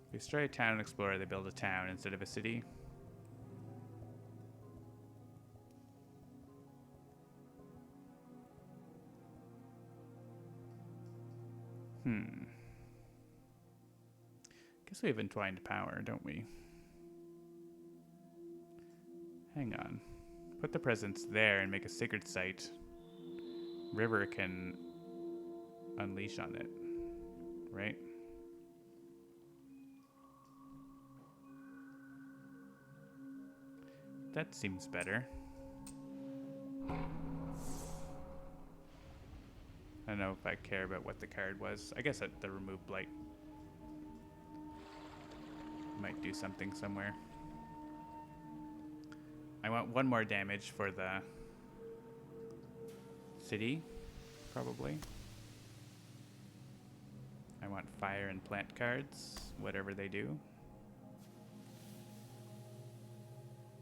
[SPEAKER 1] If we destroy a town and explorer, they build a town instead of a city. Guess we have entwined power, don't we? Hang on. Put the presence there and make a sacred site. River can unleash on it, right? That seems better. I don't know if I care about what the card was. I guess that the remove blight might do something somewhere. I want one more damage for the city, probably. I want fire and plant cards, whatever they do.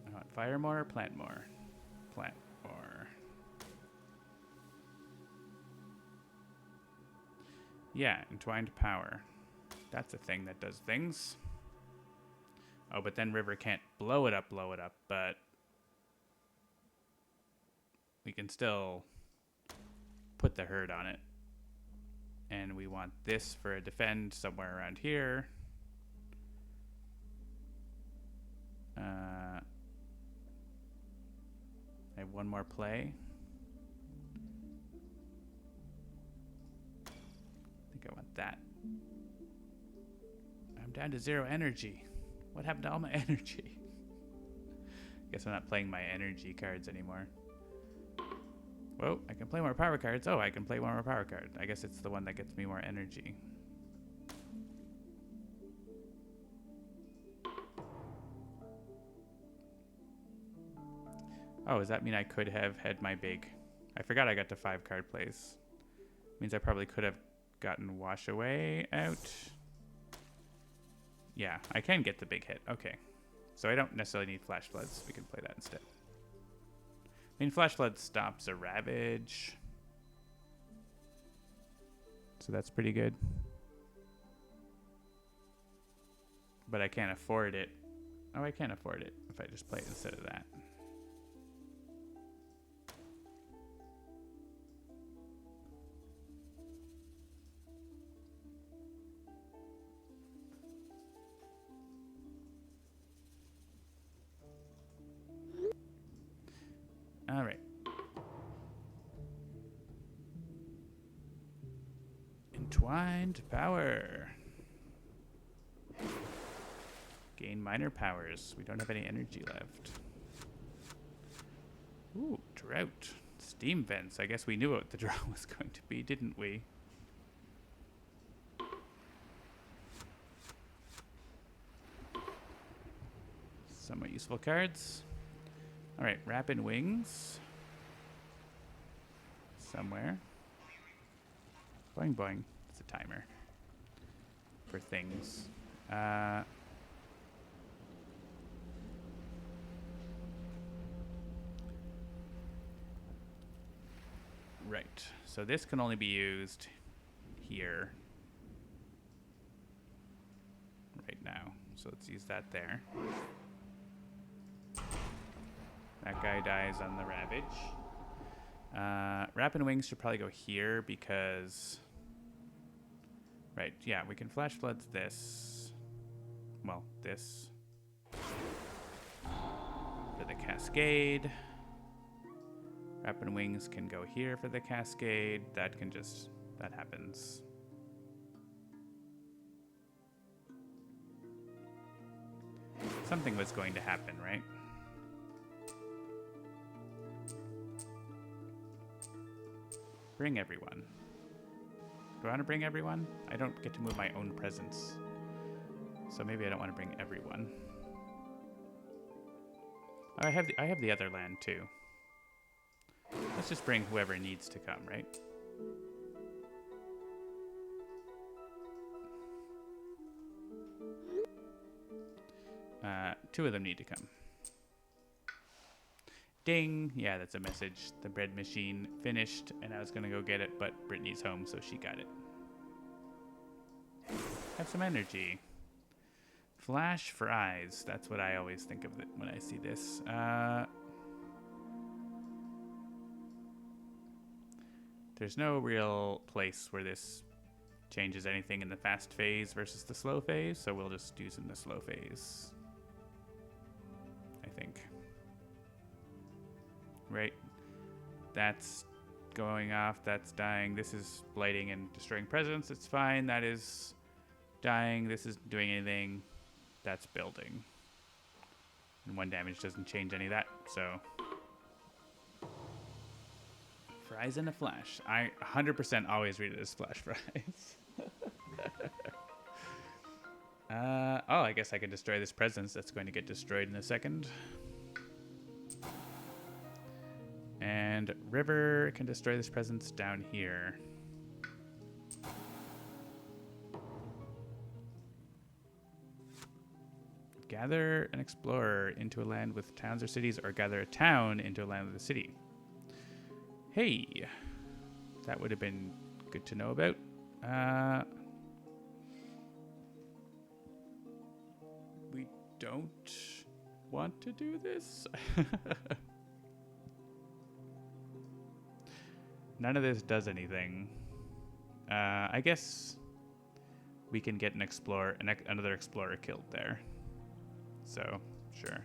[SPEAKER 1] I want fire more or plant more? Plant more. Yeah, entwined power. That's a thing that does things. Oh, but then River can't blow it up, but we can still put the herd on it. And we want this for a defend somewhere around here. I have one more play. I think I want that. I'm down to 0 energy. What happened to all my energy? Guess I'm not playing my energy cards anymore. Whoa, I can play more power cards. Oh, I can play one more power card. I guess it's the one that gets me more energy. Oh, does that mean I could have had my big... I forgot I got to 5 card plays. Means I probably could have gotten Wash Away out. Yeah, I can get the big hit. Okay. So I don't necessarily need Flash Floods. We can play that instead. I mean, Flash Flood stops a Ravage. So that's pretty good. But I can't afford it. Oh, I can afford it if I just play it instead of that. All right. Entwined power. Gain minor powers. We don't have any energy left. Ooh, drought. Steam vents. I guess we knew what the draw was going to be, didn't we? Somewhat useful cards. All right, Rapid Wings. Somewhere. Boing boing. It's a timer for things. Right. So this can only be used here right now. So let's use that there. That guy dies on the Ravage. Rapid Wings should probably go here because... Right, yeah, we can Flash Floods this. Well, this. For the Cascade. Rapid Wings can go here for the Cascade. That can just... That happens. Something was going to happen, right? Bring everyone. Do I want to bring everyone? I don't get to move my own presence. So maybe I don't want to bring everyone. Oh, I have the other land too. Let's just bring whoever needs to come, right? Two of them need to come. Ding! Yeah, that's a message. The bread machine finished, and I was going to go get it, but Brittany's home, so she got it. Have some energy. Flash for eyes. That's what I always think of it when I see this. There's no real place where this changes anything in the fast phase versus the slow phase, so we'll just use in the slow phase. I think. Right. That's going off. That's dying. This is blighting and destroying presence. It's fine. That is dying. This isn't doing anything. That's building. And 1 damage doesn't change any of that, so... Fries in a flash. I 100% always read it as flash fries. Oh, I guess I can destroy this presence that's going to get destroyed in a second. And river can destroy this presence down here. Gather an explorer into a land with towns or cities, or gather a town into a land with a city. Hey, that would have been good to know about. We don't want to do this. None of this does anything. I guess we can get an explorer, another explorer killed there. So, sure.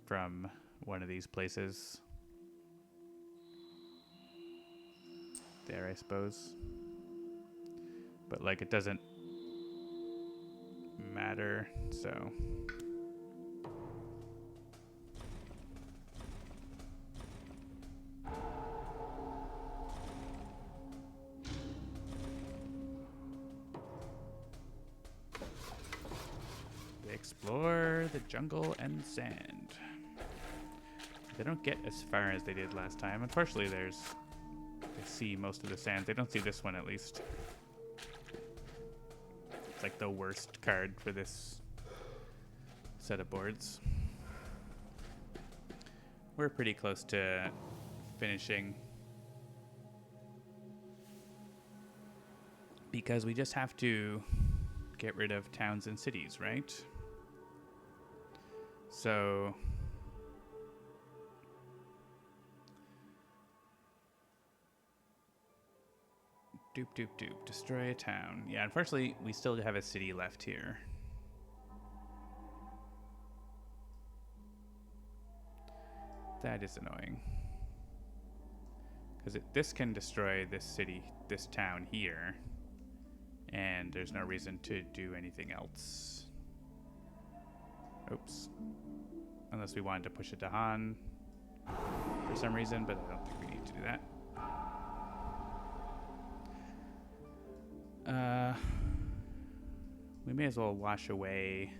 [SPEAKER 1] From one of these places. There, I suppose. But, like, it doesn't matter, so... Explore the jungle and sand. They don't get as far as they did last time. Unfortunately, they see most of the sand. They don't see this one, at least. It's like the worst card for this set of boards. We're pretty close to finishing. Because we just have to get rid of towns and cities, right? So doop doop doop, destroy a town. Yeah, unfortunately, we still have a city left here. That is annoying. Because this can destroy this city, this town here. And there's no reason to do anything else. Oops. Unless we wanted to push it to Han for some reason, but I don't think we need to do that. We may as well wash away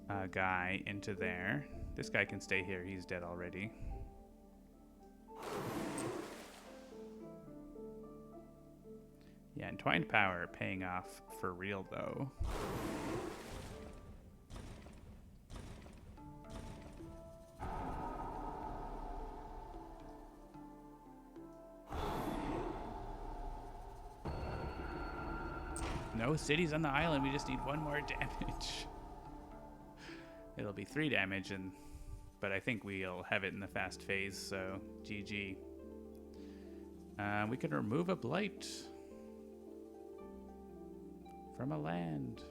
[SPEAKER 1] a guy into there. This guy can stay here. He's dead already. Yeah, Entwined Power paying off for real, though. No cities on the island. We just need one more damage. It'll be 3 damage, but I think we'll have it in the fast phase, so GG. We can remove a blight from a land.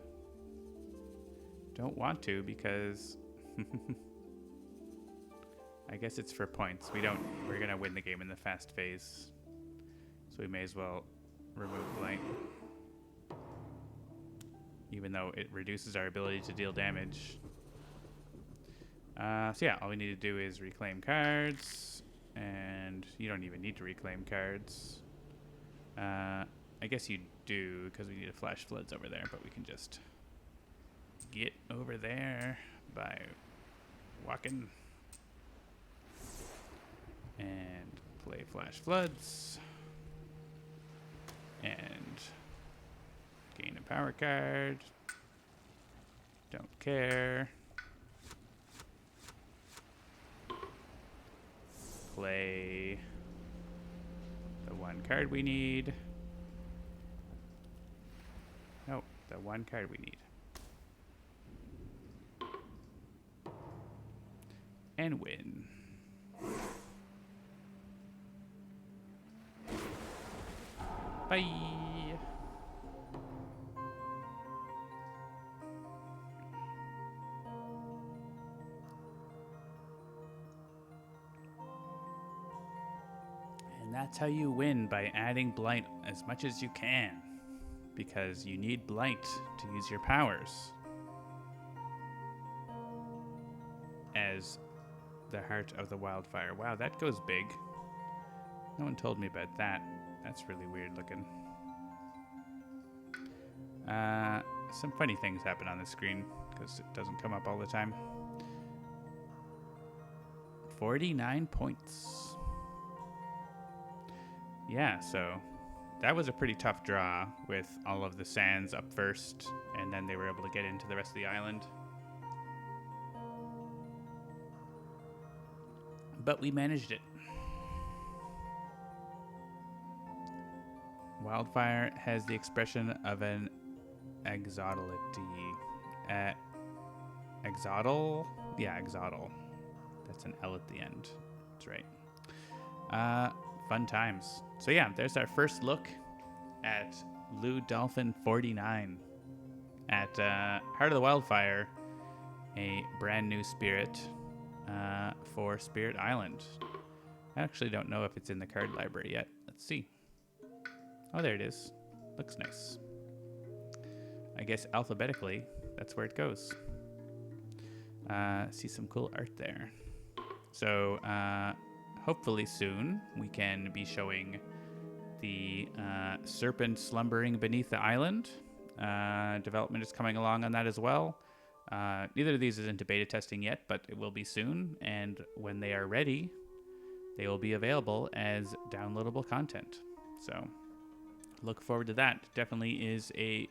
[SPEAKER 1] Don't want to because I guess it's for points. We're gonna win the game in the fast phase, so we may as well remove blight. Even though it reduces our ability to deal damage. So yeah, all we need to do is reclaim cards. And you don't even need to reclaim cards. I guess you do, because we need a Flash Floods over there. But we can just get over there by walking. And play Flash Floods. And gain a power card. Don't care. Play the one card we need. No, the one card we need. And win. Bye. And that's how you win, by adding blight as much as you can. Because you need blight to use your powers. As the heart of the wildfire. Wow, that goes big. No one told me about that. That's really weird looking. Some funny things happen on the screen because it doesn't come up all the time. 49 points. Yeah, so that was a pretty tough draw with all of the sands up first, and then they were able to get into the rest of the island. But we managed it. Wildfire has the expression of an exotility. Exotil? Yeah, exotil. That's an L at the end. That's right. Fun times. So yeah, there's our first look at Lou Dolphin 49 at Heart of the Wildfire, a brand new spirit for Spirit Island. I actually don't know if it's in the card library yet. Let's see. Oh, there it is. Looks nice. I guess alphabetically, that's where it goes. See some cool art there. So hopefully soon we can be showing the serpent slumbering beneath the island. Development is coming along on that as well. Neither of these is into beta testing yet, but it will be soon. And when they are ready, they will be available as downloadable content. So look forward to that. Definitely is a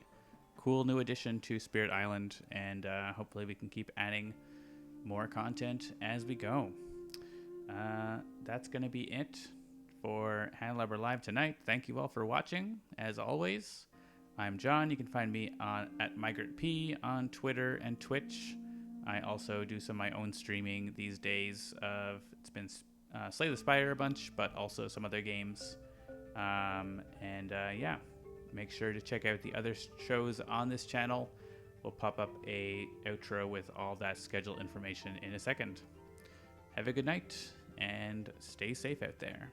[SPEAKER 1] cool new addition to Spirit Island, and hopefully we can keep adding more content as we go. That's going to be it for Handelabra Live tonight. Thank you all for watching. As always, I'm John. You can find me at MigrantP on Twitter and Twitch. I also do some of my own streaming these days. It's been Slay the Spire a bunch, but also some other games. Yeah, make sure to check out the other shows on this channel. We'll pop up a outro with all that schedule information in a second. Have a good night and stay safe out there.